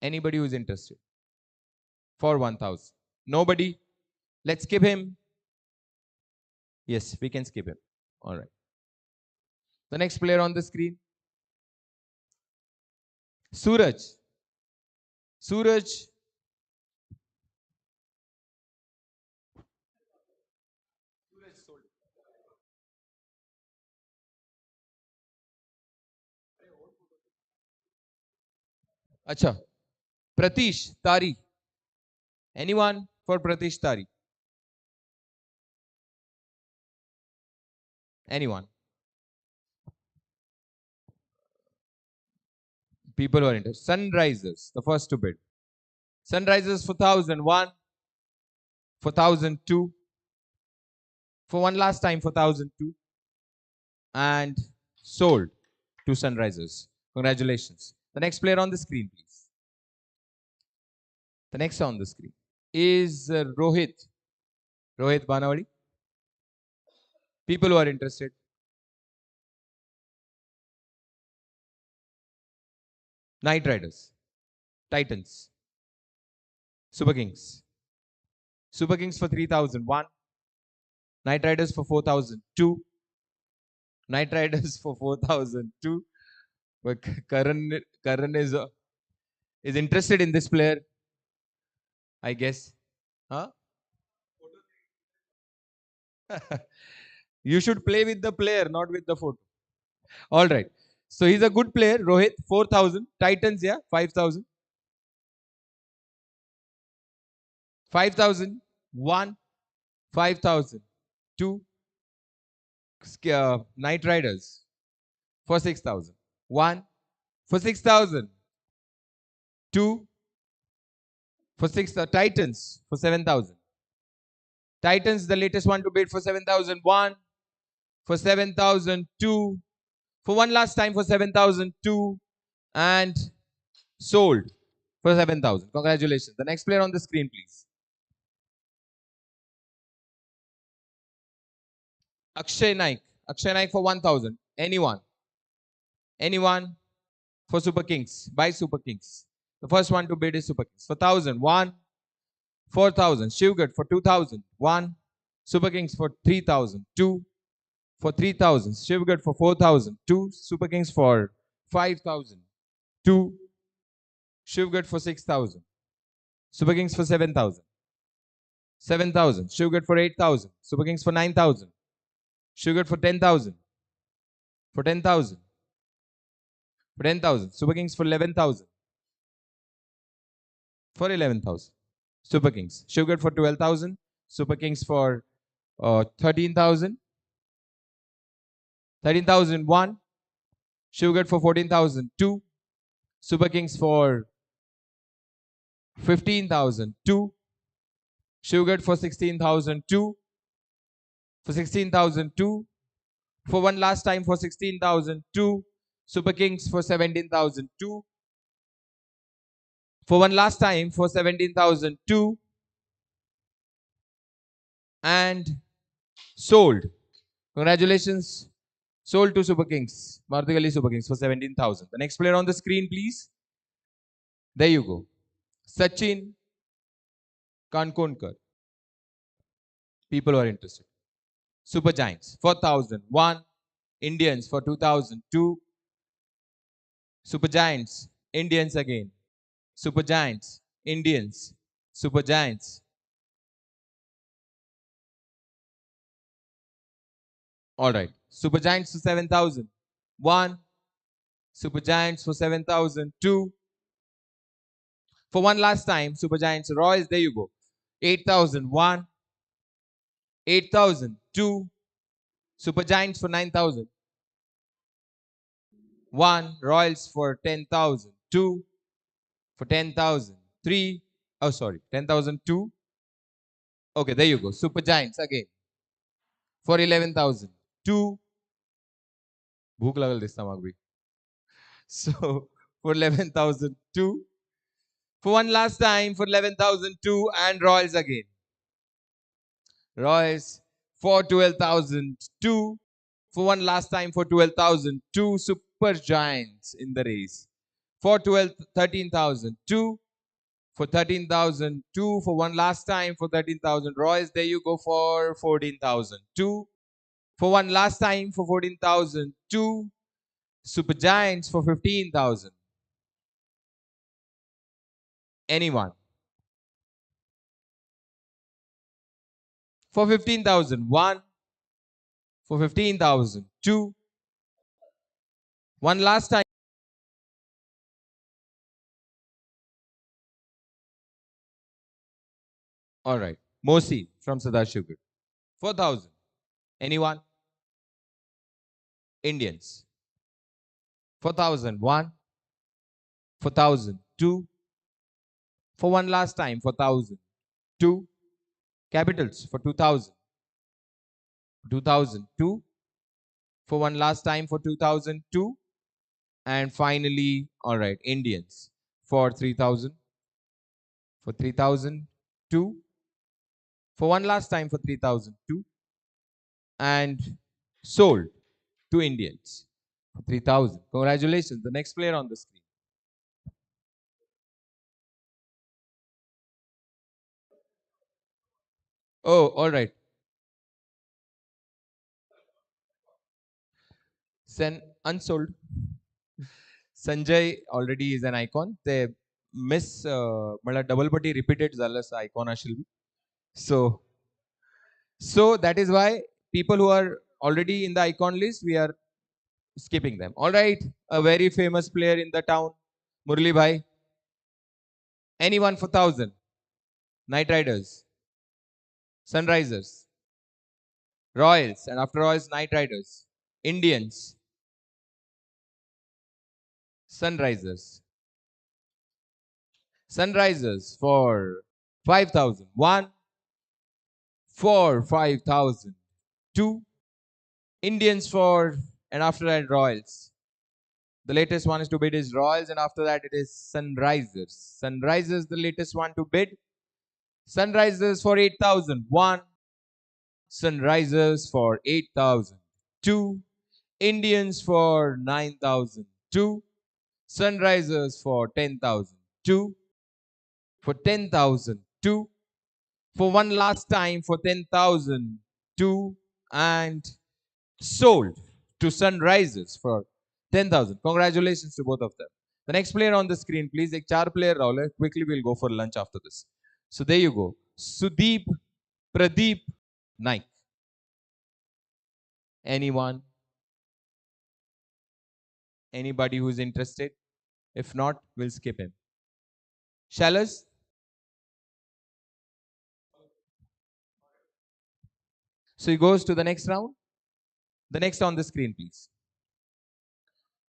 Anybody who is interested? For 1,000. Nobody? Let's skip him. Yes, we can skip him. All right. The next player on the screen. Suraj. Suraj. Acha. Pratish Tari. Anyone for Pratish Tari? Anyone? People who are interested. Sunrisers, the first to bid. Sunrisers for 1,001, for 1,002, for one last time for 1,002, and sold to Sunrisers. Congratulations. The next player on the screen, please. The next on the screen is Rohit. Rohit Banawadi. People who are interested. Knight Riders, Titans, Super Kings. Super Kings for 3,001. Knight Riders for 4,002. Knight Riders for 4,002. But Karan is interested in this player, I guess. Huh? You should play with the player, not with the photo. All right. So he's a good player. Rohit, 4,000. Titans, yeah, 5,000. 5,000. 1. 5,000. 2. Knight Riders for 6,000. 1. For 6,000. 2. For 6. Titans for 7,000. Titans, the latest one to bid for 7,000. 1. For 7,000. 2. For one last time for 7,002. And sold for 7,000. Congratulations. The next player on the screen, please. Akshay Naik. Akshay Naik for 1,000. Anyone? Anyone for Super Kings? Buy Super Kings. The first one to bid is Super Kings. For 1,000. 1. 4,000. Shivgad for 2,000. 1. Super Kings for 3,000. 2. For 3,000. Shivgad for 4,000. 2. Super Kings for 5,000. 2. Shivgad for 6,000. Super Kings for 7,000. 7,000. Shivgad for 8,000. Super Kings for 9,000. Shivgad for 10,000. For 10,000. For 10,000. Super Kings for 11,000. For 11,000. Super Kings. Shivgad for 12,000. Super Kings for 13,000. 13,001. Shivgad for 14,002. Super Kings for 15,002. Shivgad for 16,002. For 16,002. For one last time for 16,002. Super Kings for 17,002. For one last time for 17,002. And sold. Congratulations. Sold to Super Kings. Mardigali Super Kings for 17,000. The next player on the screen, please. There you go. Sachin Kankonkar. People who are interested. Super Giants, 4,001. Indians for 2,002. Super Giants, Indians again. Super Giants, Indians. Super Giants. All right. Super Giants for 7,000. 1. Super Giants for 7,000. 2. For one last time, Super Giants Royals. There you go. 8,001. 8,000. 2. Super Giants for 9,000. 1. Royals for 10,000. 2. For 10,000. 3. Oh, sorry. 10,002. Okay, there you go. Super Giants again. For 11,000. 2. भूख लगल this stomach bhi. So, for 11,002. For one last time, for 11,002. And Royals again. Royals for 12,002. For one last time, for 12,002. Super Giants in the race. For 13,002. For 13,002. For one last time, for 13,000. Royals, there you go for 14,002. For one last time, for 14,002. Super Giants for 15,000. Anyone? For 15,000. 1. For 15,000. 2. One last time. All right. Mosi from Sadashivgad. 4,000. Anyone? Indians. 4,001. 4,002. For one last time, 4,000. 2. Capitals for 2,000. 2,002. For one last time for 2,002. And finally, all right, Indians for 3,000, for 3,002, for one last time for 3,002, and sold to Indians for 3,000. Congratulations. The next player on the screen. Oh, all right. Unsold. Sanjay already is an icon. They miss मला double पटी repeated झालं icon असेल. So that is why people who are already in the icon list, we are skipping them. All right, a very famous player in the town, Murli Bhai. Anyone for 1,000? Night Riders, Sunrisers, Royals, and after Royals, Night Riders, Indians, Sunrisers, Sunrisers for 5,000. One for 5,000. Two, Indians for, and after that, Royals. The latest one is to bid is Royals, and after that it is Sunrisers. Sunrisers, the latest one to bid. Sunrisers for 8,000. One. Sunrisers for 8,000. Two. Indians for 9,000. Two. Sunrisers for 10,000. Two. For 10,000. Two. For one last time for 10,000. Two. And sold to Sunrisers for 10,000. Congratulations to both of them. The next player on the screen, please. एक चार player Rahul. Quickly, we'll go for lunch after this. So there you go. Sudeep Pradeep Naik. Anyone? Anybody who's interested? If not, we'll skip him. Shallas? So he goes to the next round. The next on the screen, please.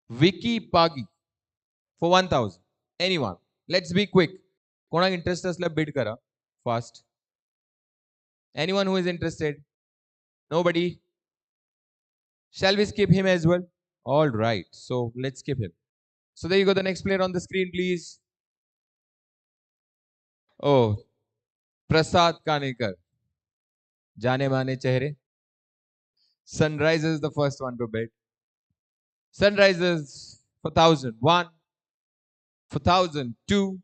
Vicky Pagi for 1,000. Anyone? Let's be quick. कोणाक interest असला bid करा. Fast. Anyone who is interested? Nobody? Shall we skip him as well? All right. So let's skip him. So there you go. The next player on the screen, please. Oh, Prasad Kanekar. Jane Mane Chehre. Sunrisers, the first one to bid. Sunrisers for 1,000. One. For 1,000. Two.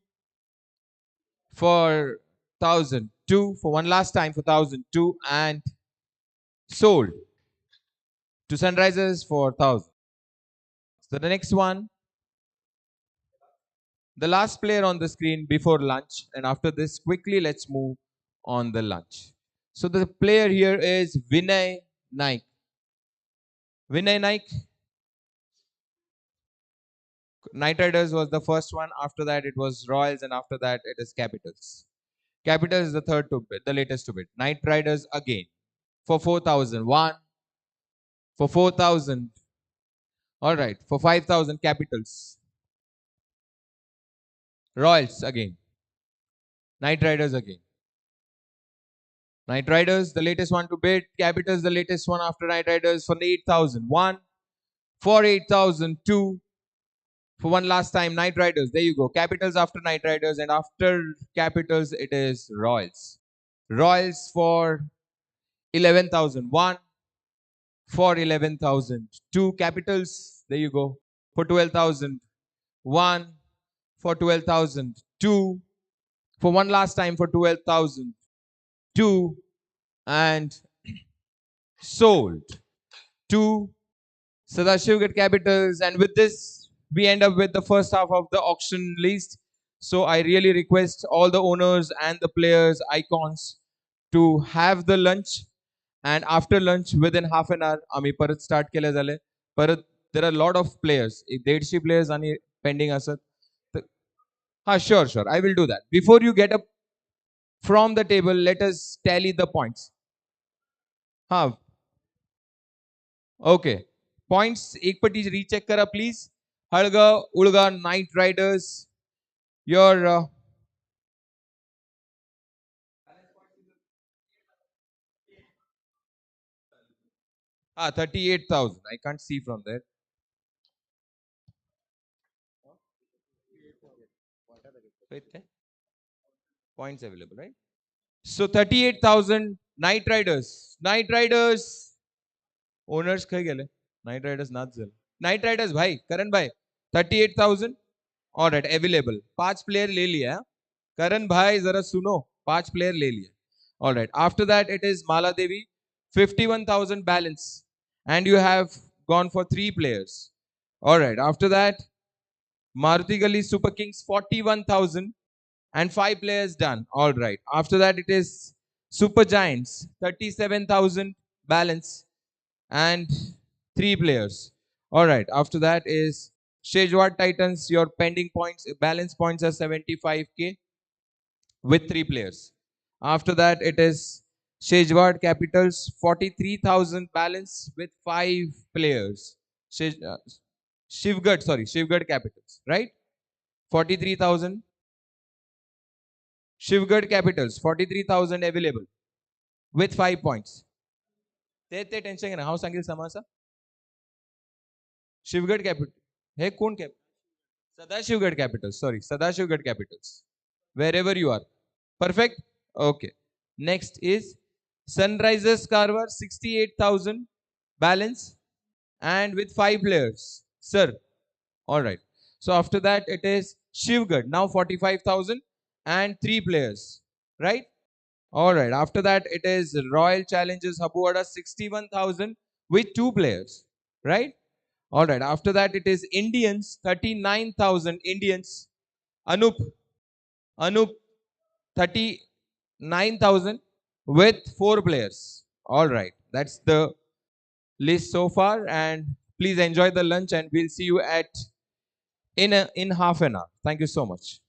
For 1,000. Two. For one last time for 1,002. And sold to Sunrisers for 1,000. So the next one, the last player on the screen before lunch. And after this, quickly let's move on the lunch. So the player here is Vinay Naik. Vinay Naik, Night Riders was the first one. After that, it was Royals, and after that, it is Capitals. Capitals is the third to bid, the latest to bid. Night Riders again for 4,000. One for 4,000. All right, for 5,000 Capitals. Royals again. Night Riders again. Night Riders, the latest one to bid. Capitals, the latest one after Night Riders for 8,000. One for 8,000. Two for one last time. Night Riders. There you go. Capitals after Night Riders, and after Capitals, it is Royals. Royals for 11,000. One for 11,000. Two Capitals. There you go. For 12,000. One for 12,000. Two for one last time for 12,000. Two and sold to Sadashiv Capitals. And with this, we end up with the first half of the auction list. So I really request all the owners and the players, icons, to have the lunch. And after lunch, within half an hour, आम्ही परत start केले झाले. परत there are a lot of players. 150 players आणि pending असत. Sure. I will do that. Before you get up from the table, let us tally the points. Okay. Points एक पटी recheck करा please. हळगा उळगा Night Riders. Your 38,000. I can't see from there. with points available, right? So 38,000 Night Riders. Night Riders. Owners खय गेले? Night Riders नाच झाले. Night Riders भाई, करण भाई. 38,000. All right, available. 5 player ले लिया. करण भाई जरा सुनो. 5 player ले लिया. All right. After that, it is Mala Devi. 51,000 balance. And you have gone for 3 players. All right. After that, Maruti Gali Super Kings 41,000 and 5 players done. All right. After that, it is Super Giants 37,000 balance and 3 players. All right. After that is Shejwar Titans. Your pending points, balance points are 75k with 3 players. After that, it is Shejwar Capitals 43,000 balance with 5 players. Shivgad Capitals, right? 43,000. Shivgad Capitals 43,000 available with 5 points. ते tension घे ना, हांव सांगील समासा. Shivgad capital हे कोण Sadashivgad Capitals, sorry, Sadashivgad Capitals. Wherever you are. Perfect? Okay. Next is Sunrisers Karwar 68,000 balance and with 5 players. Sir. All right. So after that it is Shivgad now 45,000 and 3 players. Right? All right. After that, it is Royal Challengers Habuada 61,000 with 2 players. Right? All right. After that, it is Indians 39,000 Indians. Anup 39,000 with 4 players. All right. That's the list so far. And please enjoy the lunch, and we'll see you at in half an hour. Thank you so much.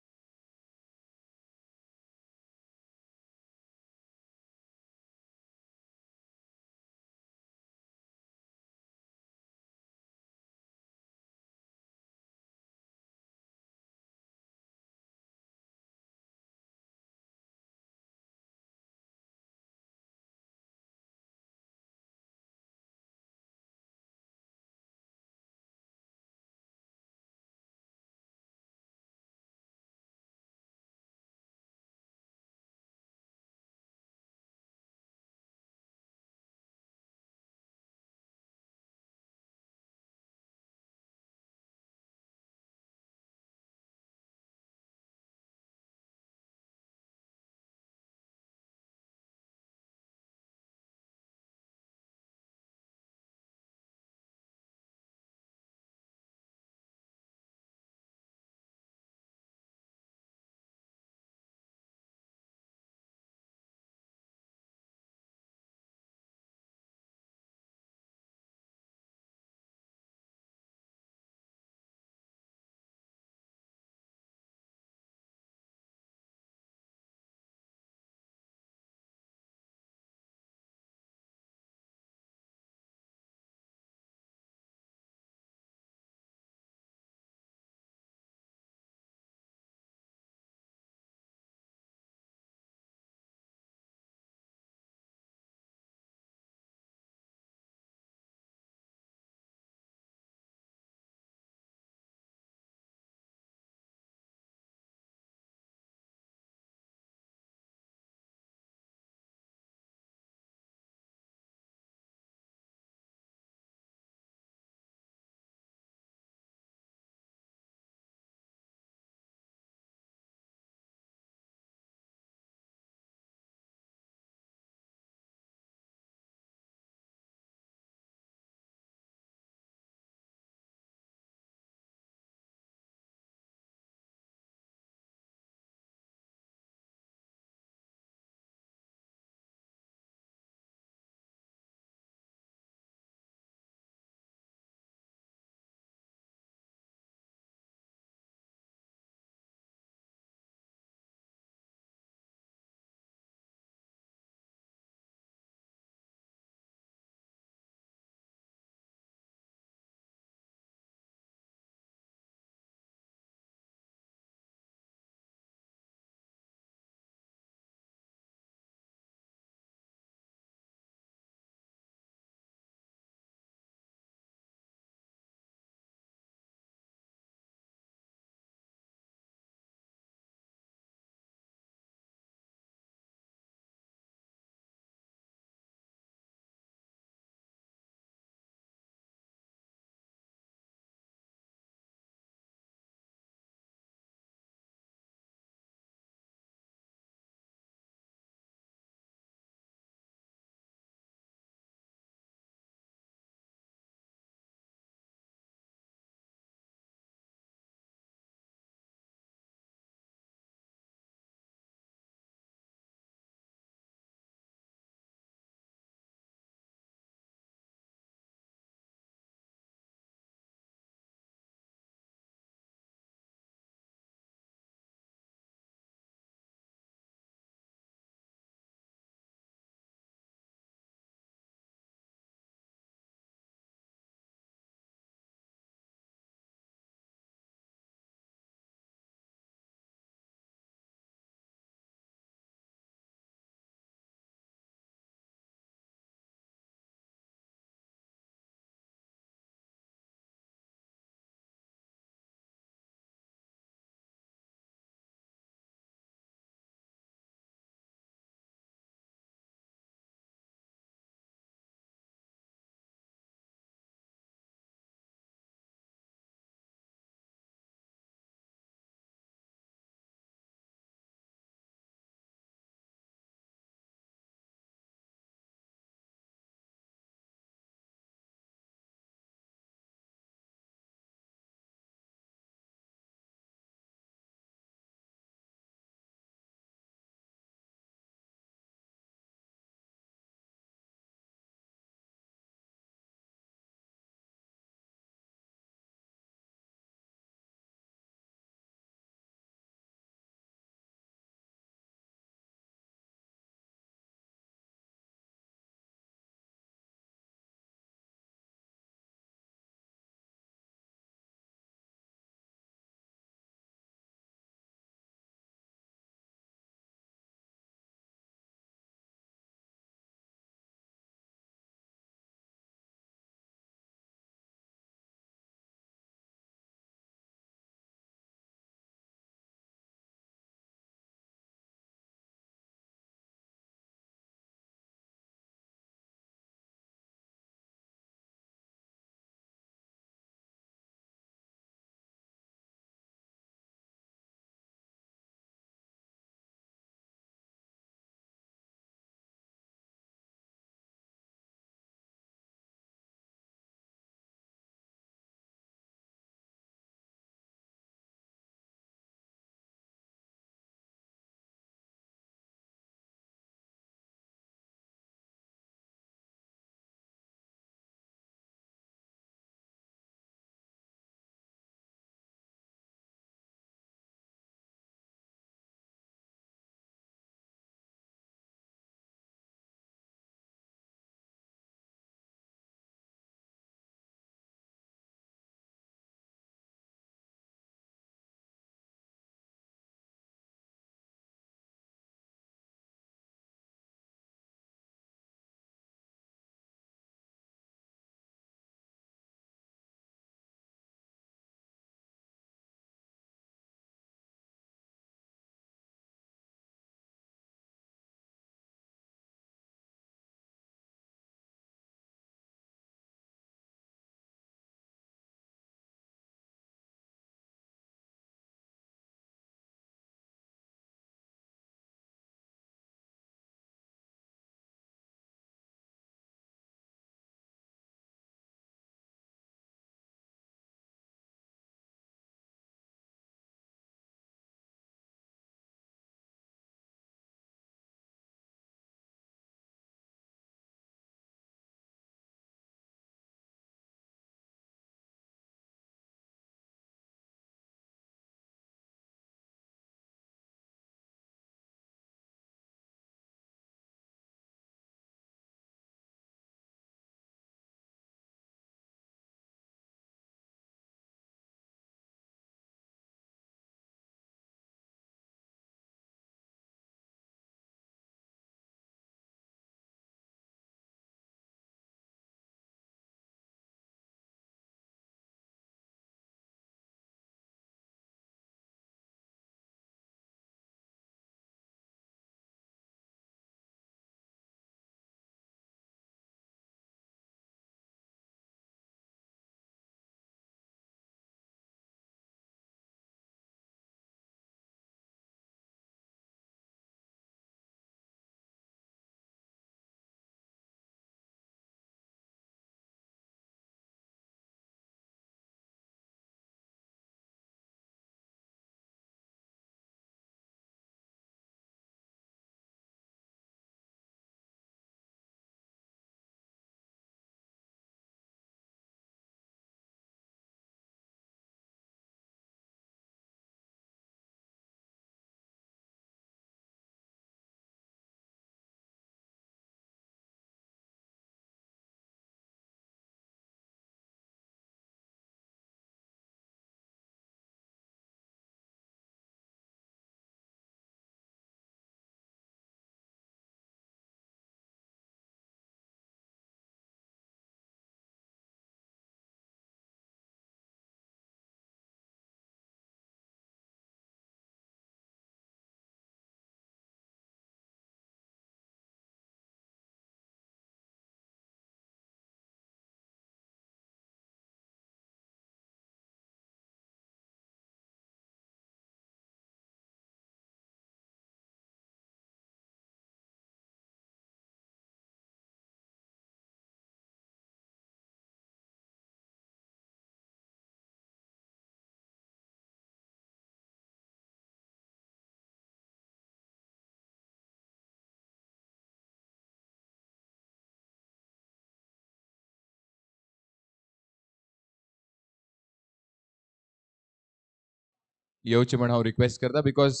येवचे म्हण हांव request करता because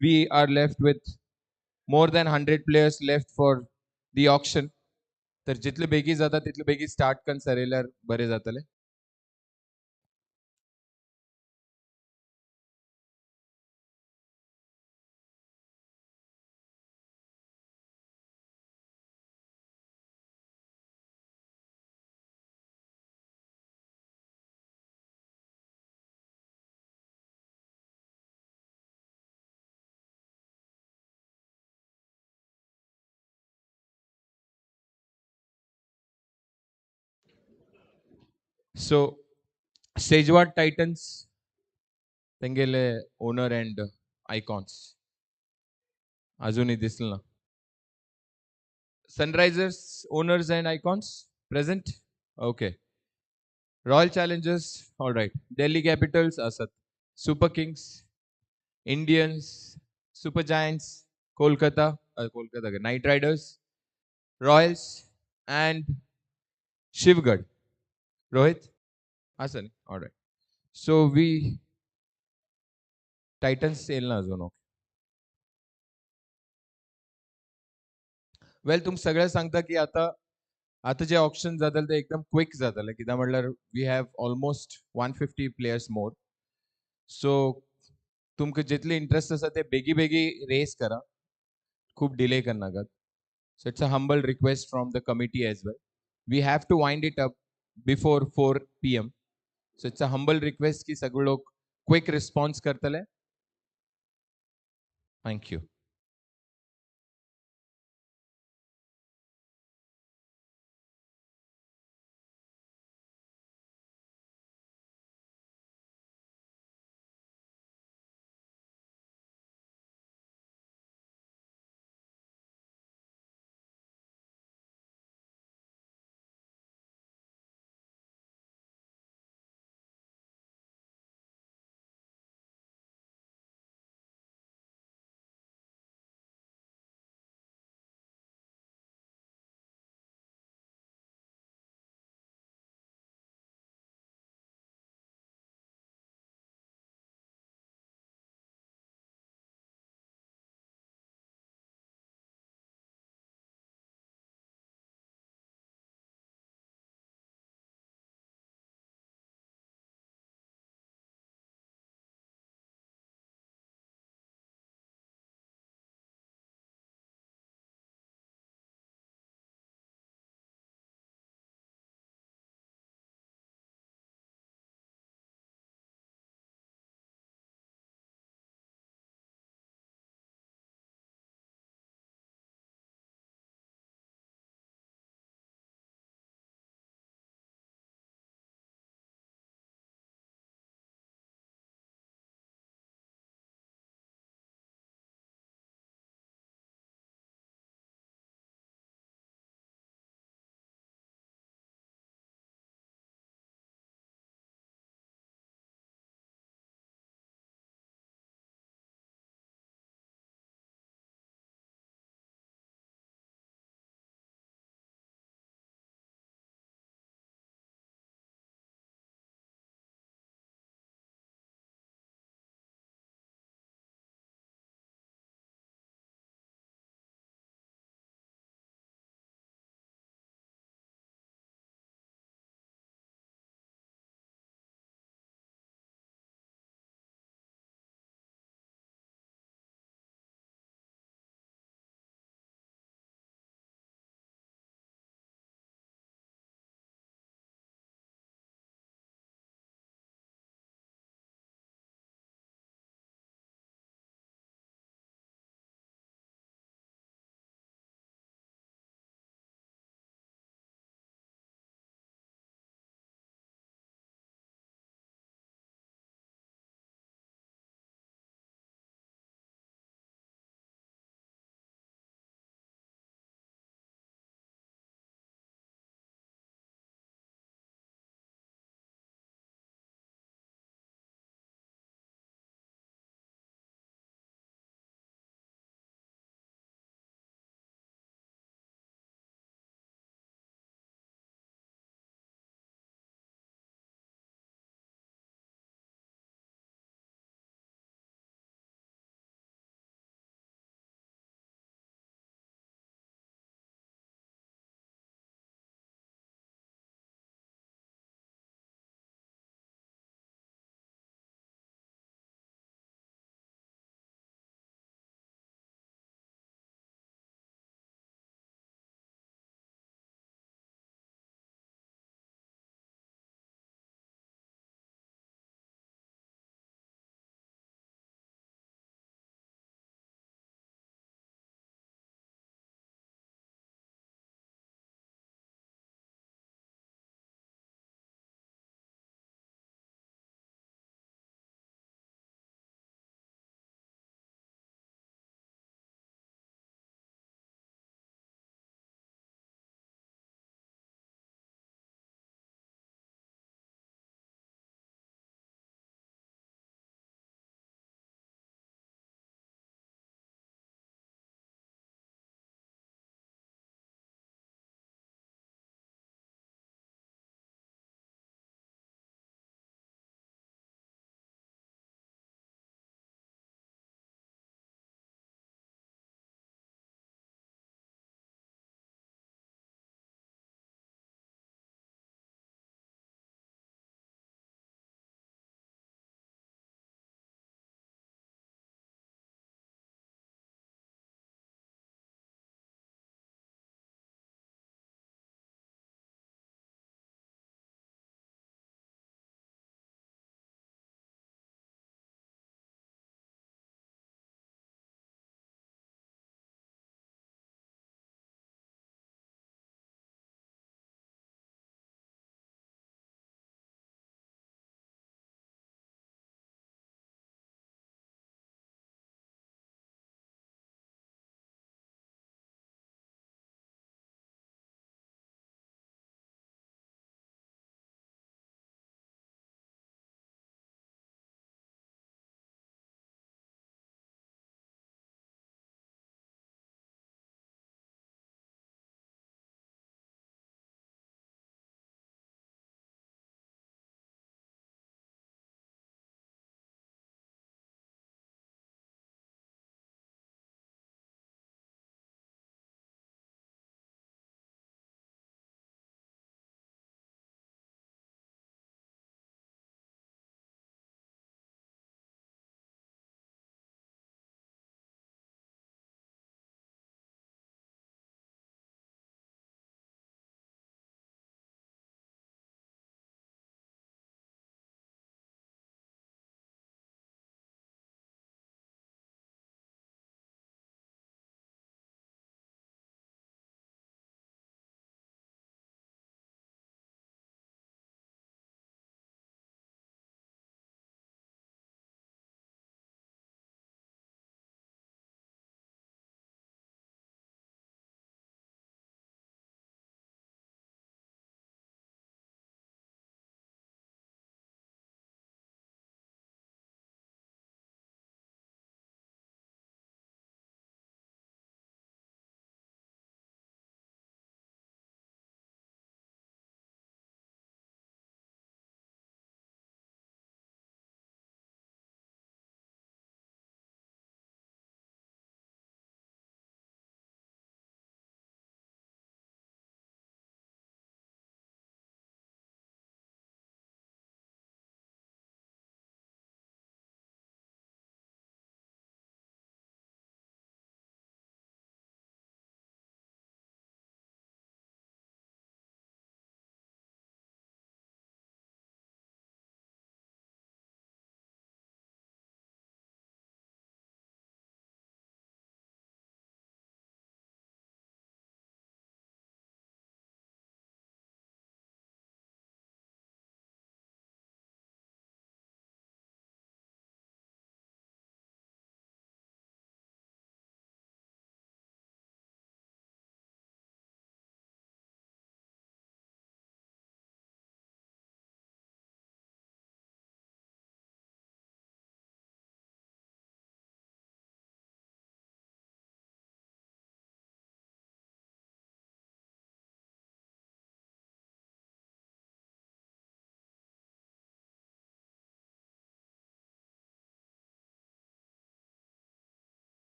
we are left with more than 100 players left for the auction. तर जितले बेगी जाता तितले बेगी start करून सरयल्यार बरें जातलें. सो सेजवाड टायटन्स तेंगेले ओनर अँड आयकॉन्स अजूनही दिसले ना. Sunrisers owners and icons present. Okay. Royal challengers all right. Delhi capitals असत. Super kings, Indians, super giants, Kolkata knight riders, royals and Shivgad. Rohit असं नाही. All right. So we titans येईल ना अजून. वेल तुमकां सगळें सांगता की आता आता जे ऑप्शन जातले ते एकदम क्विक जातले कित्याक म्हणल्यार वी हॅव ऑलमोस्ट 150 प्लेयर्स मोर. सो तुमकां जितले इंटरेस्ट आसा ते बेगी बेगी रेस करा. खूप डिले करनाकात. So it's a humble request from the committee as well. We have to wind it up before 4 PM. So it's a humble request की सगळे लोक क्विक रिस्पॉन्स करतले. Thank you.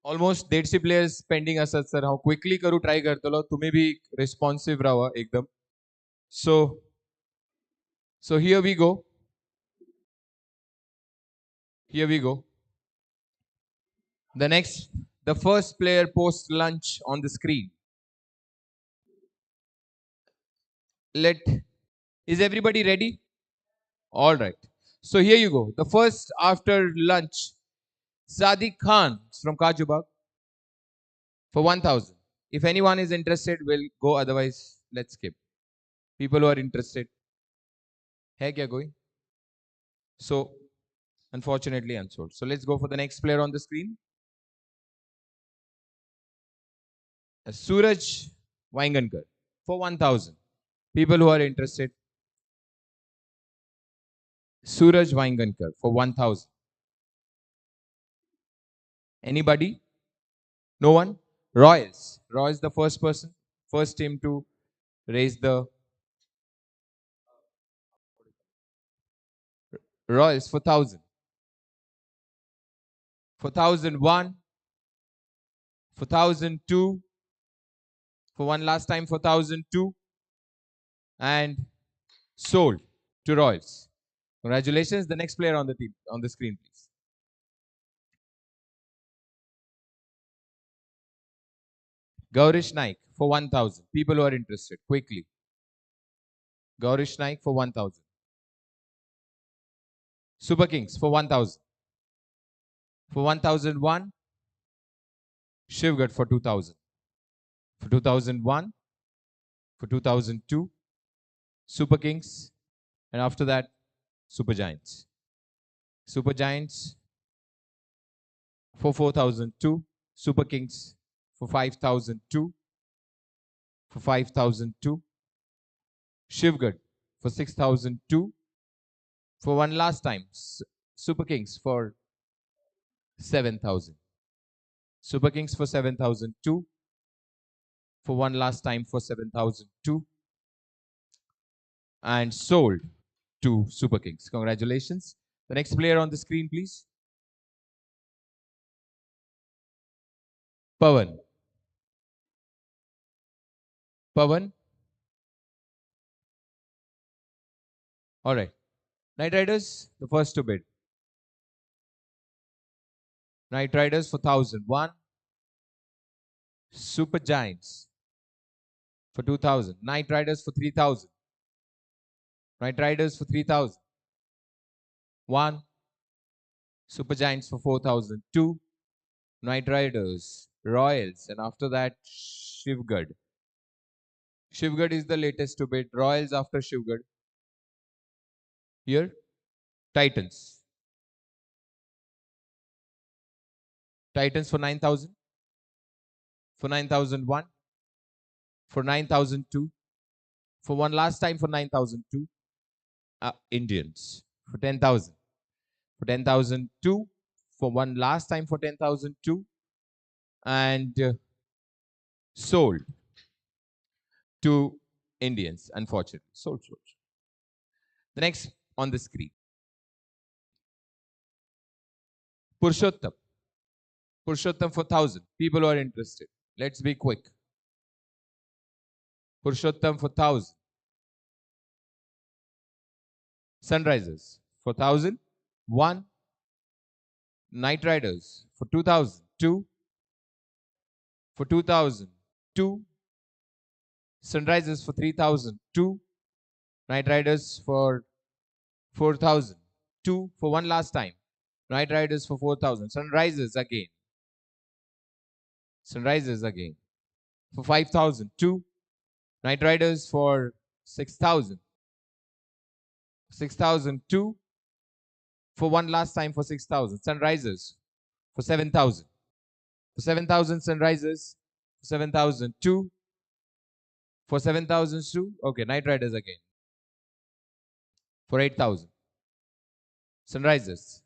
Almost 150 players pending असतात sir. हांव quickly करू try करतलो. तुम्ही B responsive राहा एकदम. So here we go. Here we go. The first player post lunch on the screen. Is everybody ready? All right. So here you go. The first after lunch, Sadiq Khan from Kajubag for 1,000. If anyone is interested, we'll go. Otherwise, let's skip. People who are interested. Hai kya going? So, unfortunately, unsold. So let's go for the next player on the screen. Suraj Waingankar for 1,000. People who are interested. Suraj Waingankar for 1,000. Anybody? No one? Royals. Royals, the first person, first team to raise the Royals for 1,000. For 1,001. For 1,002. For one last time for 1,002. And sold to Royals. Congratulations. The next player on the team on the screen, please. Gaurish Naik for 1,000. People who are interested, quickly. Gaurish Naik for 1,000. Super Kings for 1,000. For 1,001. Shivgat for 2,000. For 2,001. For 2,002. Super Kings. And after that, Super Giants. Super Giants for 4,002. Super Kings for 5,002. For 5,002. Shivgat for 6,002. For one last time, Super Kings for 7,000. Super Kings for 7,002. For one last time for 7,002. And sold to Super Kings. Congratulations. The next player on the screen, please. Pawan. Pawan. All right. Knight Riders, the first to bid. Knight Riders for 1,001. Super Giants for 2,000. Knight Riders for 3,000. Knight Riders for 3,000. 1. Super Giants for 4,000. 2. Knight Riders, Royals, and after that, Shivgad. Shivgad is the latest to bid. Royals after Shivgad. Here, Titans. Titans for 9,000. For 9,001. For 9,002. For one last time for 9,002. Indians for 10,000. For 10,002. For one last time for 10,002. And sold to Indians, unfortunately. Sold. The next on the screen. Purushottam. Purushottam for 1,000. People who are interested. Let's be quick. Purushottam for 1,000. Sunrisers for 1,000. 1. Knight Riders for 2,000. 2. For 2,000. 2. Sunrisers for 3,000. 2. Knight Riders for 4,000. 2. For one last time. Knight Riders for 4,000. Sunrisers again. Sunrisers again. For 5,000. 2. Knight Riders for 6,000. 6,002. For one last time for 6,000. Sunrisers for 7,000. For 7,000 Sunrisers. For 7,002. For 7,002. Okay, Knight Riders again. For 8,000. Sunrisers.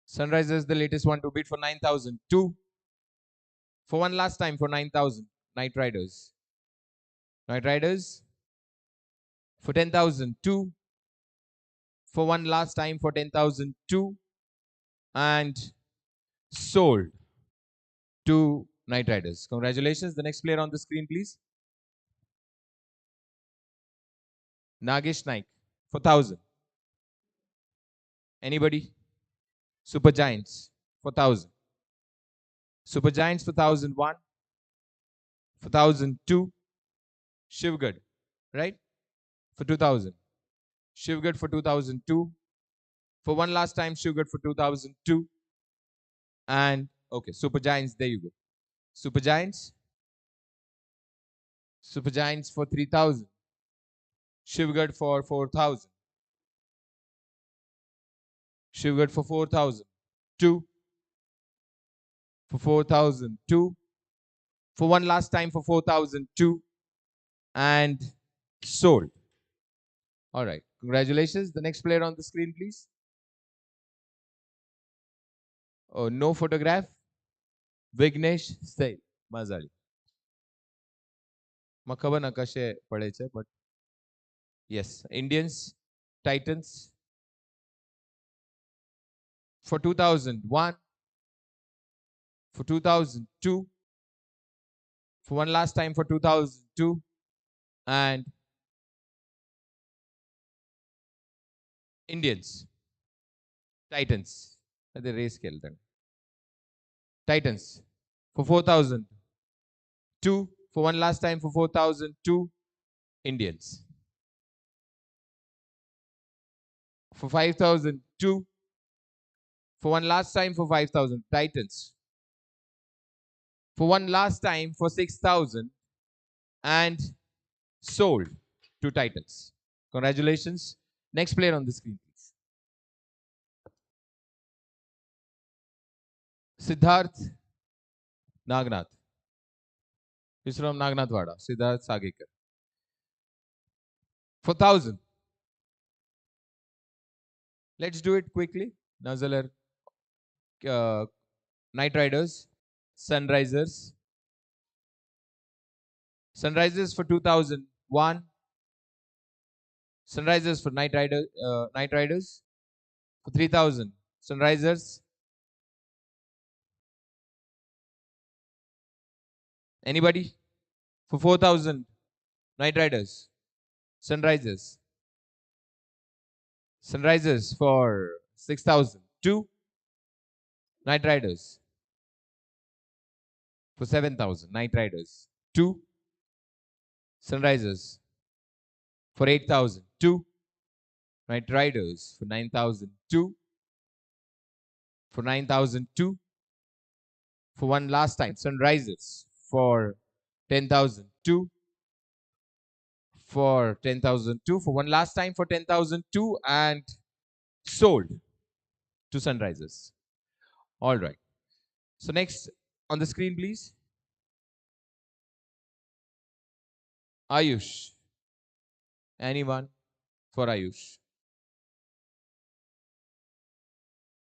Sunrisers, the latest one to bid for 9,002. For one last time for 9,000. Knight Riders. Knight Riders for 10,002. For one last time for 10,002. And sold to Knight Riders. Congratulations. The next player on the screen, please. Nagesh Naik for 1,000. Anybody? Super Giants for 1,000. Super Giants for 1,001. For 1,002. Shivgad, right? For 2,000. Shivgad for 2002. For one last time, Shivgad for 2002. And okay, Super Giants, there you go. Super Giants. Super Giants for 3,000. Shivgad for 4,000. Shivgad for 4,000. 2 for 4,002. For one last time for 4,002. And sold. All right. Congratulations. The next player on the screen, please. Oh, no photograph. Vignesh Sai Mazali. Makaba Nakashe Padeche, but yes. Indians, Titans for 2001, for 2002, for one last time for 2002, and Indians, Titans. The race खेलते Titans for 4,002, for one last time for 4,002, Indians. For 5,002, for one last time for 5,000, Titans. For one last time for 6,000 and sold to Titans. Congratulations. Next player on the screen, please. Siddharth Nagnath. He's from Nagnathwada. Siddharth Sagekar. For 1,000. Let's do it quickly. Nazalar, Knight Riders, Sunrisers. Sunrisers for 2001. Sunrisers for Knight Riders for 3,000. Sunrisers. Anybody? For 4,000. Knight Riders. Sunrisers. Sunrisers for 6,000. 2. Knight Riders. For 7,000. Knight Riders. 2. Sunrisers. For 8,000. 2. Knight Riders. For 9,000. 2. For 9,002. For one last time. Sunrisers. For 10,002. For 10,002. For one last time for 10,002. And sold to Sunrisers. All right. So next on the screen, please. Ayush. Anyone for Ayush?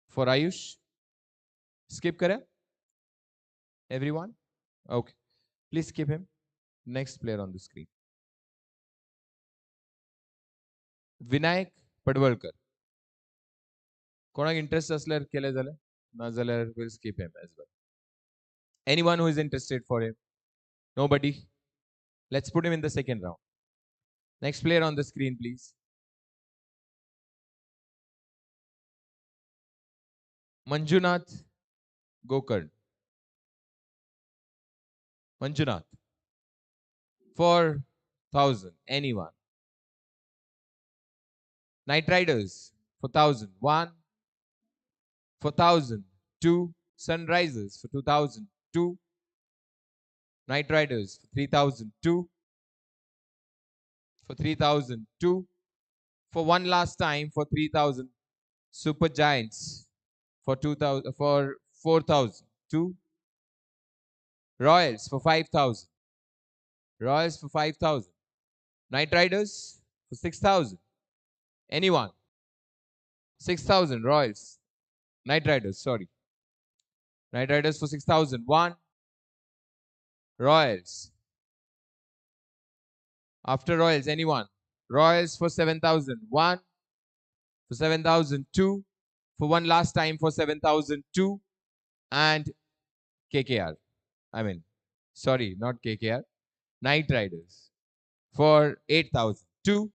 For Ayush? Skip kare? Everyone? Okay. Please skip him. Next player on the screen. Vinayak Padwalkar. कोणाक interest असल्यार केले जाल्यार ना जाल्यार we'll skip him as well. Anyone who is interested for him? Nobody? Let's put him in the second round. Next player on the screen, please. Manjunath Gokard. Manjunath. For 1,000. Anyone? Knight Riders for 1,000. 1. For 1,000. 2. Sunrisers for 2,002. Knight Riders for 3,002. For 3,002. For one last time for 3,000. Super Giants for 2,000. For 4,000. 2. Royals for 5,000. Royals for 5,000. Knight Riders for 6,000. Anyone? 6,000 Royals. Knight Riders, sorry. Knight Riders for 6,000. 1. Royals. After Royals, anyone? Royals for 7,000. 1. For 7,002. For one last time for 7,002. and KKR. I mean, sorry, not KKR. Night Riders for 8,002.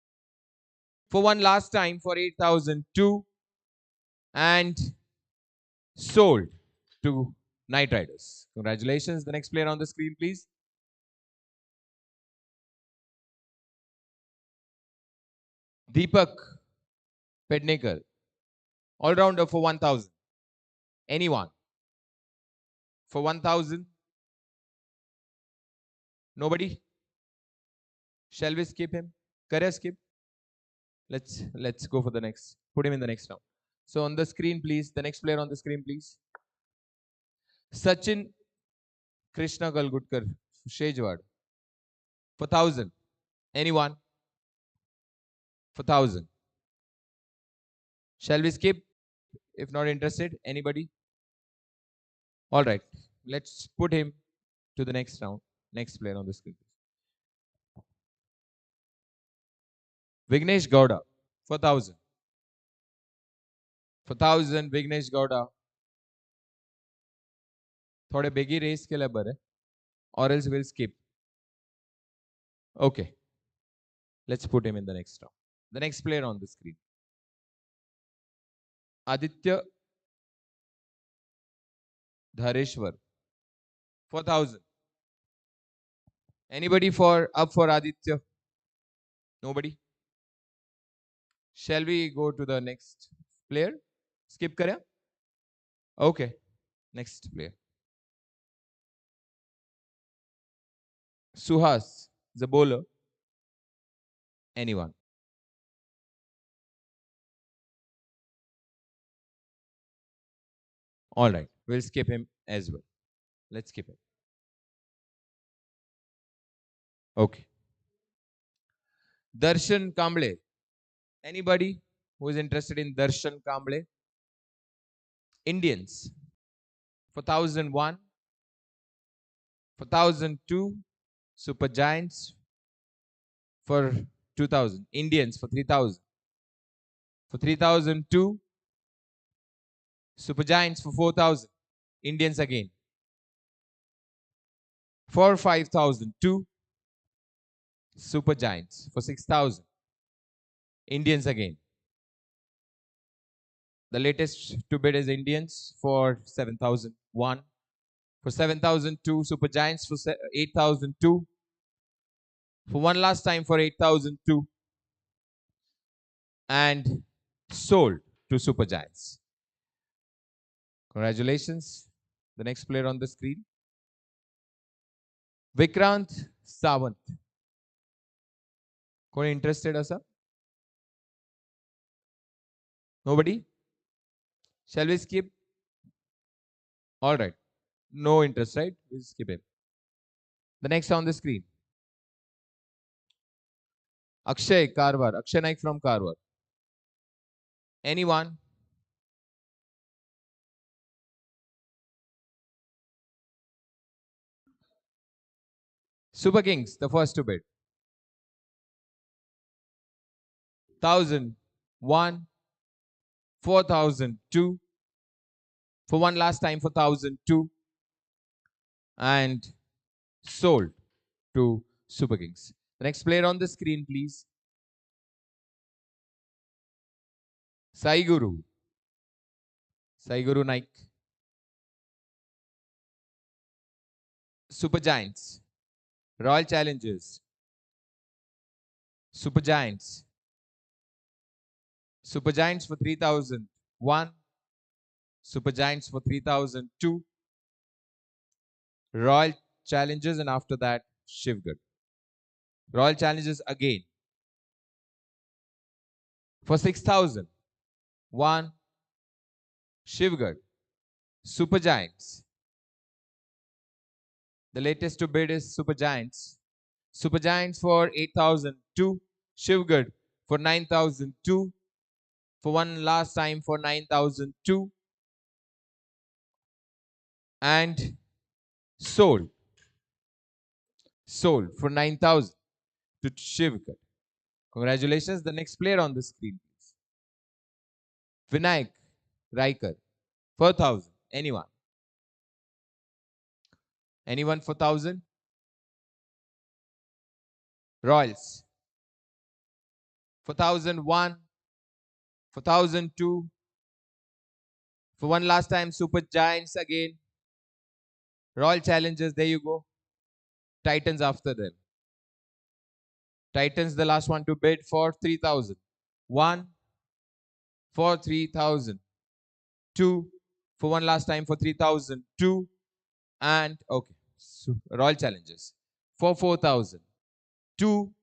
For one last time for 8,002 and sold to Night Riders. Congratulations. The next player on the screen, please. Deepak Pednekar, all-rounder for 1,000. Anyone? For 1,000? Nobody? Shall we skip him? Career skip? Let's go for the next. Put him in the next round. So on the screen, please. The next player on the screen, please. Sachin Krishna Galgutkar, Shejwad. For 1,000. Anyone? For 1,000. Shall we skip? If not interested, anybody? All right. Let's put him to the next round. Next player on the screen. Vignesh Gowda for 1,000. For 1,000, Vignesh Gowda. थोड़े बेगी race के लिए बरे, or else we'll skip. Okay. Let's put him in the next round. The next player on the screen. Aditya Dhareshwar for 1,000. Anybody for up for Aditya? Nobody? Shall we go to the next player? Skip kare? Okay. Next player. Suhas, the bowler. Anyone? All right. We'll skip him as well. Let's skip him. Okay. Darshan Kamble. Anybody who is interested in Darshan Kamble? Indians for 1,001. For 1,002. Super Giants for 2,000. Indians for 3,000. For 3,002. Super Giants for 4,000. Indians again. For 5,002. Super Giants for 6,000. Indians again. The latest to bid is Indians for 7,001. For 7,002, Super Giants for 8,002. For one last time for 8,002. And sold to Super Giants. Congratulations. The next player on the screen. Vikrant Sawant. कोई interested ऐसा? Nobody? Shall we skip? All right. No interest, right? We'll skip it. The next on the screen. Akshay Karwar. Akshay Naik from Karwar. Anyone? Super Kings, the first to bid. 1,001. 4,002. For one last time for 1,002. And sold to Super Kings. The next player on the screen, please. Sai Guru. Sai Guru Naik. Super Giants. Royal Challengers. Super Giants. Super Giants for 3,001. Super Giants for 3,002. Royal Challengers, and after that, Shivgad. Royal Challengers again. For 6,000. 1. Shivgad. Super Giants. The latest to bid is Super Giants. Super Giants for 8,002. Shivgad for 9,002. For one last time for 9,002. And sold. Sold for 9,000 to Shivgad. Congratulations. The next player on the screen, please. Vinayak Raikar. 4,000. Anyone? Anyone for 1000? Royals. For 1001. For 1002. For one last time, Super Giants again. Royal Challengers, there you go. Titans after them. Titans, the last one to bid for 3000. 1 for 3000. 2 for one last time for 3000. 2 and okay. So, Royal Challengers for 4000. 2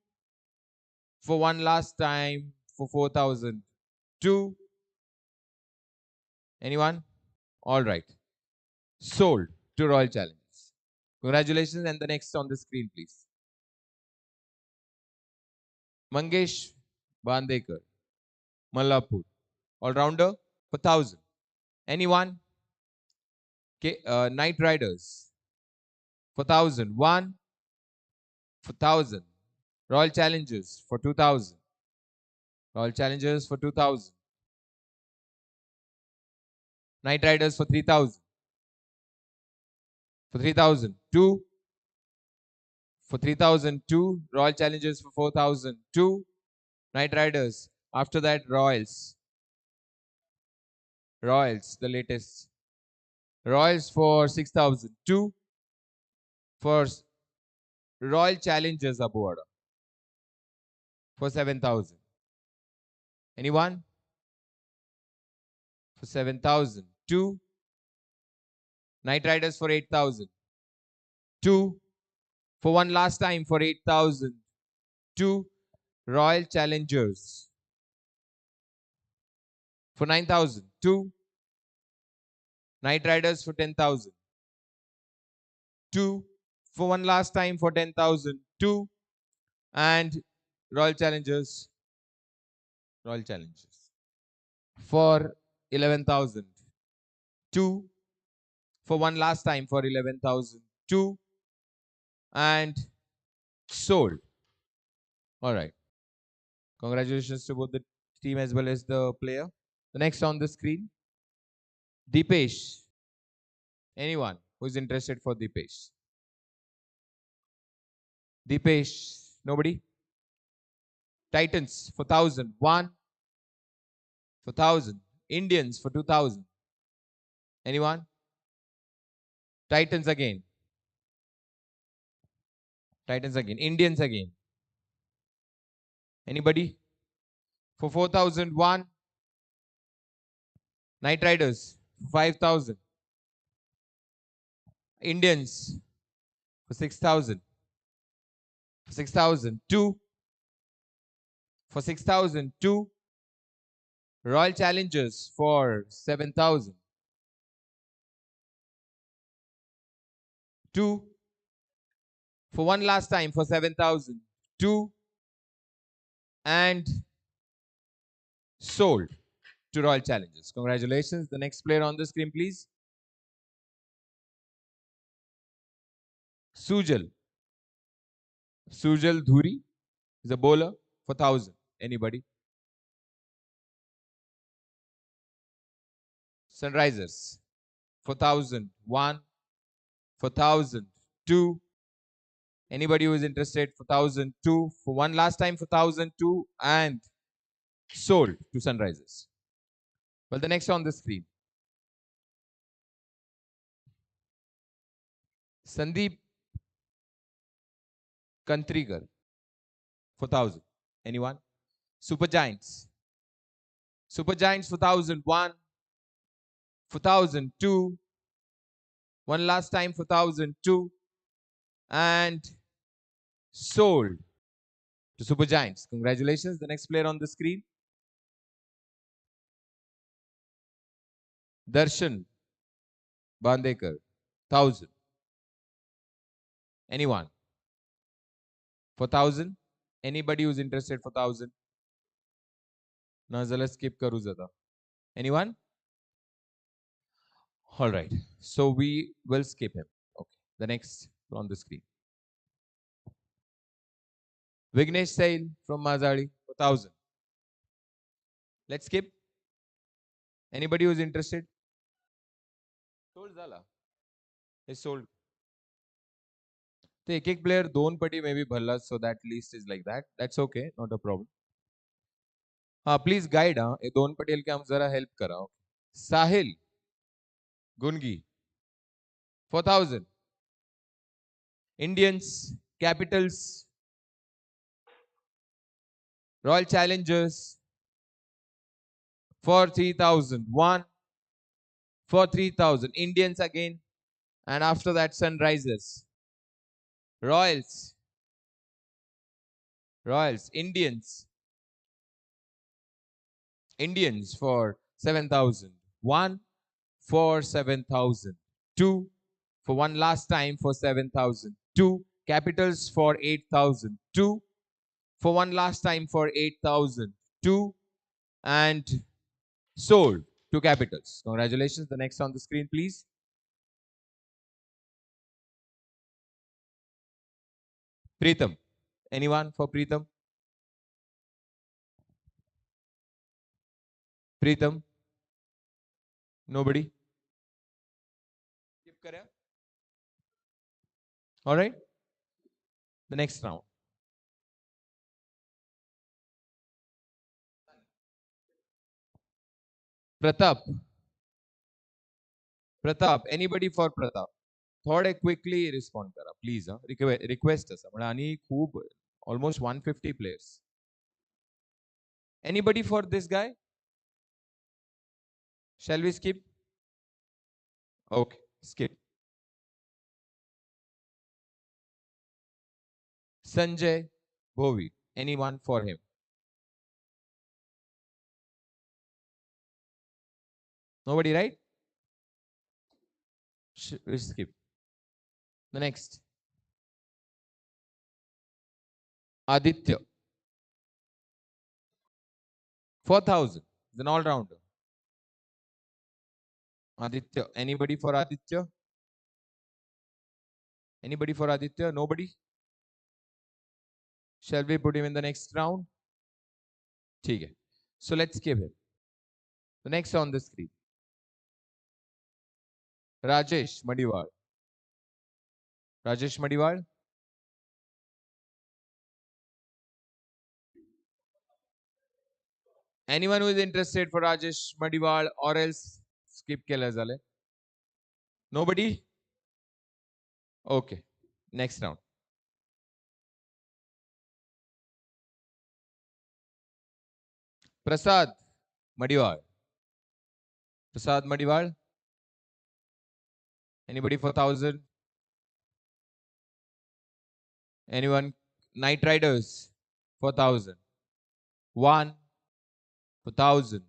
for one last time for 4000. 2. Anyone? All right. Sold to Royal Challengers. Congratulations. And the next on the screen, please. Mangesh Bandekar, Mallapur. All-rounder for 1000. Anyone? Night Riders for 1000. 1 for 1000. Royal Challengers for 2000. Royal Challengers for 2000. Night Riders for 3000. For 3000. 2 for 3002. Royal Challengers for 4000. 2 Night Riders. After that, Royals. Royals, the latest. Royals for 6000. 2 for Royal Challengers Abuada for 7000. Anyone? For 7000. 2 Night Riders for 8000. 2 for one last time for 8000. 2 Royal Challengers for 9000. 2 Night Riders for 10,000. 2 for one last time for 10,000. 2 and Royal Challengers. Royal Challengers for 11,000. 2 for one last time for 11,000. 2 and sold. All right. Congratulations to both the team as well as the player. The next on the screen, Deepesh. Anyone who is interested for Deepesh? Deepesh, nobody? Titans for 1000. 1 for 1000. Indians for 2000. Anyone? Titans again. Titans again. Indians again. Anybody? For 4001. Night Riders for 5000. Indians for 6000. For 6000. 2 for 6000. 2 Royal Challengers for 7000. 2 for one last time for 7000. 2 and sold to Royal Challengers. Congratulations. The next player on the screen, please. Sujal. Sujal Dhuri is a bowler for 1000. Anybody? Sunrisers for 1000. 1 for 1000. 2. Anybody who is interested for 1000. 2 for one last time for 1000. 2 and sold to Sunrisers. Well, the next on the screen, Sandeep Kantrigar for 1000. Anyone? Super Giants. Super Giants for 1000. 1 for 1000. 2 one last time for 1000. 2 and sold to Super Giants. Congratulations. The next player on the screen, Darshan Bandekar, 1000. Anyone? For 1000? Anybody who's interested for 1000? Nazala skip karu zada. Anyone? All right. So we will skip him. Okay. The next on the screen, Vignesh Sail from Mazari for 1000. Let's skip. Anybody who's interested? Sold Zala. Is sold. ते एक player दोन पटी may be भरला, so that list is like that. That's okay, not a problem. हाँ please guide, हाँ ये दोन पटेल के हम जरा हेल्प कराओ. साहिल गुनगी 4,000. Indians, Capitals, Royal Challengers for 3,000. One for 3,000. Indians again, and after that Sunrisers. Royals, Indians, for 7,000. One for 7,000. Two for one last time for 7,000. Two. Capitals for 8,000. Two for one last time for 8,000. Two. And sold to Capitals. Congratulations. The next on the screen, please. Preetham. Anyone for Preetham? Preetham? Nobody? All right. The next round. Pratap. Anybody for Pratap? थोडे quickly respond करा please. Request असा म्हणजे आणि खूप almost 150 players. Anybody for this guy? Shall we skip? Okay, skip. Sanjay Bhovi. Anyone for him? Nobody, right? We skip. The next. Aditya. 4,000. He's an all-rounder. Aditya. Anybody for Aditya? Anybody for Aditya? Nobody? Shall we put him in the next round? Okay. So let's give him. The next on the screen. Rajesh Madiwal. Rajesh Madiwal. Anyone who is interested for Rajesh Madiwal or else skip केलं झालं? Nobody? Okay. Next round. Prasad Madiwal. Prasad Madiwal. Anybody for 1,000? Anyone? Knight Riders for 1,000. One for 1,000.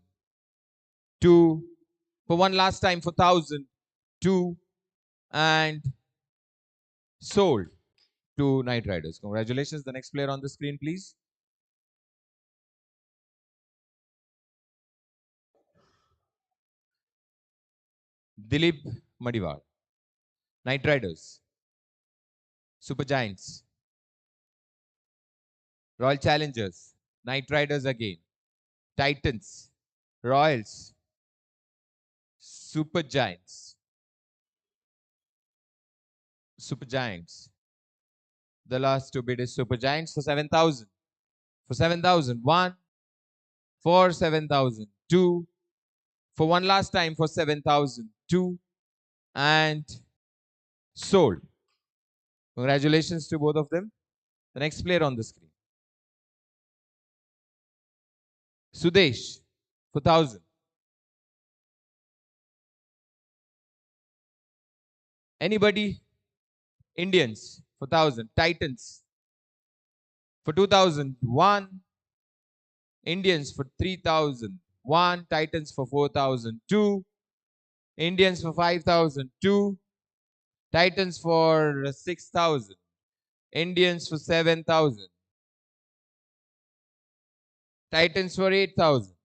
Two for one last time for 1,000. Two. And sold to Knight Riders. Congratulations. The next player on the screen, please. Dilip Madiwal. Knight Riders. Super Giants. Royal Challengers. Knight Riders again. Titans. Royals. Super Giants. Super Giants. The last to bid is Super Giants for 7,000. For 7,000. One. For 7,000. Two. For one last time for 7,000. Two. And sold. Congratulations to both of them. The next player on the screen. Sudesh for 1,000. Anybody? Indians for 1,000. Titans for 2,000. One. Indians for 3,000. One. Titans for 4,000. Two. Indians for 5,000. Two. Titans for 6,000. Indians for 7,000. Titans for 8,000.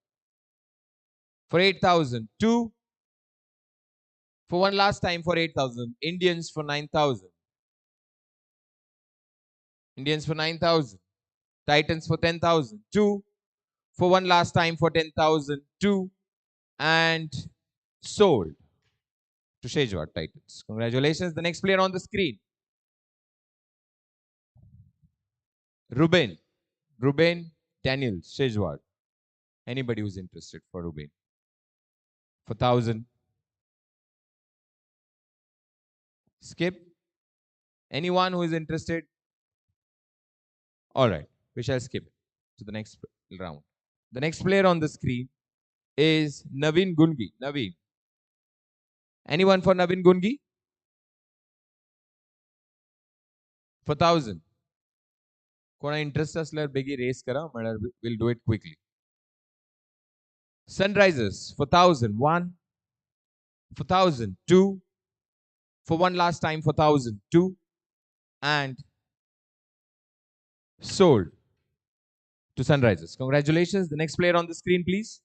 For 8,000. Two. For one last time for 8,000. Indians for 9,000. Indians for 9,000. Titans for 10,000. Two. For one last time for 10,000. Two. And sold to Shejwar Titans. Congratulations. The next player on the screen. Ruben. Ruben Daniel Shejwar. Anybody who's interested for Ruben. For 1,000. Skip. Anyone who is interested? All right. We shall skip it to the next round. The next player on the screen is Naveen Gungi. Naveen. Anyone for Naveen Gungi? For 1,000. कोणा interest असल्यावर बेगी रेस करा म्हळ्यार we'll do it quickly. Sunrisers for 1,000. 1. For 1,000. 2. For one last time for 1,000. 2. And sold to Sunrisers. Congratulations. The next player on the screen, please.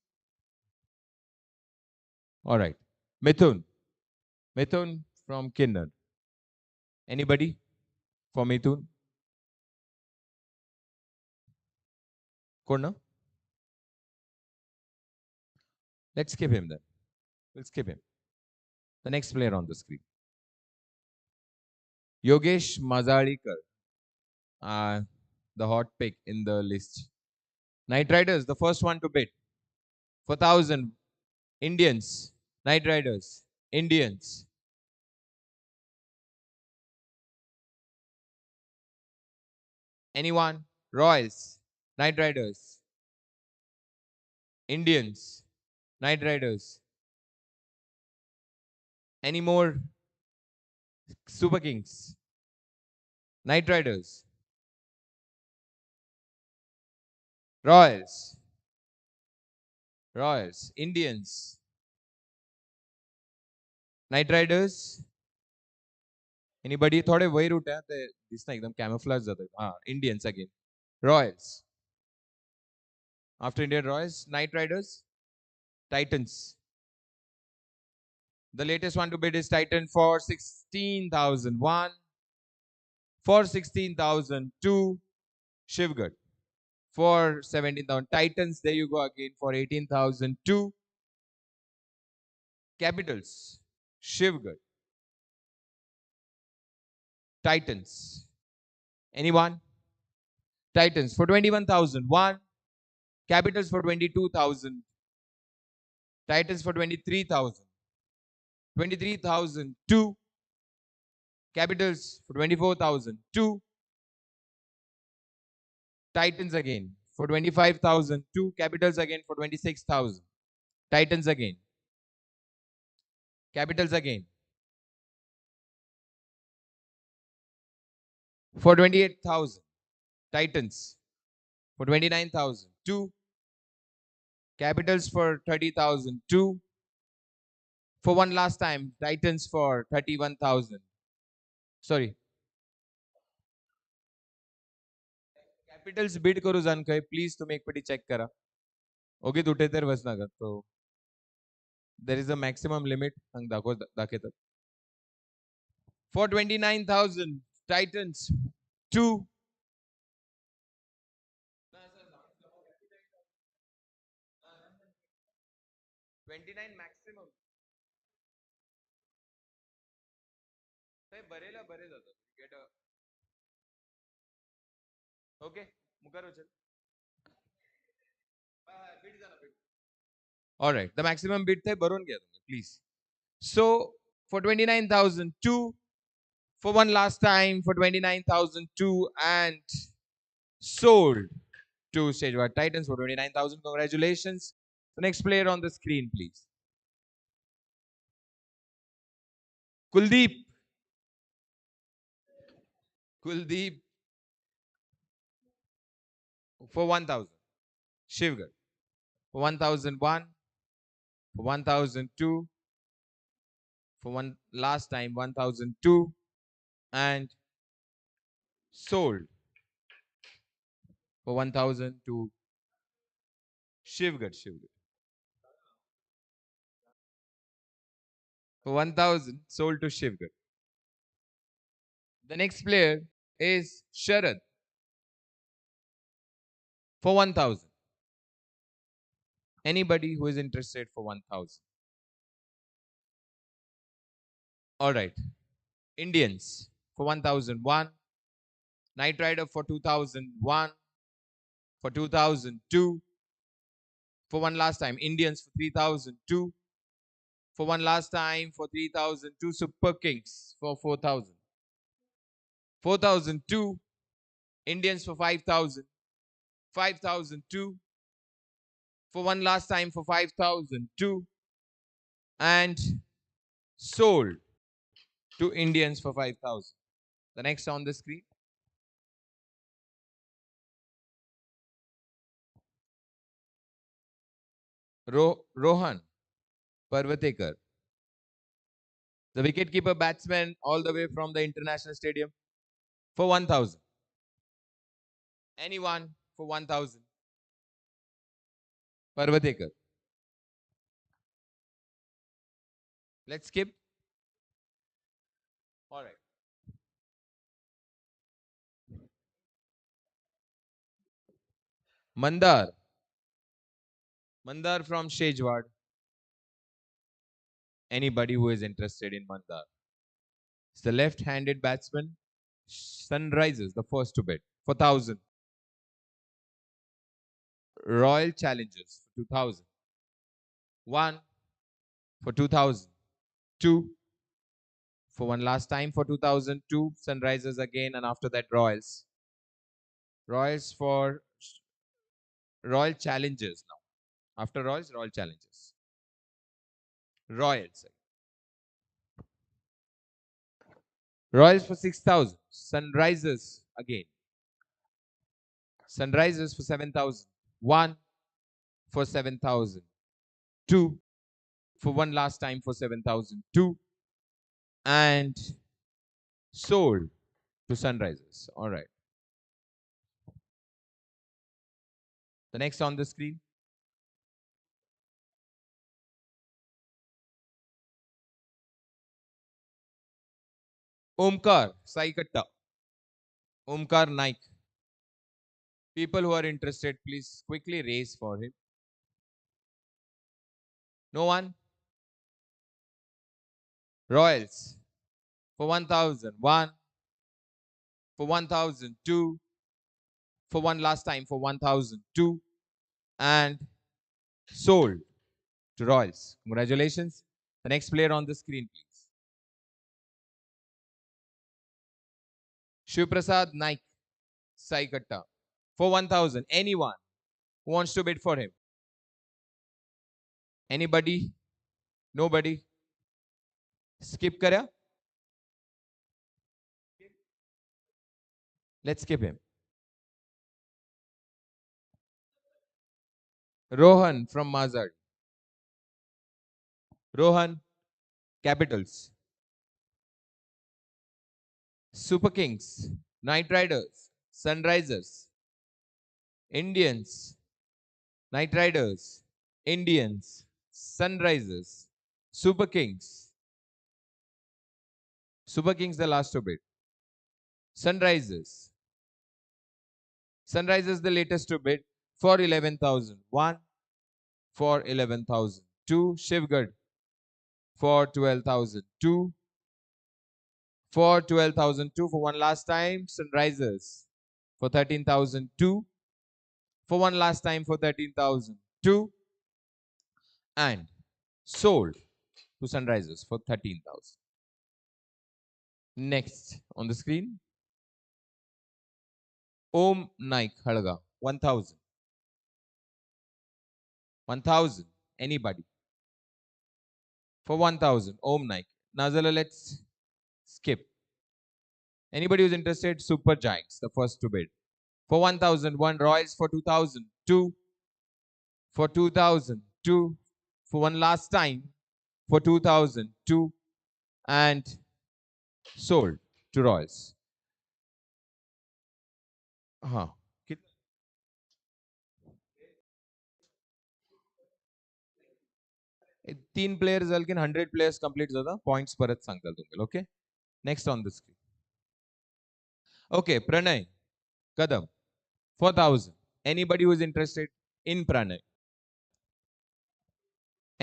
All right. Mithun. Mithun from Kinnar. Anybody for Mithun? Corner? Let's skip him then. We'll skip him. The next player on the screen. Yogesh Mazalikar. The hot pick in the list. Knight Riders, the first one to bid. For 1,000. Indians. Knight Riders. Indians. Anyone? Royals. Knight Riders. Indians. Knight Riders. Any more? Super Kings. Knight Riders. Royals. Royals. Indians. Knight Riders. Anybody? थोडे वही root है ते दिसना एकदम camouflage जाता है. Indians again. Royals. After Indian Royals, Knight Riders. Titans. The latest one to bid is Titan for 16,001. For 16,002. Shivgad. For 17,000. Titans, there you go again for 18,002. Capitals. Shivgad. Titans. Anyone? Titans for 21,001. Capitals for 22,000. Titans for 23,000. 23,002. Capitals for 24,002. Titans again for 25,002. Capitals again for 26,000. Titans again. Capitals again. For 28,000. Titans for 29,000. 2. Capitals for 30,000. 2. For one last time, Titans for 31,000. Sorry. Capitals bid करू जाण खंय please तुम्ही एक पटी check करा. Okay तुटे तर वचनाका तो there is a maximum limit Hong दाखयतात. For 29,000 Titans 2. 29 maximum. थंय बरेला बरे जातात. Get a okay मुखार वचल. bid जाना bid. All right, the maximum bid थंय बरोवन घ्या please. So for 29,002. For one last time for 29,002 and sold to Sejwar Titans for 29,000. Congratulations. The next player on the screen, please. Kuldeep. Kuldeep for 1,000. Shivgar for 1,001. For 1,002. For one last time 1,002 and sold for 1,000 to Shivgar. For 1,000 sold to Shivgar. The next player is Sharad for 1,000. Anybody who is interested for 1,000. All right. Indians for 1,001. Knight Rider for 2001, for 2002, for one last time. Indians for 3002, for one last time for 3002. Super Kings for 4000. 4002, Indians for 5000, 5002, for one last time for 5002, and sold to Indians for 5000. The next on the screen. Rohan Parvatekar, the wicketkeeper batsman all the way from the international stadium for 1000. Anyone for 1000. Parvatekar. Let's skip. All right. Mandar. Mandar from Shejwad. Anybody who is interested in Mandar. It's the left-handed batsman. Sunrisers, the first to bid for 1000. Royal Challengers for 2000. 1 for 2000. 2 for one last time for 2002. Sunrisers again, and after that Royals. Royals for Royal Challengers now. After Royals, Royal Challengers. Royals. Royals for 6,000. Sunrisers again. Sunrisers for 7,000. 1 for 7,000. 2 for one last time for 7,002. And sold to Sunrisers. All right. The next on the screen. Omkar Saikatta. Omkar Naik. People who are interested, please quickly raise for him. No one? Royals for 1,000. 1 for 1,002. For one last time for 1,002. And sold to Royals. Congratulations. The next player on the screen, please. Shivprasad Naik Saikatta for 1,000. Anyone who wants to bid for him? Anybody? Nobody? Skip karya? Let's skip him. Rohan from Mazad. Rohan, Capitals. Super Kings, Knight Riders, Sunrisers, Indians, Knight Riders, Indians, Sunrisers, Super Kings. Super Kings the last to bid. Sunrisers. Sunrisers the latest to bid for 11,000. 1 for 11,000. 2 Shivgad for 12,000. 2 for 12,002 for one last time. Sunrisers for 13,002 for one last time for 13,002 and sold to Sunrisers for 13,000. Next on the screen, Om Naik Halaga 1,000. 1,000. Anybody? For 1,000. Om Naik. Nazala, let's skip. Anybody who's interested? Super Giants, the first to bid. For 1,000. 1 Royals for 2,000. 2 for 2,000. 2 for one last time for 2,000. 2 and sold to Royals. हाँ तीन players जालकीन 100 players complete जाता points परत सांगता तुम्हाला okay next on the screen okay Pranay Kadam 4,000 anybody who is interested in Pranay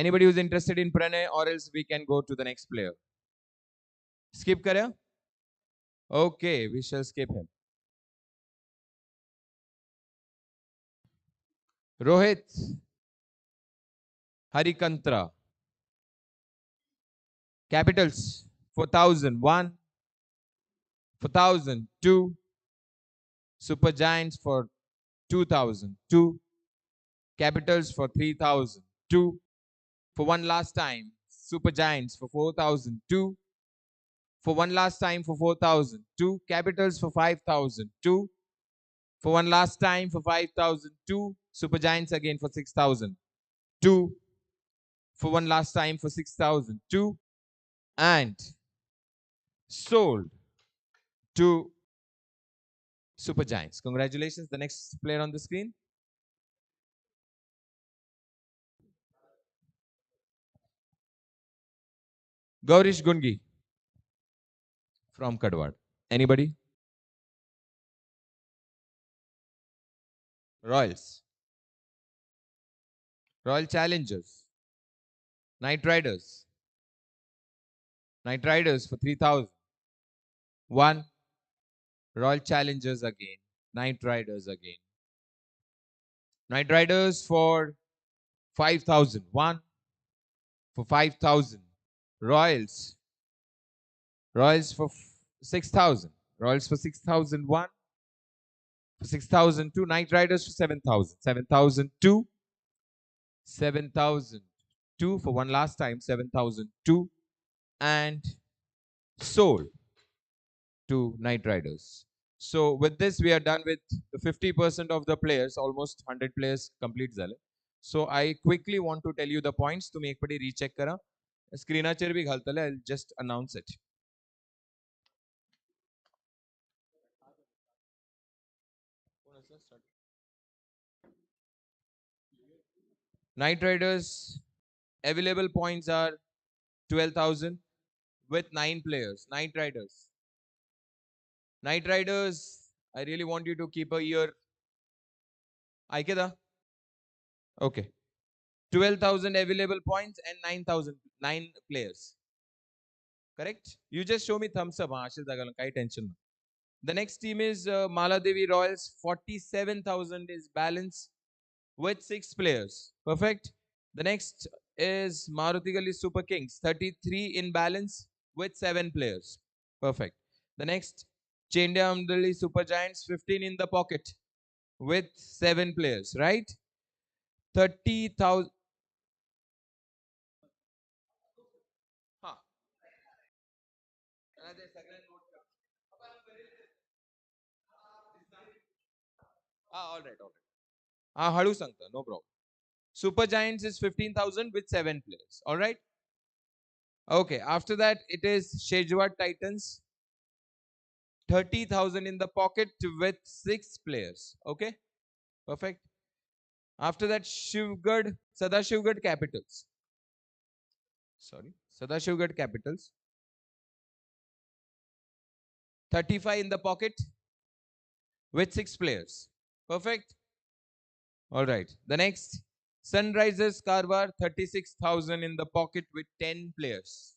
anybody who is interested in Pranay or else we can go to the next player skip karya okay we shall skip him Rohit Harikantra. Capitals 4001, 4002. Super Giants for 2002. Capitals for 3002. For one last time, Super Giants for 4002. For one last time for 4002. Capitals for 5002. For one last time for 5002. Super Giants again for 6002. For one last time for 6002. And sold to Super Giants. Congratulations. The next player on the screen. Gaurish Gungi from Karwar. Anybody? Royals. Royal Challengers. Knight Riders. Knight Riders for 3000. One. Royal Challengers again. Knight Riders again. Knight Riders for 5000. One for 5000. Royals. Royals for 6000. Royals for 6001. For 6002. Knight Riders for 7000. 7002. 7002 for one last time. 7002. And sold to Knight Riders. So with this, we are done with the 50% of the players. Almost 100 players complete झाले. So I quickly want to tell you the points. तुम्ही एक पटी recheck करा. स्क्रीनाचेर भी घालतले. I'll just announce it. Knight Riders available points are 12,000 with 9 players. Knight Riders. Knight Riders, I really want you to keep a ear. Aikeda? Okay. 12,000 available points and 9 players. Correct? You just show me thumbs up. Tension. The next team is Maladevi Royals. 47,000 is balance with 6 players. Perfect. The next is Maruti Gali Super Kings. 33 in balance with 7 players. Perfect. The next, Chendia Amdali Super Giants. 15 in the pocket with 7 players. Right? 30,000. Huh. All right. Hadu Sankta, no problem. Super Giants is 15,000 with 7 players. All right. Okay. After that, it is Shejwar Titans. 30,000 in the pocket with 6 players. Okay. Perfect. After that, Sadashivgad Capitals. Sadashivgad Capitals. 35 in the pocket with 6 players. Perfect. All right. The next, Sunrisers Karwar. 36,000 in the pocket with 10 players.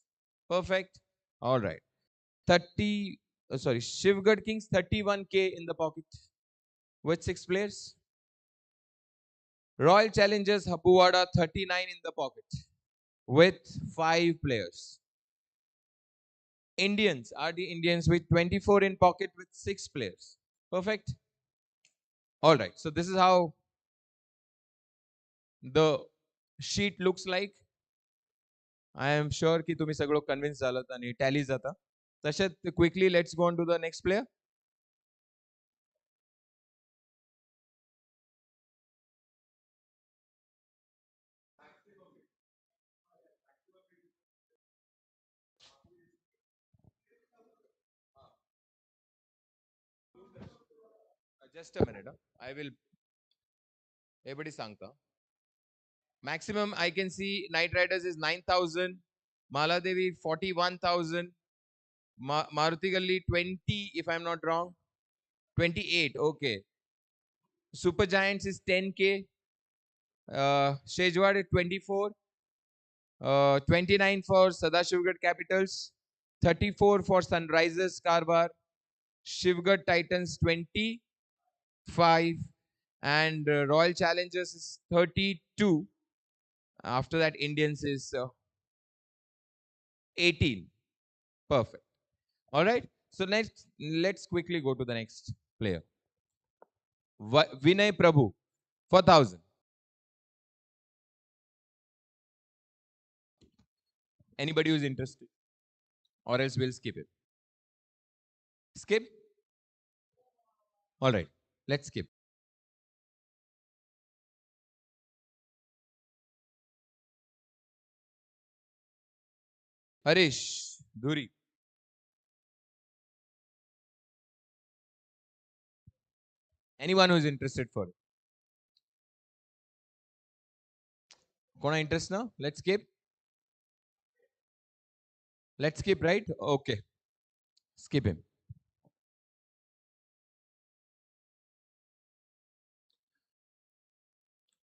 Perfect. All right. Shivgad Kings 31k in the pocket with 6 players. Royal Challengers Habuwada 39 in the pocket with 5 players. Indians are the Indians with 24 in pocket with 6 players. Perfect. All right. So this is how the sheet looks like. I am sure ki तुम्ही सगळं convinced झालात आणि tally जाता. तशेच quickly let's go on to the next player. Just a minute. I will. Everybody sangta. Maximum I can see Knight Riders is 9,000. Maladevi 41,000. Maruti Galli 20 if I'm not wrong. 28. Okay. Super Giants is 10k. Shejwar is 24. 29 for Sadashivgad Capitals. 34 for Sunrisers Karwar. Shivgad Titans 25. And Royal Challengers is 32. After that, Indians is 18. Perfect. All right. So let's quickly go to the next player. Vinay Prabhu, 4,000. Anybody who's interested, or else we'll skip it. Skip. All right. Let's skip. Harish, Dhuri. Anyone who's interested for it. Kona interest now? Let's skip. Let's skip, right? Okay. Skip him.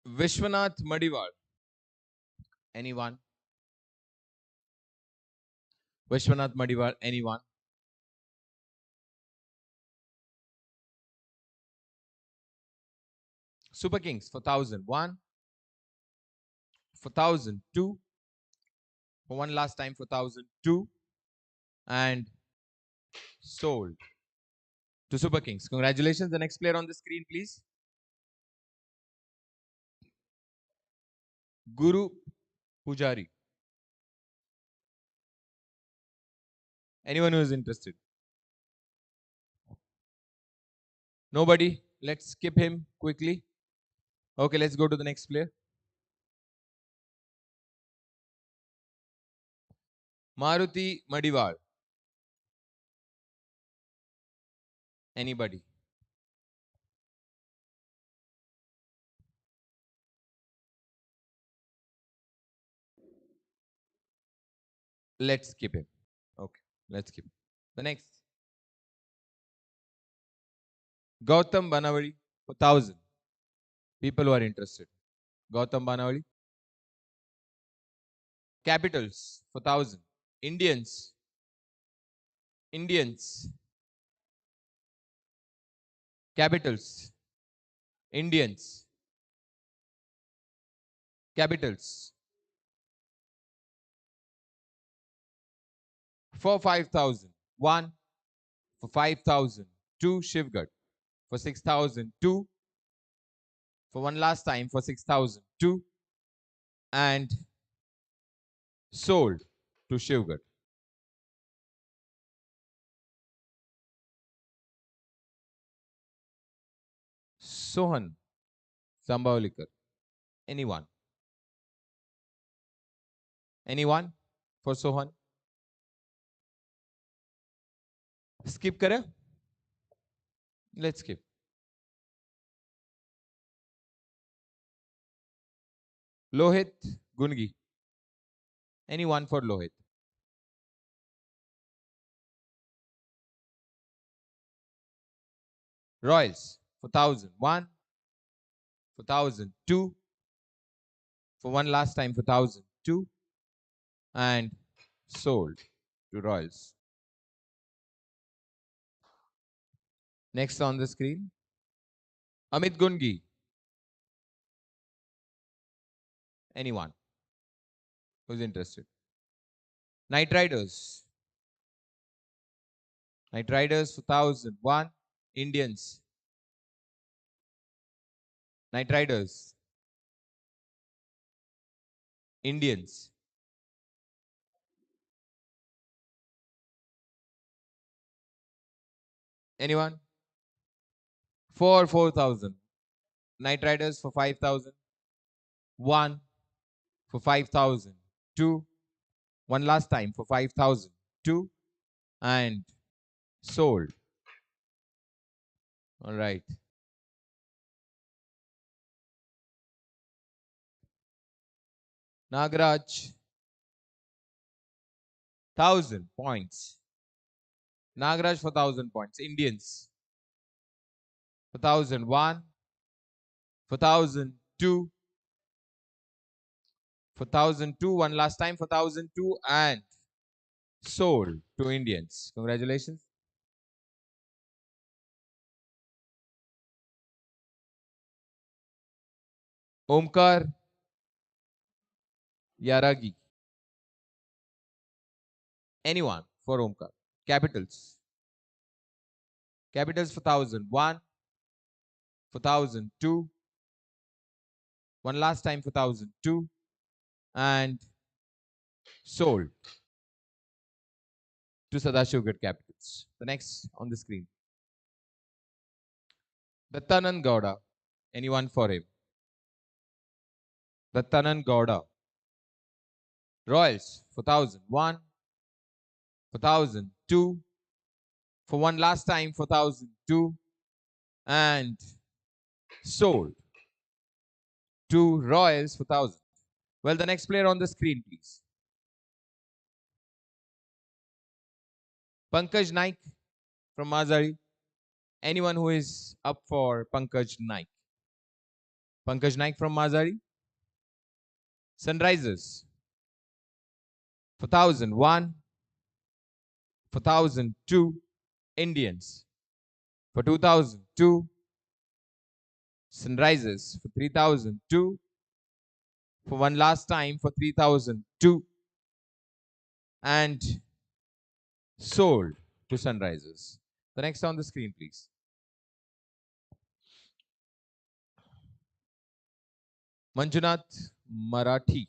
Vishwanath Madiwal. Anyone? Vishwanath Madiwal. Anyone? Super Kings for 1,001. For 1,002. For one last time for 1,002. And sold to Super Kings. Congratulations. The next player on the screen, please. Guru Pujari. Anyone who is interested? Nobody? Let's skip him quickly. Okay, let's go to the next player. Maruti Madiwal. Anybody? Let's skip him. Okay, let's skip him. The next. Gautam Banawali for 1,000. People who are interested. Gautam Banawali. Capitals for 1,000. Indians. Indians. Capitals. Indians. Capitals. For 5,000. 1. For 5,000. 2. Shivgad. For 6,000. 2. For one last time for 6,000. 2. And sold to Shivgad. Sohan Sambavalikar. Anyone? Anyone for Sohan? Skip kare? Let's skip. Lohit Gungi. Anyone for Lohit? Royals for 1,000. 1. For 1,000. 2. For one last time for 1,000. 2. And sold to Royals. Next on the screen, Amit Gungi. Anyone who's interested? Knight Riders. Knight Riders for 1,000. 1. Indians. Knight Riders. Indians. Anyone? For 4,000. Knight Riders for 5,000. 1 for 5,000. 2. One last time for 5,000. 2. And sold. All right. Nagraj. 1,000 points. Nagraj for 1,000 points. Indians. For 1,001. For 1,002. For 1,002. One last time for 1,002. And sold to Indians. Congratulations. Omkar Yaragi. Anyone for Omkar. Capitals. Capitals for 1000. 1 for 1000. 2. One last time for 1000. 2. And sold to Sadashivgad Capitals. The next on the screen. Dattanan Gowda. Anyone for him? Dattanan Gowda. Royals for 1000. 1 for 1000. 2 for one last time for 1000. 2 and sold to Royals for 1000. Well, the next player on the screen, please. Pankaj Naik from Mazari. Anyone who is up for Pankaj Naik? Pankaj Naik from Mazari. Sunrisers for 1000. 1 for 1000. 2 Indians for 2000. 2 Sunrisers for 3000. 2 for one last time for 3000. 2 and sold to Sunrisers. The next on the screen, please. Manjunath Marathi.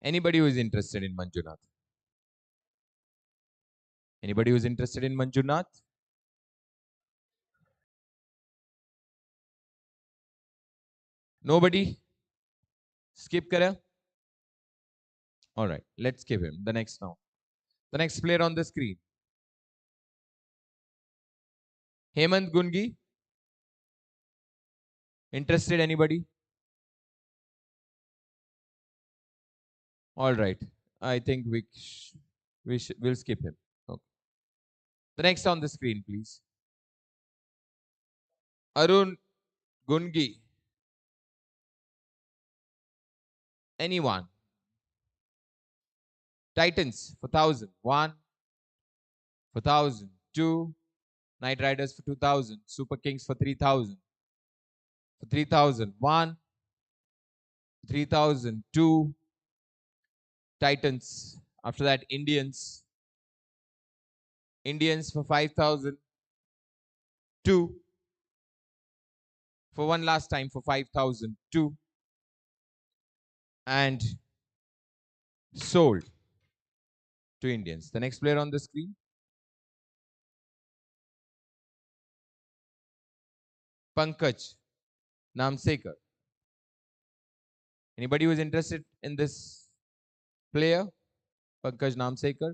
Anybody who is interested in Manjunath? Anybody who is interested in Manjunath? Nobody? Skip kare? All right, let's skip him. The next now. The next player on the screen. Hemant Gungi. Interested anybody? All right. I think we'll skip him. Okay. The next on the screen, please. Arun Gungi. Anyone? Titans for 1000. 1 for 1000. 2 Knight Riders for 2000. Super Kings for 3000. For 3000. 1 3000. 2 Titans. After that, Indians. Indians for 5000. 2 for one last time for 5000. 2 and sold to Indians. The next player on the screen. Pankaj Namsekar. Anybody who is interested in this player? Pankaj Namsekar.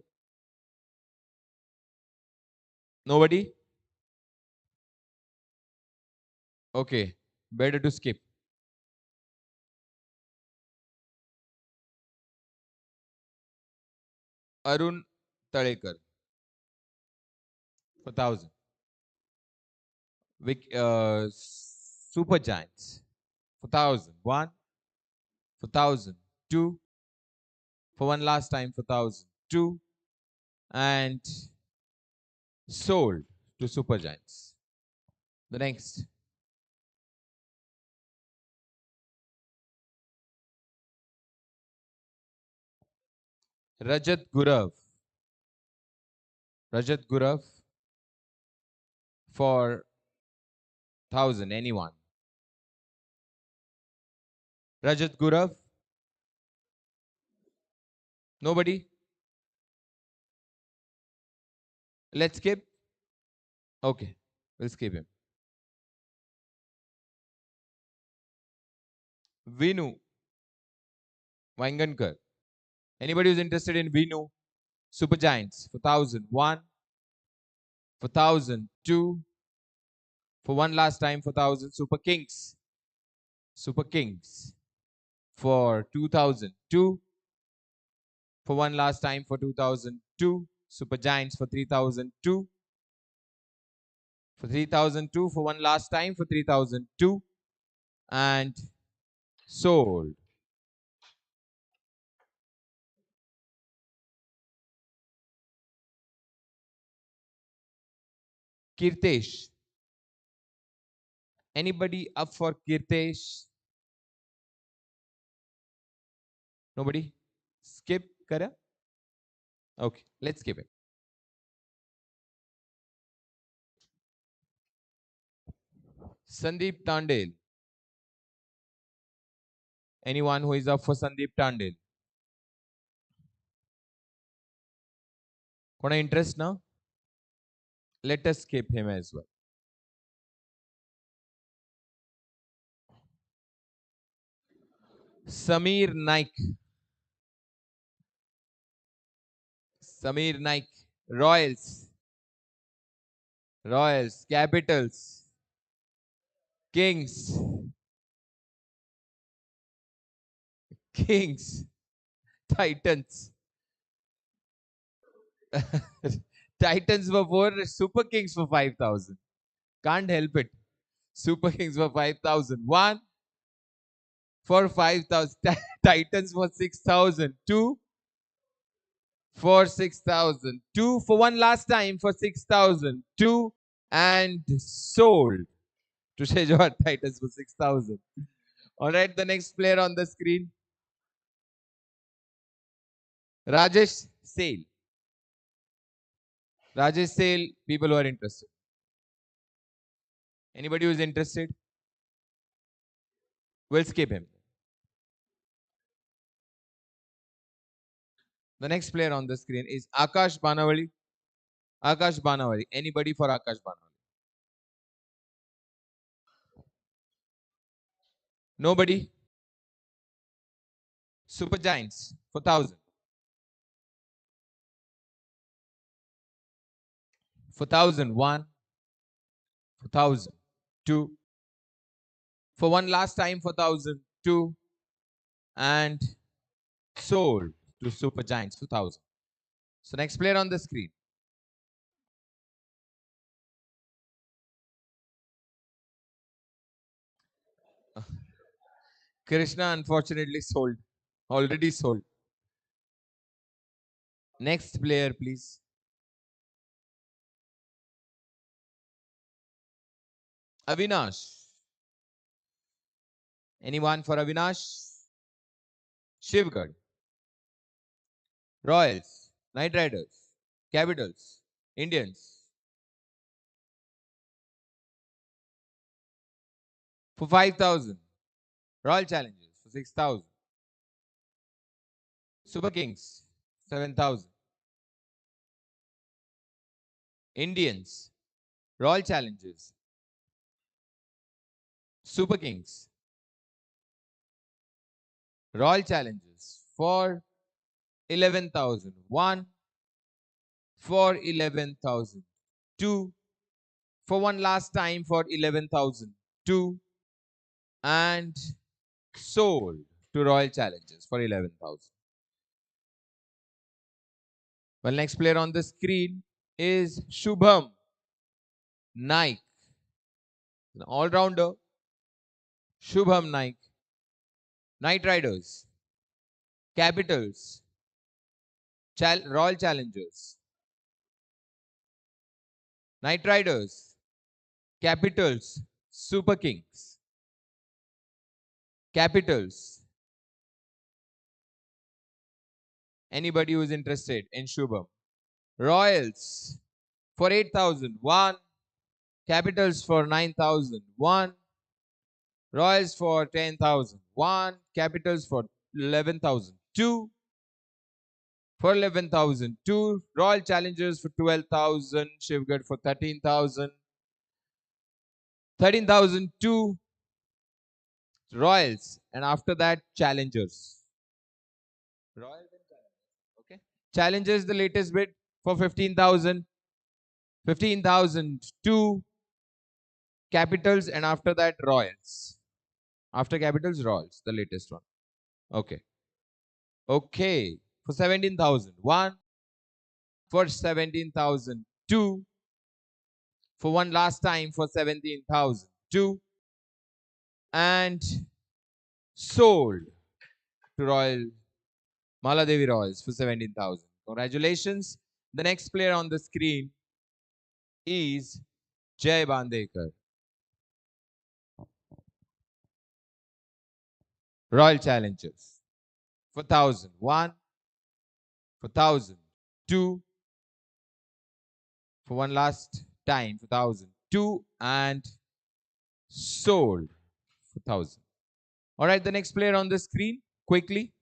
Nobody? Okay, better to skip. Arun Talekar for 1000. Super Giants for 1000. 1 for 1000. 2 for one last time for 1000. 2 and sold to Super Giants. The next. Rajat Gurav. Rajat Gurav for 1000. Anyone? Rajat Gurav? Nobody? Let's skip. Okay, we'll skip him. Vinu Vaingankar. Anybody who's interested in Vinu? Super Giants for 1000. 1 for 1000. 2 for one last time for 1000. Super Kings. Super Kings for 2000. 2 for one last time for 2002. Super Giants for 3002. For 3002 for one last time for 3002 and sold. Kirtesh. Anybody up for Kirtesh? Nobody? Skip, Kara? Okay, let's skip it. Sandeep Tandel. Anyone who is up for Sandeep Tandel? Kona interest now? Let us skip him as well. Samir Naik. Samir Naik. Royals. Royals. Capitals. Kings. Kings. Titans. Titans for 4, Super Kings for 5,000. Can't help it. Super Kings for 5,000. 1 for 5,000. Titans for 6,000. 2 for 6,000. 2 for one last time for 6,000. 2 and sold to Shejwar Titans for 6,000. All right, the next player on the screen, Rajesh Sale. Rajesh Sale, people who are interested. Anybody who is interested? We'll skip him. The next player on the screen is Akash Banawali. Akash Banawali. Anybody for Akash Banawali? Nobody? Super Giants for 1,000. For 1,000. 1 for 1,000. 2 for one last time for 1,000. 2 and sold to Super Giants for 1,000. So next player on the screen. Krishna unfortunately sold. Already sold. Next player, please. Avinash. Anyone for Avinash? Shivgad. Royals. Knight Riders. Capitals. Indians. For 5,000. Royal Challengers for 6,000. Super Kings 7,000. Indians. Royal Challengers. Super Kings. Royal Challengers for 11,000. 1 for 11,000. 2 for one last time for 11,000. 2 and sold to Royal Challengers for 11,000. Well, next player on the screen is Shubham Naik, an all-rounder. Shubham Naik, Knight Riders, Capitals, Royal Challengers, Knight Riders, Capitals, Super Kings, Capitals. Anybody who is interested in Shubham. Royals for 8,000. 1. Capitals for 9,000. 1. Royals for 10,000. 1. Capitals for 11,000. 2. For 11,000. 2. Royal Challengers for 12,000. Shivgad for 13,000. 13,000. 2. Royals. And after that, Challengers. Royals and Challengers. Okay. Challengers, the latest bid for 15,000. 15,000. 2. Capitals. And after that, Royals. After Capitals, Royals. The latest one. Okay. Okay. For 17,000. 1. For 17,000. 2. For one last time for 17,000. 2. And sold to Royal Maladevi Royals for 17,000. Congratulations. The next player on the screen is Jay Bandekar. Royal Challengers. For 1,000. 1. For 1,000. 2. For one last time. For 1,000. 2. And sold for 1,000. All right, the next player on the screen. Quickly.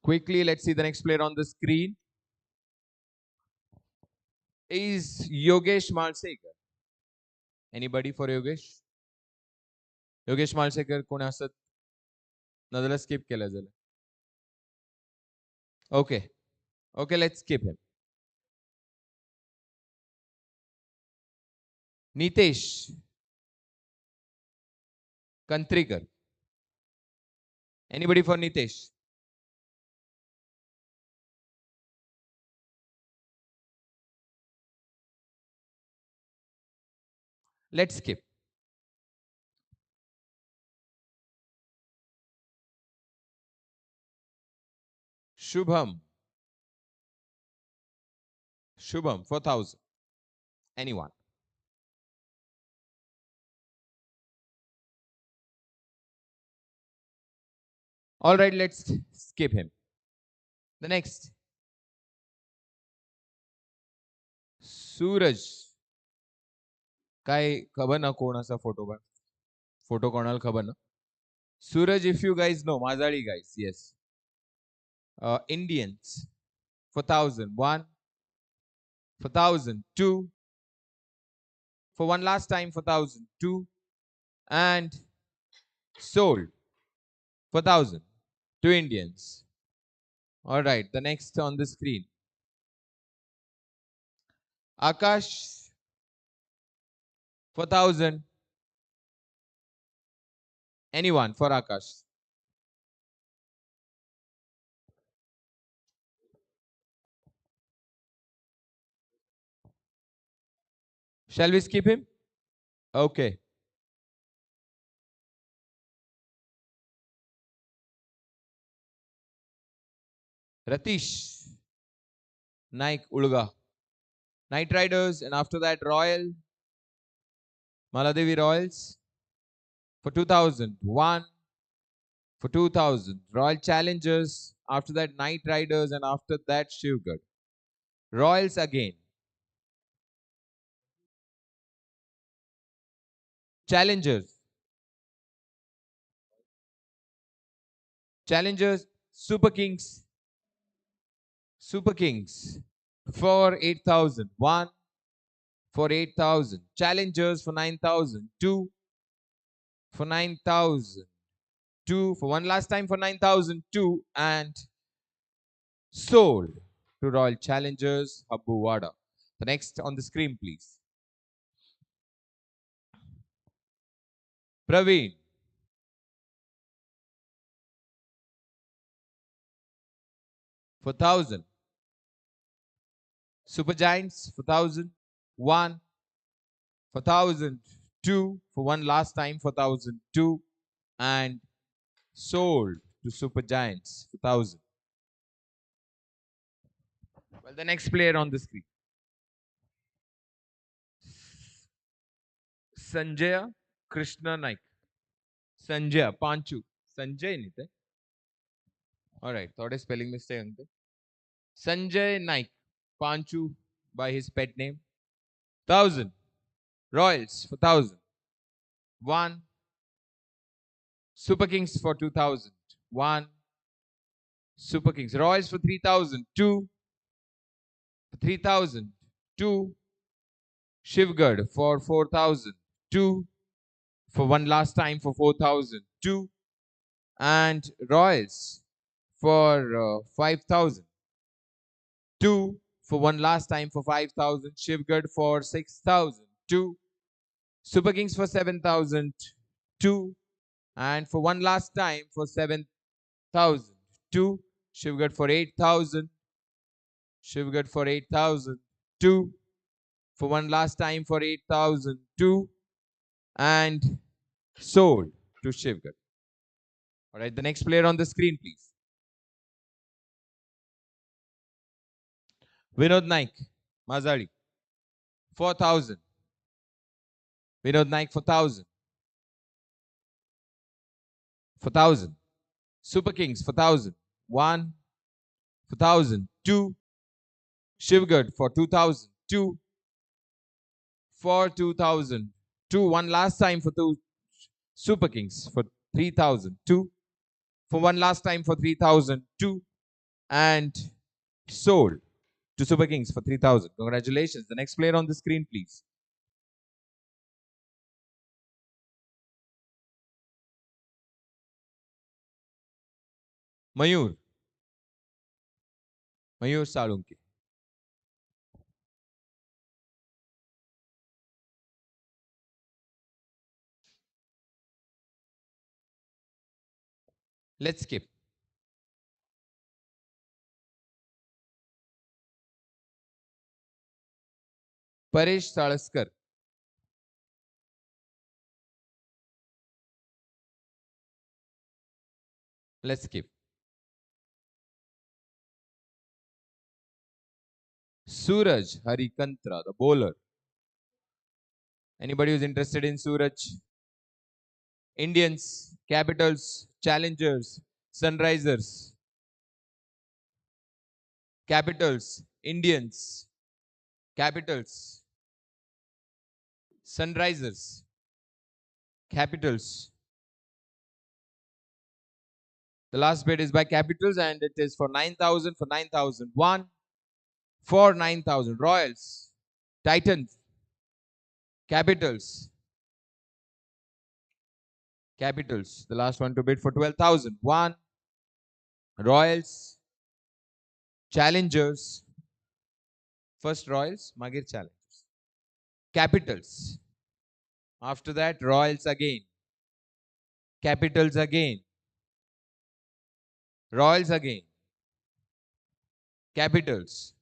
Quickly, let's see the next player on the screen. Is Yogesh Malsekar. Anybody for Yogesh? Yogesh Malsekar कोण असत? नाजाल्यार skip केला जाल्यार. Okay. Okay, let's skip him. Nitesh Kantrikar. Anybody for Nitesh? Let's skip. Shubham. Shubham, 4,000. Anyone? All right, let's skip him. The next. Suraj. काय खबर ना कोण असा फोटो बघ. फोटो कोणाला खबर ना. Suraj, if you guys know, Mazali guys, yes. Indians. For 1,000. 1. For 1,000. 2. For one last time for 1,000. 2. And sold for 1,000. 2 Indians. All right, the next on the screen. Akash for 1,000. Anyone for Akash? Shall we skip him? Okay. Ratish Naik Ulga. Knight Riders, and after that Royal Maladevi Royals for 2,000. 1 for 2,000. Royal Challengers, after that Knight Riders, and after that Shivgad. Royals again. Challengers. Challengers, Super Kings. Super Kings for 8,000. 1 for 8,000. Challengers for 9,000. 2 for 9,000. 2 for one last time for 9,000. 2 and sold to Royal Challengers Habbuwada. The next on the screen, please. Praveen. For 1,000. Super Giants for 1,000. 1 for 1,000. 2 for one last time for 1,000. 2 and sold to Super Giants for 1,000. Well, the next player on the screen. Sanjaya Krishna Naik. Sanjaya Panchu. Sanjay nite. All right, thought a spelling mistake. Ante. Sanjay Naik. Panchu by his pet name. 1,000. Royals for 1,000. 1. Super Kings for 2,000. 1. Super Kings. Royals for 3,000. 2. For 3,000. 2. Shivgad for 4,000. 2. For one last time for 4,000. 2. And Royals for 5,000. 2 for one last time for 5,000. Shivgad for 6,000. 2. Super Kings for 7,000. 2. And for one last time for 7,000. 2. Shivgad for 8,000. Shivgad for 8,000. 2. For one last time for 8,000. 2. And sold to Shivgad. All right, the next player on the screen, please. Vinod Naik, Mazari, 4,000. Vinod Naik for 1,000. for 1,000. Super Kings for 1,000. 1 for 1,000. 2. Shivgad for 2,000. 2 for 2,000. 2. One last time for 2. Super Kings for 3,000. 2 for one last time for 3,000. 2 and sold to Super Kings for 3,000. Congratulations. The next player on the screen, please. Mayur. Mayur Salunke. Let's skip. Paresh Salaskar. Let's skip. Suraj Harikantra, the bowler. Anybody who's interested in Suraj? Indians, Capitals, Challengers, Sunrisers. Capitals, Indians, Capitals, Sunrisers, Capitals. The last bid is by Capitals and it is for 9,000 for 9,000. 1 for 9,000. Royals, Titans, Capitals, Capitals. The last one to bid for 12,000. 1 Royals, Challengers. First Royals, Magir Challengers. Capitals. After that, Royals again. Capitals again. Royals again. Capitals.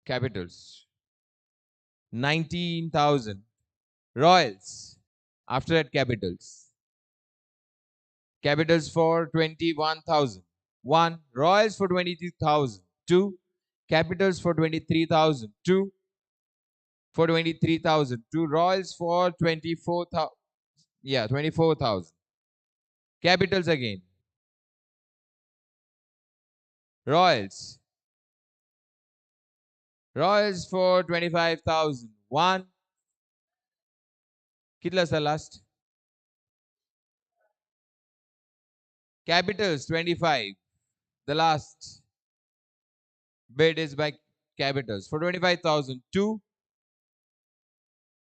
Capitals. 19,000. Royals. After that, Capitals. Capitals for 21,000. 1. Royals for 22,000. 2. Capitals for 23,000. 2. For 23,000. 2. Royals for 24,000. Yeah, 24,000. Capitals again. Royals. Royals for 25,000. 1. Kitla sa last. Capitals 25. The last bid is by Capitals for 25,000. 2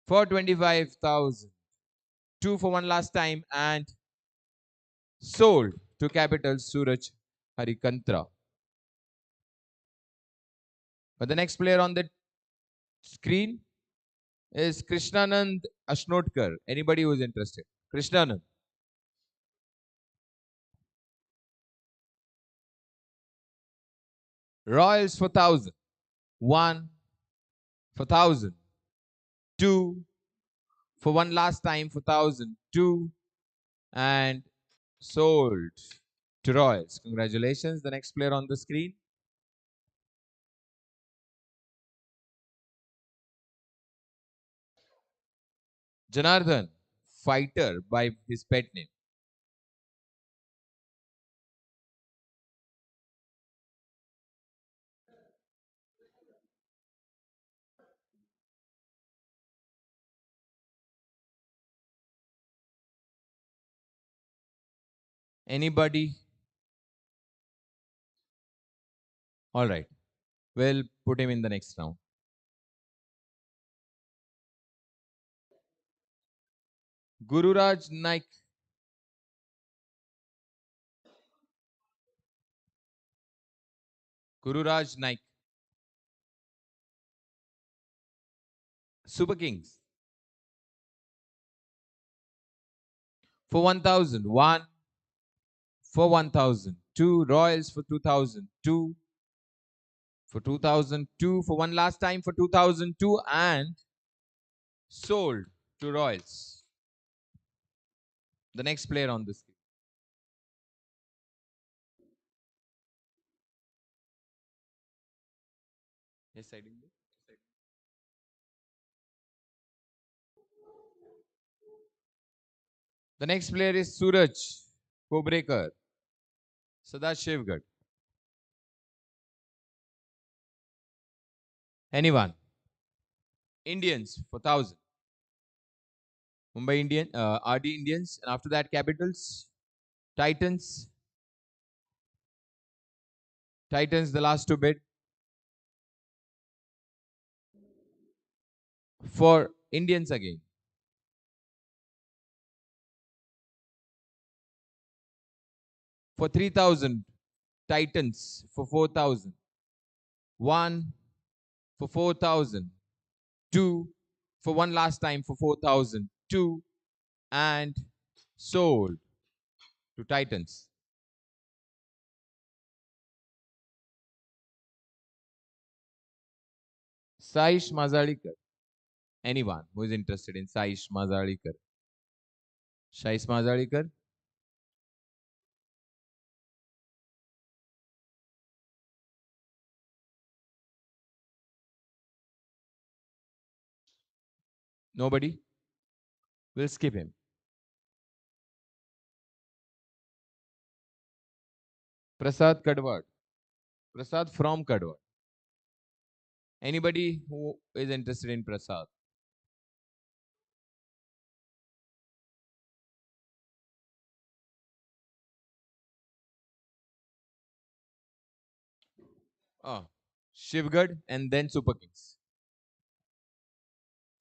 for 25,000. 2 for one last time and sold to Capitals Suraj Harikantra. But the next player on the screen is Krishnanand Ashnotkar. Anybody who is interested? Krishnanand. Royals for 1,000. 1 for 1,000. 2 for one last time for 1,000. 2 and sold to Royals. Congratulations. The next player on the screen. Janardhan, fighter by his pet name. Anybody? All right. We'll put him in the next round. Gururaj Naik. Gururaj Naik. Super Kings. For 1,000. 1 for 1,000. 2 Royals for 2,000. 2 for 2,002 for one last time for 2002 and sold to Royals. The next player on the screen. Yes, I did. The next player is Suraj Kobrekar, Sadashivgarh. Anyone? Indians for 1000. Mumbai Indian, RD Indians, and after that Capitals, Titans. Titans, the last to bid. For Indians again. For 3000, Titans for 4000. 1 for 4000. 2 for one last time for 4000. 2 and sold to Titans. Saish Mazalikar. Anyone who is interested in Saish Mazalikar? Saish Mazalikar? Nobody? We'll skip him. Prasad Kadwar. Prasad from Kadwar. Anybody who is interested in Prasad? Oh, Shivgad and then Super Kings.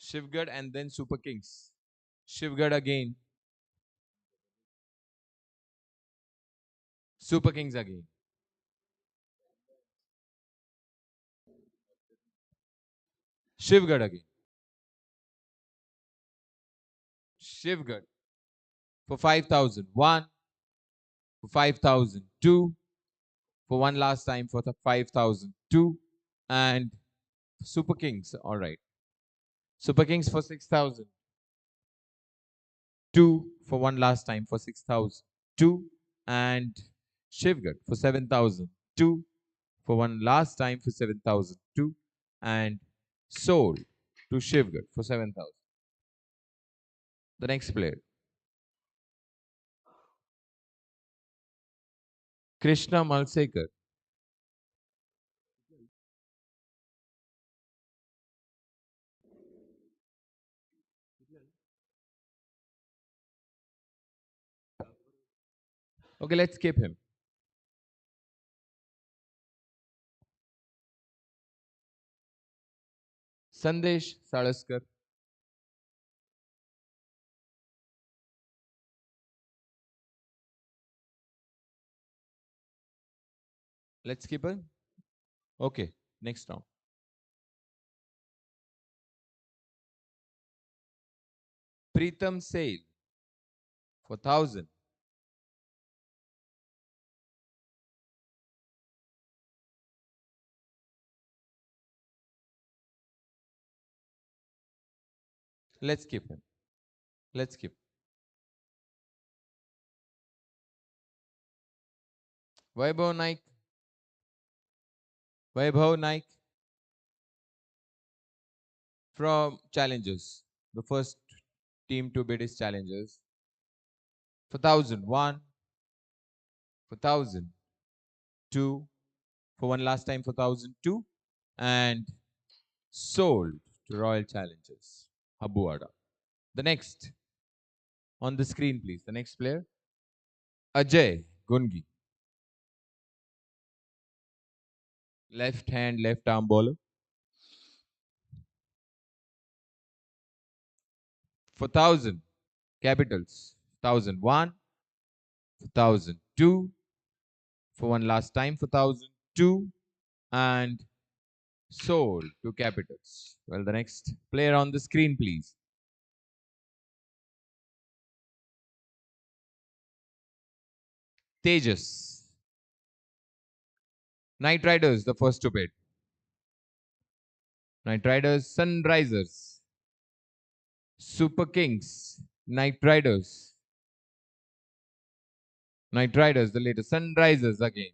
Shivgad and then Super Kings. Shivgad again. Super Kings again. Shivgad again. Shivgad for 5000. 1 for 5000. 2 for one last time for the 5000. 2 and Super Kings. All right. Super Kings for 6000. 2 for one last time for 6000. 2 and Shivgad for 7000. 2 for one last time for 7000. 2 and sold to Shivgad for 7000. The next player, Krishna Malsekar. Okay, let's skip him. Sandesh Salaskar. Let's skip him. Okay, next round. Preetham Sale for 1000. Let's skip him. Let's skip. Vaibhav Naik. Vaibhav Naik from Challengers. The first team to bid is Challengers. For 1000. 1 for 1000. 2 for one last time for 1002. And sold to Royal Challengers. Habuada. The next on the screen, please. The next player, Ajay Gungi. Left hand, left arm bowler. For 1000, Capitals. 1001, for 1002, for one last time for 1002, and sold to Capitals. Well, the next player on the screen, please. Tejas. Knight Riders, the first to bid. Knight Riders, Sunrisers. Super Kings, Knight Riders. Knight Riders, the latest. Sunrisers again.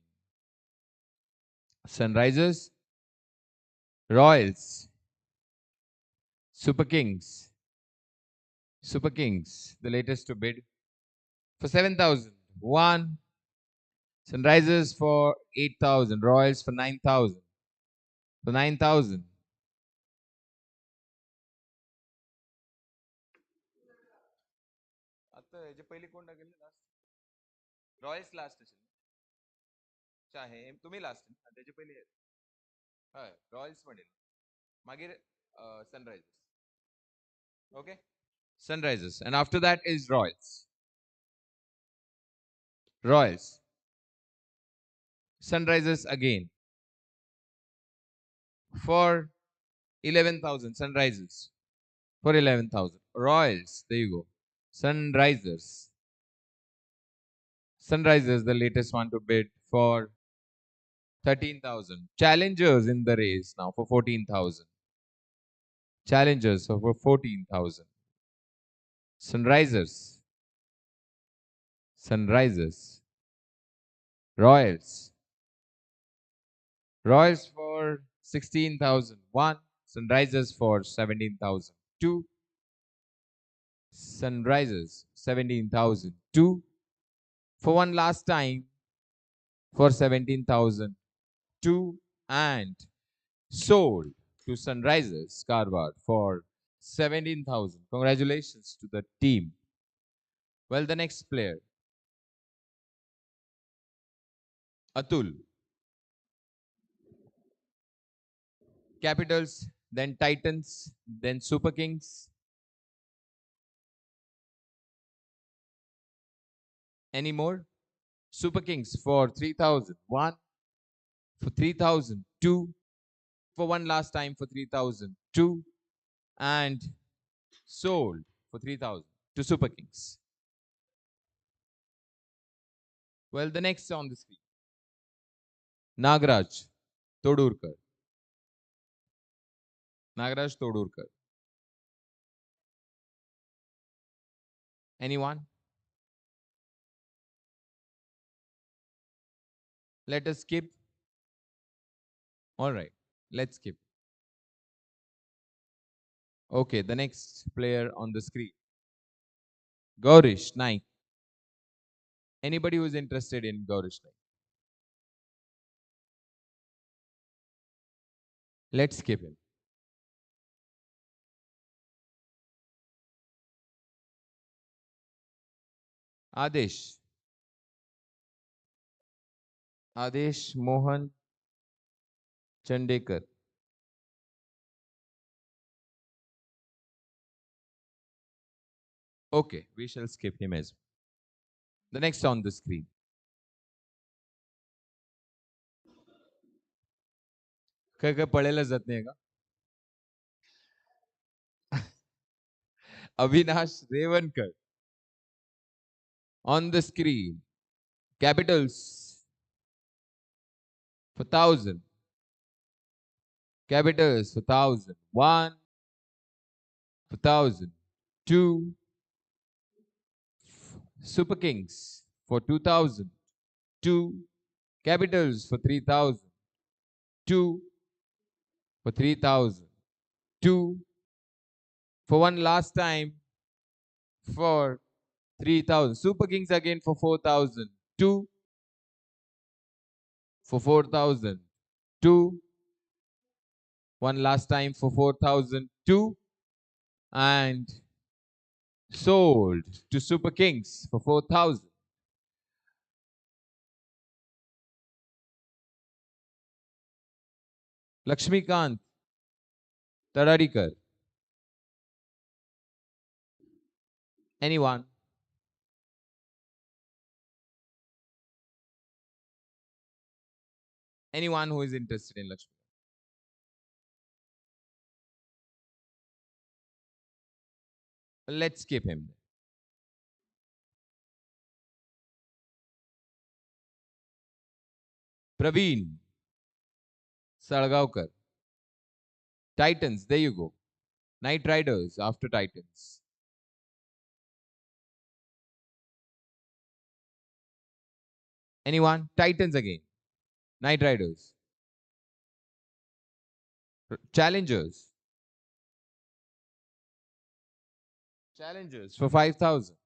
Sunrisers, Royals, Super Kings. Super Kings, the latest to bid. for 7,000. 1. Sunrisers for 8,000. Royals for 9,000. For 9,000. आता याच्या पहिले कोण टाकेल last Royals last असेल चाहे तुम्ही last त्याच्या पहिले हय रॉयल्स म्हणेल मागीर Sunrisers okay sunrisers and after that is royals sunrisers again for 11,000 sunrisers for 11,000 royals there you go sunrisers sunrisers the latest one to bid for 13,000 challengers in the race now for 14,000 challengers for 14,000 sunrisers royals Royals for 16,000. 1. Sunrisers for 17,000. 2. Sunrisers 17,000. 2. For one last time for 17,000. 2. And sold to Sunrisers Karwar for 17,000. Congratulations to the team. Well, the next player, Atul. Capitals, then Titans, then Super Kings. Any more? Super Kings for 3,000. 1 for 3,000. 2 for one last time for 3,000. 2 and sold for 3,000 to Super Kings. Well, the next on the screen, Nagraj Todurkar. Nagraj Todurkar. Anyone? Let us skip. All right, let's skip. Okay, the next player on the screen, Gaurish Naik. Anybody who is interested in Gaurish Naik? Let's skip him. Adesh. Adesh Mohan Chandekar. Okay, we shall skip him as well. The next on the screen, काय काय पळायला जात नाही का Avinash Revankar on the screen. Capitals for 1,000. Capitals for 1,000. 1 for 1,000. 2 Super Kings for 2,000. 2 Capitals for 3,000. 2 for 3,000. 2 for one last time for 3,000. Super Kings again for 4,000. 2 for 4,000. 2 one last time for 4,000. 2 and sold to Super Kings for 4,000. Lakshmikant Tararikar. Anyone? Anyone who is interested in Lakshmi? Let's skip him. Praveen Salgaonkar. Titans, there you go. Knight Riders after Titans. Anyone? Titans again. Knight Riders. Challengers. Challengers for 5,000.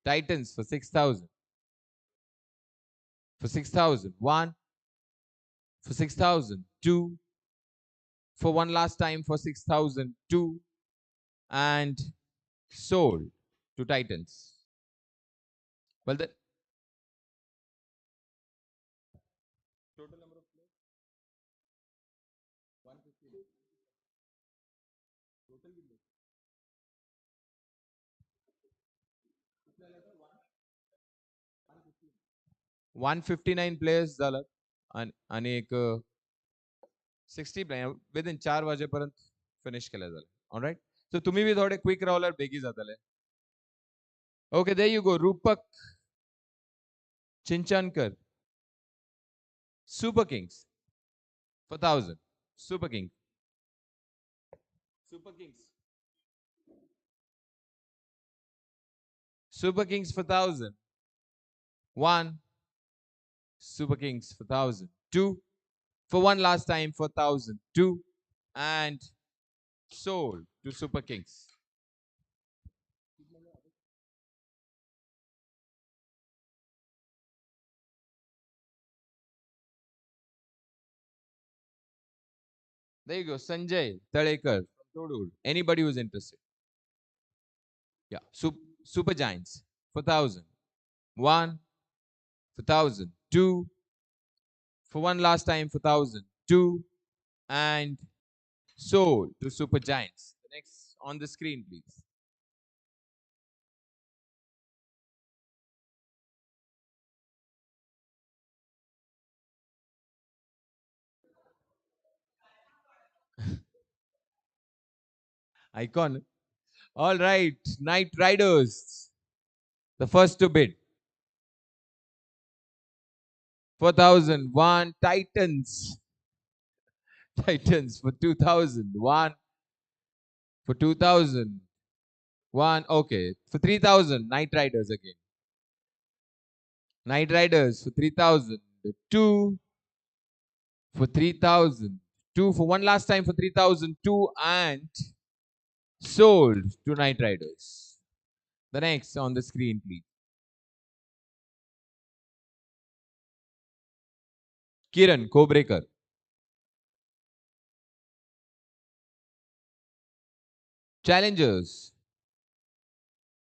Titans for 6,000. For 6,000. 1. For 6,000. 2. For one last time for 6,000. 2. And sold to Titans. Well, the total number of players? 150. Total 159 players झालं आणि एक 60 player within 4 वाजेपर्यंत finish केलं झालं. Alright, सो तुम्ही B थोडे quick रावल्यार बेगी जातले. Okay, there you go. Rupak Chinchankar, super kings for 1,000. Super Kings. Super Kings. Super Kings for 1,000. 1. Super Kings for 1,000. 2. For one last time for 1,000. 2. And sold to Super Kings. There you go. Sanjay Talekar from Todur. Anybody who's interested. Yeah. Super Giants for 1,000. 1. For 1,000. 2. For one last time for 1,000. 2. And sold to Super Giants. The next on the screen, please. Icon. All right, Knight Riders, the first to bid. 4,001. Titans. Titans for 2,001. For 2,001. Okay, for 3,000. Knight Riders again. Knight Riders for 3,000. 2 for 3,000. 2 for one last time for 3,002 and sold to Knight Riders. The next on the screen, please. Kiran Kobrekar. Challengers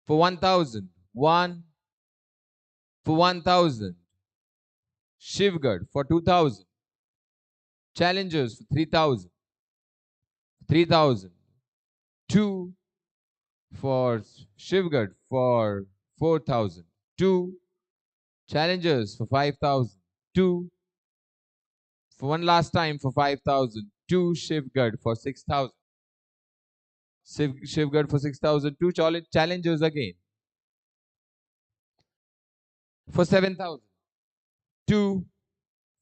for 1,000. 1 for 1,000. Shivgad for 2,000. Challengers for 3,000. 3,000. 2 for Shivgad for 4,000. 2 challengers for 5,000. 2 for one last time for 5,000. 2 Shivgad for 6,000. Shivgad for 6,000. 2 challengers again for 7,000. 2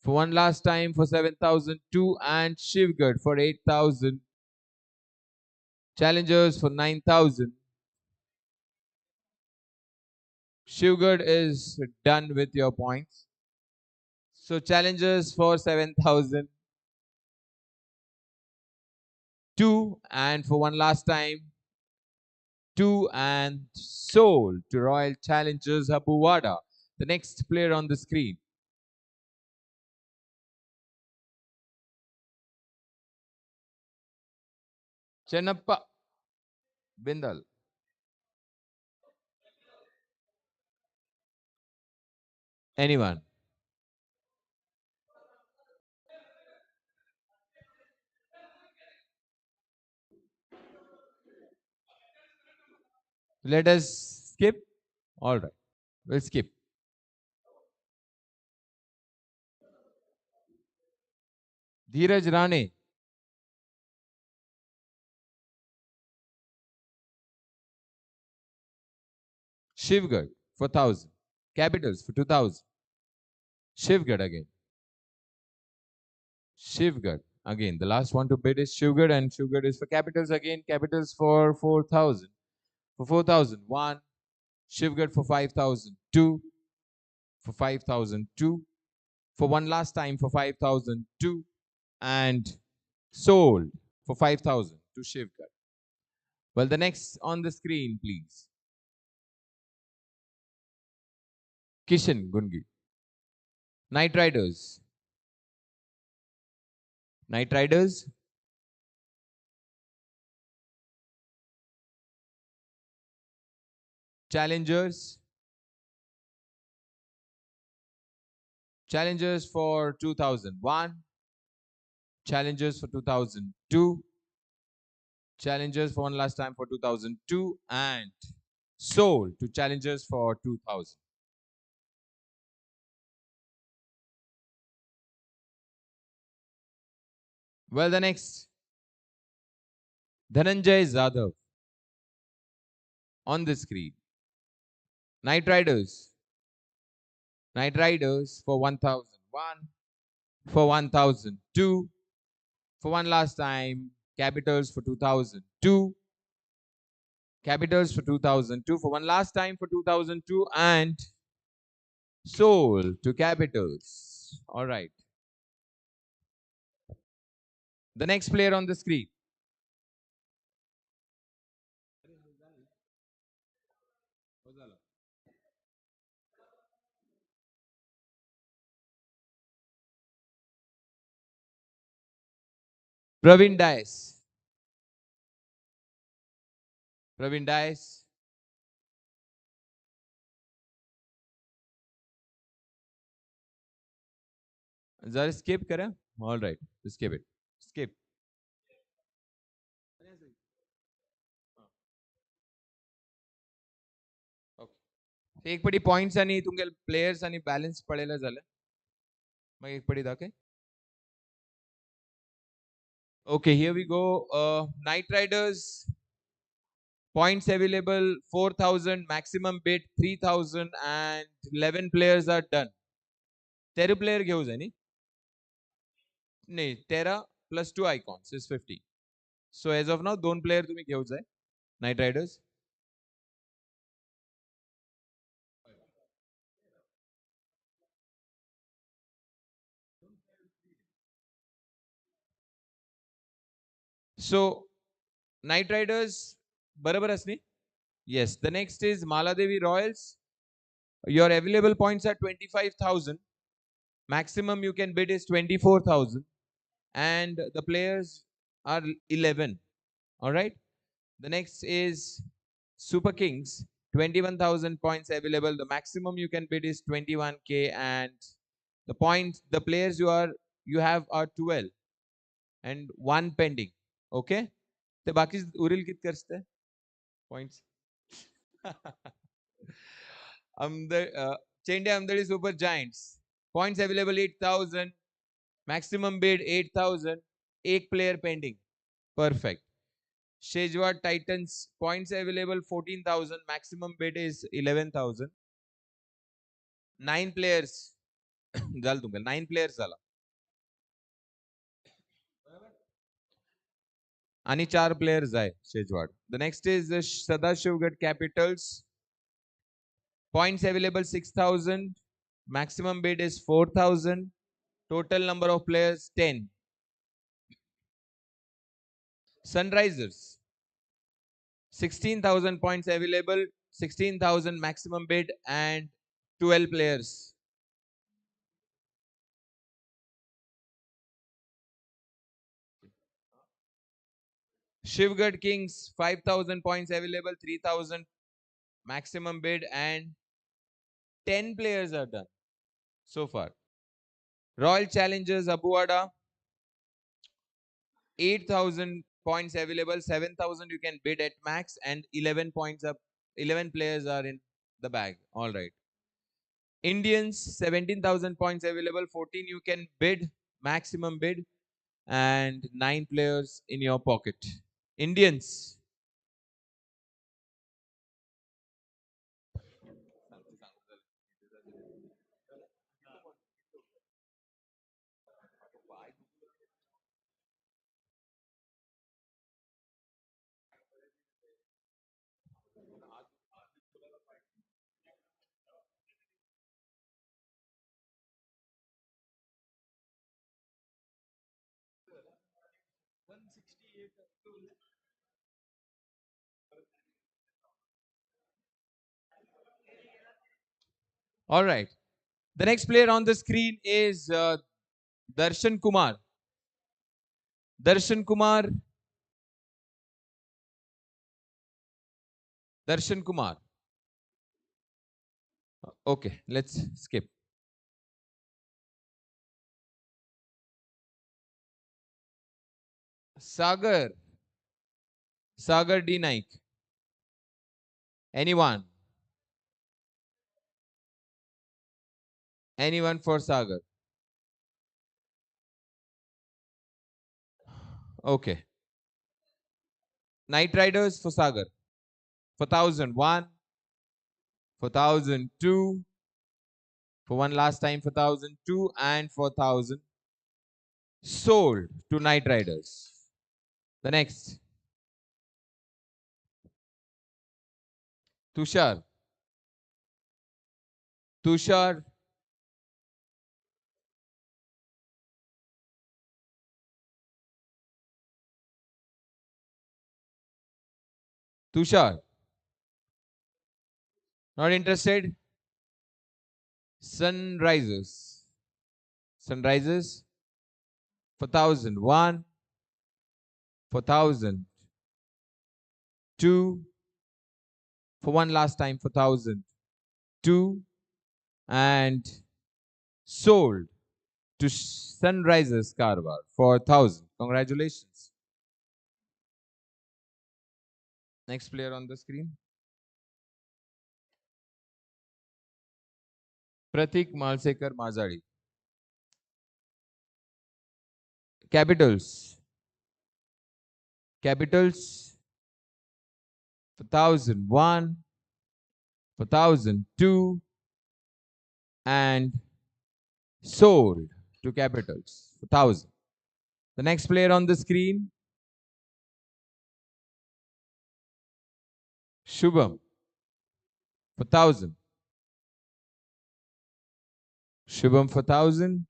for one last time for 7,000. 2 and Shivgad for 8,000. Challengers for 9,000. Shivgad is done with your points. So challengers for 7,000. 2 and for one last time. 2 and sold to Royal Challengers Habuwada. The next player on the screen. Chennappa Bindal. Anyone? Let us skip. All right, we'll skip. Dheeraj Rane. Shivgad for 1,000. Capitals for 2,000. Shivgad again. Shivgad again. The last one to bid is Shivgad, and Shivgad is for Capitals again. Capitals for 4,000. For 4,000. 1. Shivgad for 5,000. 2. For 5,000. 2. For one last time for 5,000. 2. And sold for 5,000 to Shivgad. Well, the next on the screen, please. Kishan Gungi. Night Riders. Night Riders. Challengers. Challengers for 2001. Challengers for 2002. Challengers for one last time for 2002. And Soul to Challengers for 2000. Well, the next, Dhananjay Zadav on the screen. Night Riders. Night Riders for 1001, for 1002, for one last time, Capitals for 2002, Capitals for 2002, for one last time for 2002, and Soul to Capitals. All right. The next player on the screen. Praveen Dias. Praveen Dias. जरा skip करें. All right. Skip it. Skip. Okay. एक पडी points आणि तुमगे players आणि balance पडेला झालं. मग एक पडी दाखव. Okay, here we go. Night Riders. Points available 4,000, maximum bid 3,000, and 11 players are done. 13 player घेऊ जाय नी? नाही, 13 plus 2 icons is 50. So as of now, 2 player तुम्ही घेऊ जाय. Night Riders. So Night Riders बरोबर असनी? Yes. The next is Maladevi Royals. Your available points are 25,000. Maximum you can bid is 24,000. And the players are 11. All right. The next is Super Kings. 21,000 points available. The maximum you can bid is 21K, and the points, the players you have are 12 and one pending. Okay. The बाकी उरिल कित करते points. Chende Amdadi Super Giants. Points available 8,000. Maximum bid 8,000. 8 player pending. Perfect. Shejwar Titans. Points available 14,000. Maximum bid is 11,000. 9 players. झालं तुमका 9 players झाला. आणि 4 players आहे Shejwad. The next is the Sadashivgarh Capitals. Points available 6,000. Maximum bid is 4,000. Total number of players 10. Sunrisers. 16,000 points available. 16,000 maximum bid and 12 players. Shivgarh Kings. 5,000 points available. 3,000 maximum bid and 10 players are done so far. Royal Challengers Abuada. 8,000 points available. 7,000 you can bid at max, and 11 points up. 11 players are in the bag. All right. Indians. 17,000 points available. 14 you can bid, maximum bid, and 9 players in your pocket. Indians. All right. The next player on the screen is Darshan Kumar. Darshan Kumar. Darshan Kumar. Okay, let's skip. Sagar. Sagar D. Naik. Anyone? Anyone for Sagar? Okay. Night Riders for Sagar. For 1001. For 1002. For one last time for 1002 and for 1000. Sold to Night Riders. The next. Tushar. Tushar. Tushar. Not interested? Sunrises. Sunrises for 1001. For 1002. For one last time for 1002. And sold to Sunrises Karwar for 1000. Congratulations. Next player on the screen. Pratik Malsekar Mazadi. Capitals. Capitals for 1001. For 1002. And sold to Capitals for 1000. The next player on the screen. Shubham for 1000. Shubham for 1000.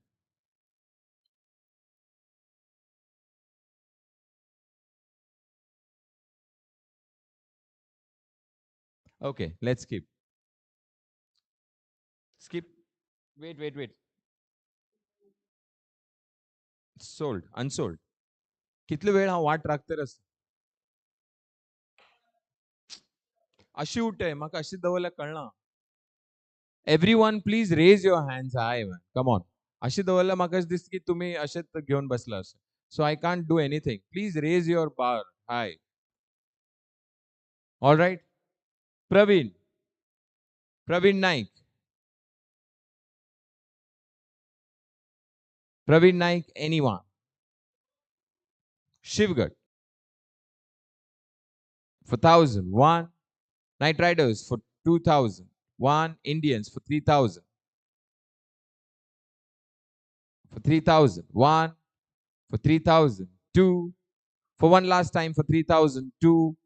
Okay, let's skip. Skip. Wait. Sold. Unsold. कितले वेळ हा वाट राखते रस अशी उठे म्हाका अशी दवरल्या कळना everyone please raise your hands hi man come on अशी दवरल्या म्हाका दिसता की तुम्ही अशेच घेऊन बसला असे so I can't do anything please raise your bar high all right Praveen Praveen Naik Praveen Naik anyone Shivgad for 1000 one Night Riders for 2000 one Indians for 3000 for 3000 one for 3000 two for one last time for 3000 two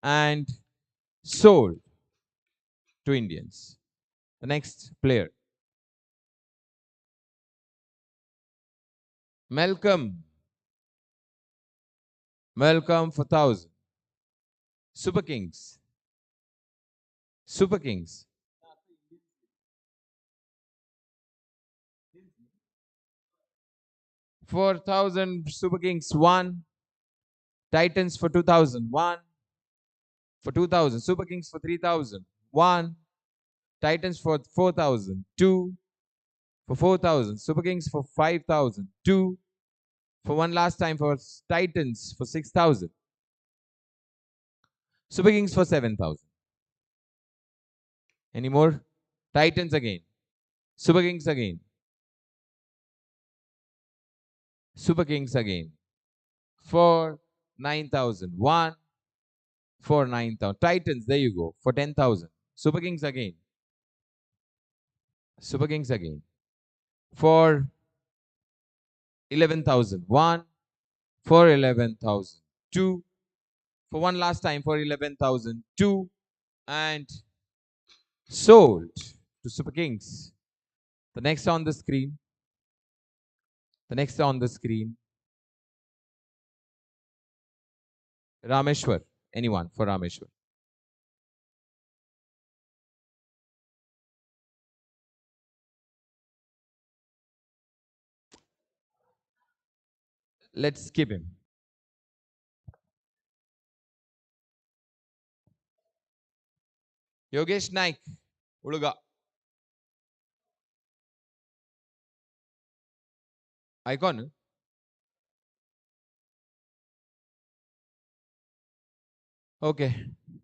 and sold to Indians. The next player Malcolm for 1000 Super Kings Super Kings for 1000 Super Kings 1 Titans for 2001 for 2000 Super Kings for 3000 1 Titans for 4000 2 for 4000 Super Kings for 5000 2 for one last time for Titans for 6000 Super Kings for 7000 any more Titans again Super Kings again Super Kings again for 9000 1 for 9000 Titans there you go for 10,000 Super Kings again Super Kings again for 11,000 1 for 11,000 2 for one last time for 11,000 2 and sold to Super Kings. The next on the screen. The next on the screen. Rameshwar. Anyone for Rameshwar? Let's skip him. Yogesh Naik, Uluga. Icon. Okay.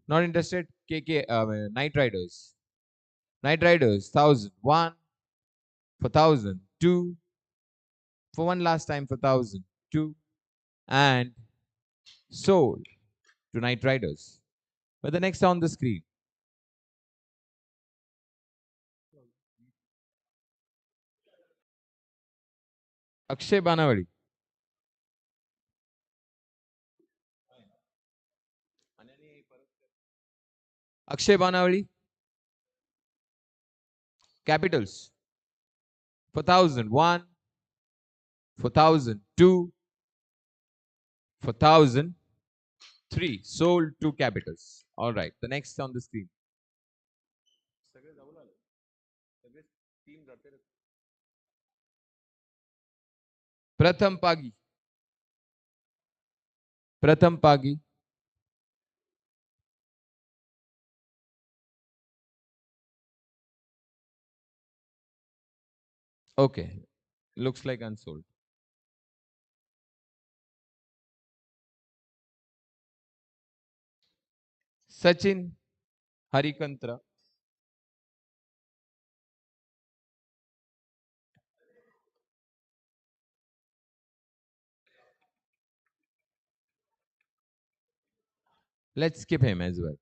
Not interested. KK, Night Riders. Night Riders, 1000. One for 1000. Two for one last time for 1000. Two. And sold to Night Riders. But the next on the screen. Akshay Banawali. Akshay Banawali. Capitals. For 1000. One for 1000. Two for 1000. Three. Sold to Capitals. All right. The next on the screen. Pratham Pagi. Pratham Pagi. Okay. Looks like unsold. Sachin Harikantra. Let's skip him as well.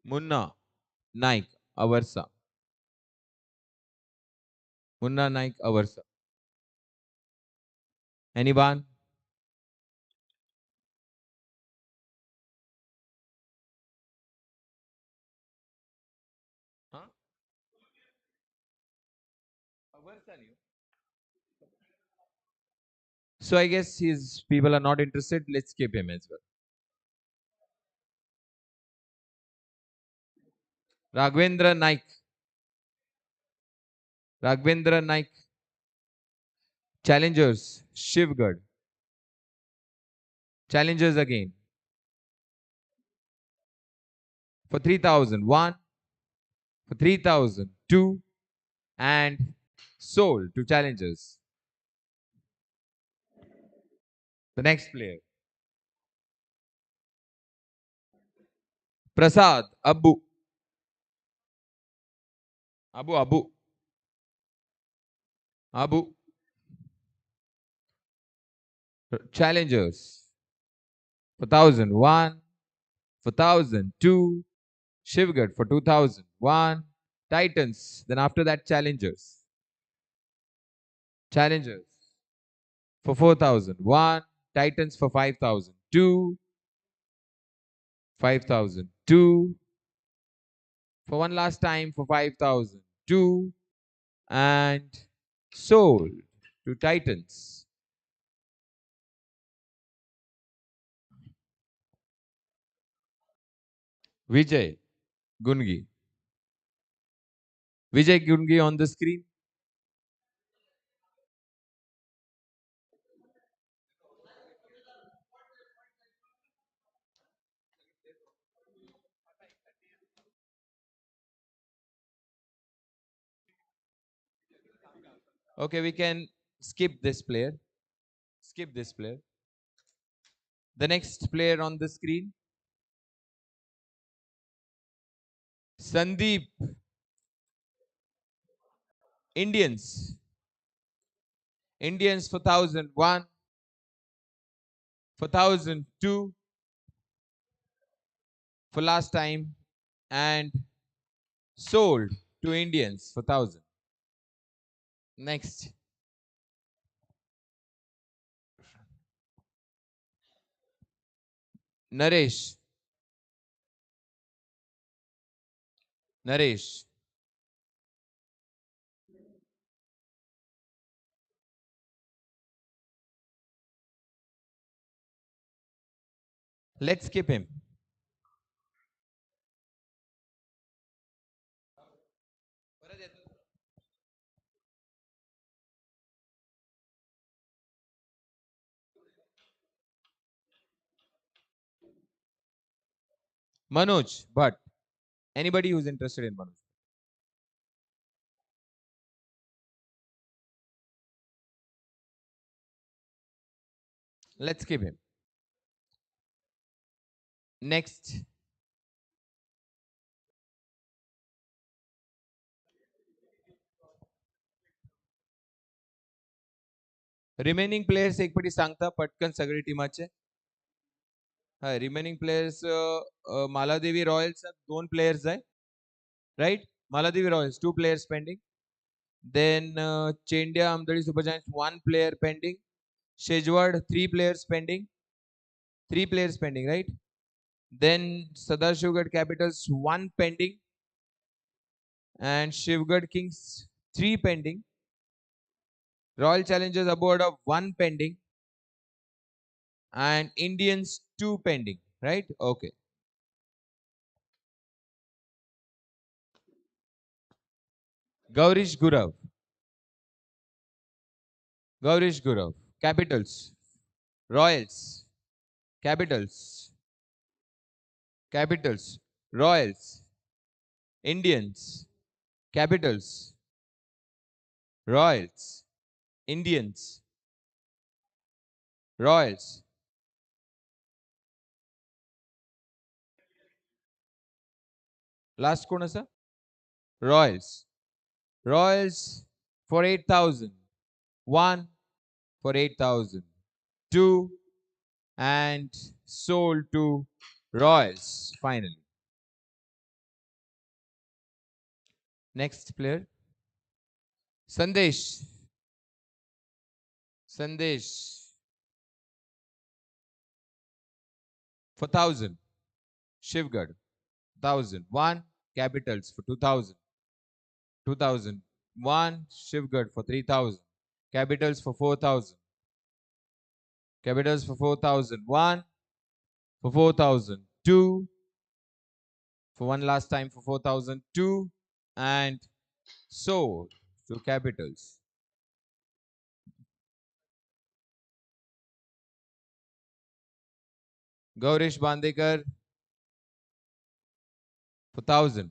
Munna Naik Avarsa. Munna Naik Avarsa. Anyone? Huh? Avarsa new. So I guess his people are not interested. Let's skip him as well. Raghvendra Naik. Raghvendra Naik. Challengers. Shivgad. Challengers again. For 3000. One. For 3000. Two. And sold to challengers. The next player. Prasad Abu. Abu. Abu. Challengers. For 1000. One. For 1000. Two. Shivgad for 2000. One. Titans. Then after that, challengers. Challengers for 4000. One. Titans for 5000. Two. 5000. Two. For one last time for 5000. Two. And sold to Titans. Vijay Gungi. Vijay Gungi on the screen. Okay, we can skip this player. Skip this player. The next player on the screen. Sandeep. Indians. Indians for 1000. One. For 1000. Two. For last time. And sold to Indians for 1000. Next. Naresh. Naresh. Let's skip him. Manoj, but anybody who's interested in Manoj. Let's skip him. Next. Remaining players एक पटी सांगता पटकन सगळी टीमाचे. Remaining players Maladevi royals 2 players आहे. Right? Maladevi Royals 2 players pending. Then Chendia Amdali Super Giants 1 player pending. Shejwad 3 players pending. 3 players pending, right? Then Sadashivgarh Capitals 1 pending. And Shivgarh Kings 3 pending. Royal Challengers aboard of 1 pending. And Indians 2 pending, right? Okay. Gaurish Gurav. Gaurish Gurav. Capitals. Royals. Capitals. Capitals. Royals. Indians. Capitals. Royals. Indians. Royals. Last corner, sir. Royals. Royals for 8,000. 1 for 8,000. 2 and sold to Royals finally. Next player. Sandesh. Sandesh. For 1,000. Shivgarh. 1,000. 1 Capitals for 2,000. 2,000. 1 Shivgarh for 3,000. Capitals for 4,000. Capitals for 4,000. 1 for 4,000. 2 for one last time for 4,000. 2 and sold to Capitals. Gaurish Bandekar for 1,000.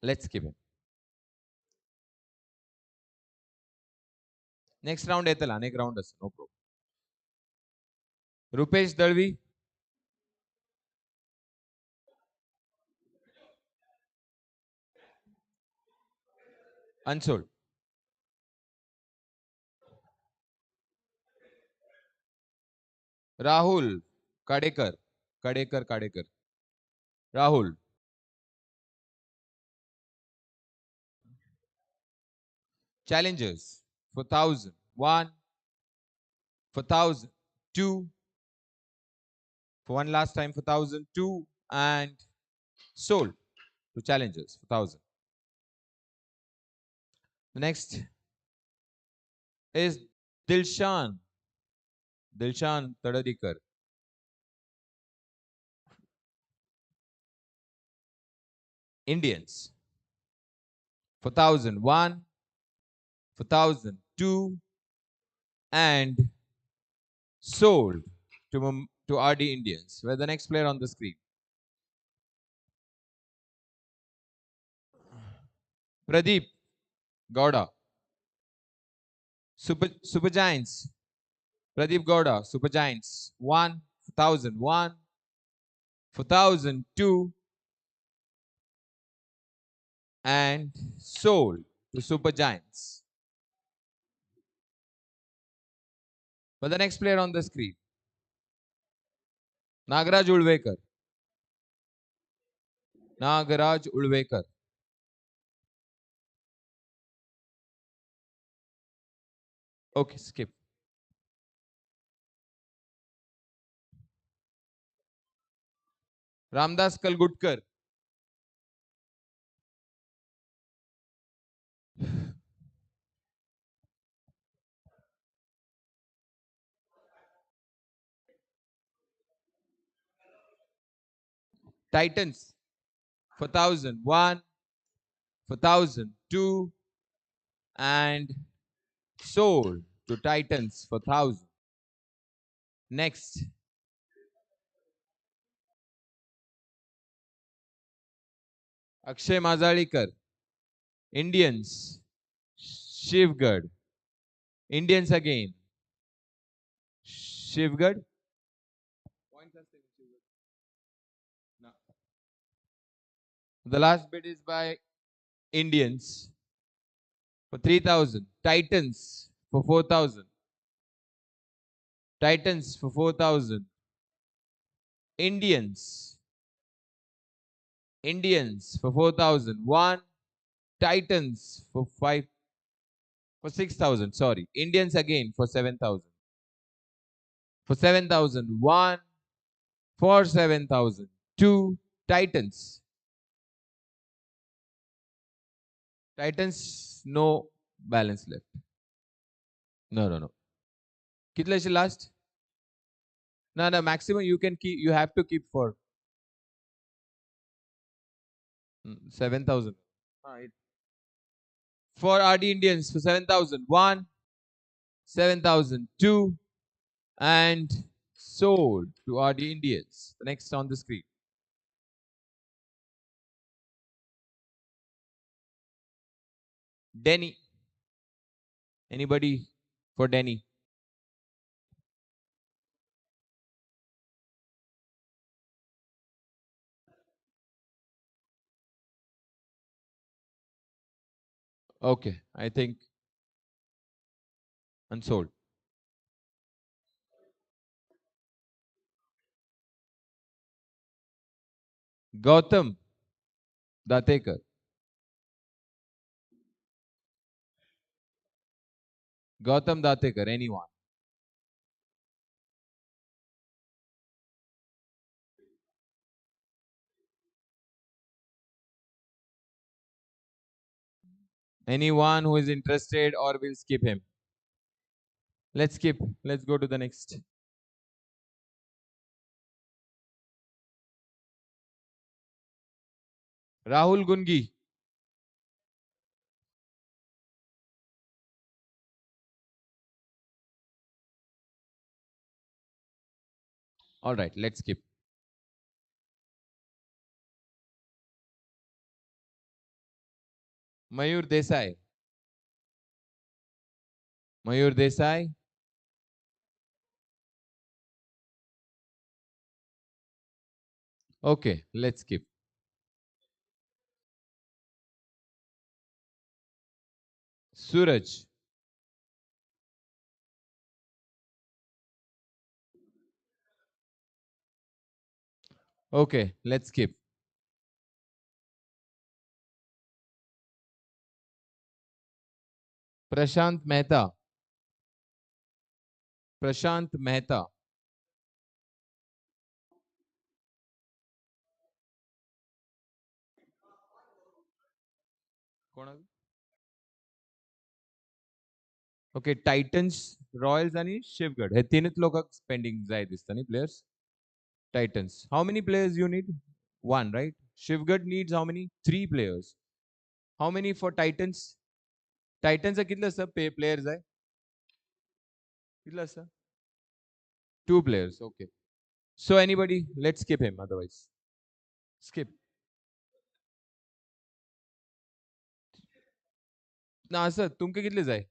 Let's give him. Next round येतला अनेक round असं no problem. Rupesh Dalvi. Unsold. Rahul Kadekar. Kadekar. Rahul. Challengers for 1,000. 1 for 1,000. 2 for one last time for 1,000. 2 and sold to Challengers for 1,000. The next is Dilshan. Dilshan Tadadikar. Indians for 1,000. 1 for 1,000. 2 and sold to RD Indians. Where the next player on the screen. Pradeep Gowda. Super Giants. Pradeep Gowda. Super Giants. 1 for 1,000. 1 for 1,000. 2 and sold to Super Giants. For the next player on the screen. Nagaraj Ulvekar. Nagaraj Ulvekar. Okay, skip. Ramdas Kalgutkar. Titans for 1,000. 1 for 1,000. 2 and sold to Titans for 1,000. Next, Akshay Mazalikar, Indians, Shivgad, Indians again, Shivgad. No. The last bid is by Indians for 3,000. Titans for 4,000. Titans for 4,000. Indians. Indians for 4,000. One. Titans for 6,000. Sorry. Indians again for 7,000. For 7,000. One. For 7,000. Two. Titans. Titans, no balance left. No, no, no. Kitla is last? No, no, maximum you can keep, you have to keep for 7,000. For RD Indians for 7,000. One, 7,000. Two, and sold to RD Indians. The next on the screen. Denny. Anybody for Denny? Okay, I think unsold. Gautam Datekar. Gautam Datekar, anyone? Anyone who is interested or will skip him? Let's skip. Let's go to the next. Rahul Gungi. All right, let's skip. Mayur Desai. Mayur Desai. Okay, let's skip. Suraj. Okay, let's skip. Prashant Mehta. Prashant Mehta. Okay, Titans, Royals आणि Shivgad. हे तीनच लोक pending जाय दिसता players. Titans. How many players you need? One, right? Shivgad needs how many? Three players. How many for Titans? Titans कितलं असतं players आहे? कितलं असतं? Two players. Okay. So anybody, let's skip him otherwise. Skip. ना असं तुमके कितले जाय?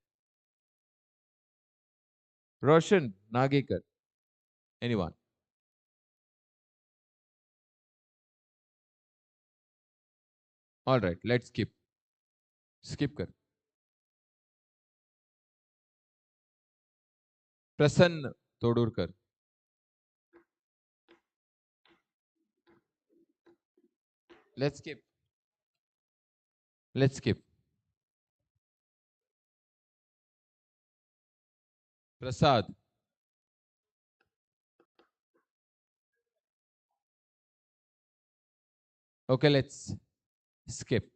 Roshan Nagekar. Anyone? All right, let's skip. Skip kar. Prasanna Todurkar. Let's skip. Let's skip. Prasad. Okay, let's skip.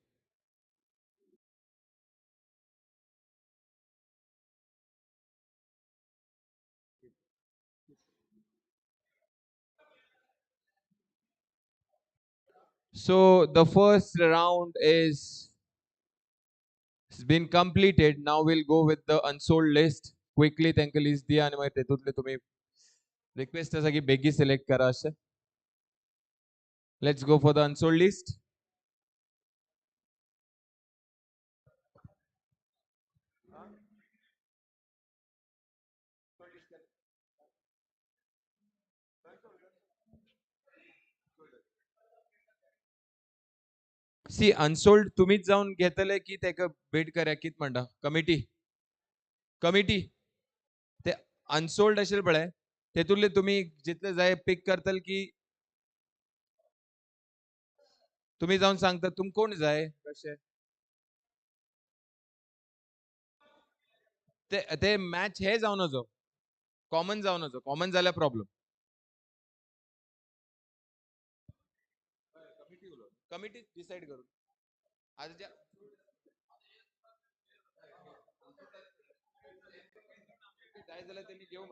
So the first round is It's been completed. Now we'll go with the unsold list. Quickly तांकां list दिया आणि मागीर तेतूंतले तुम्ही request आसा की बेगी select करा अशें. Let's go for the unsold list. See unsold तुम्हीच जाऊन घेतले की तेका बीट करा कित म्हणटा कमिटी कमिटी ते अनसोल्ड असेल पळय तेतूंतले तुम्ही जितले जाय पिक करतले की तुम्ही जाऊन सांगता तुमका कोण जाय कशें ते ते मॅच हे जाऊ नजो कॉमन जाऊ नजो कॉमन जाल्यार प्रॉब्लेम कमिटी डिसाइड करू आज ज्या जाय जाल्यार त्यांनी घेऊ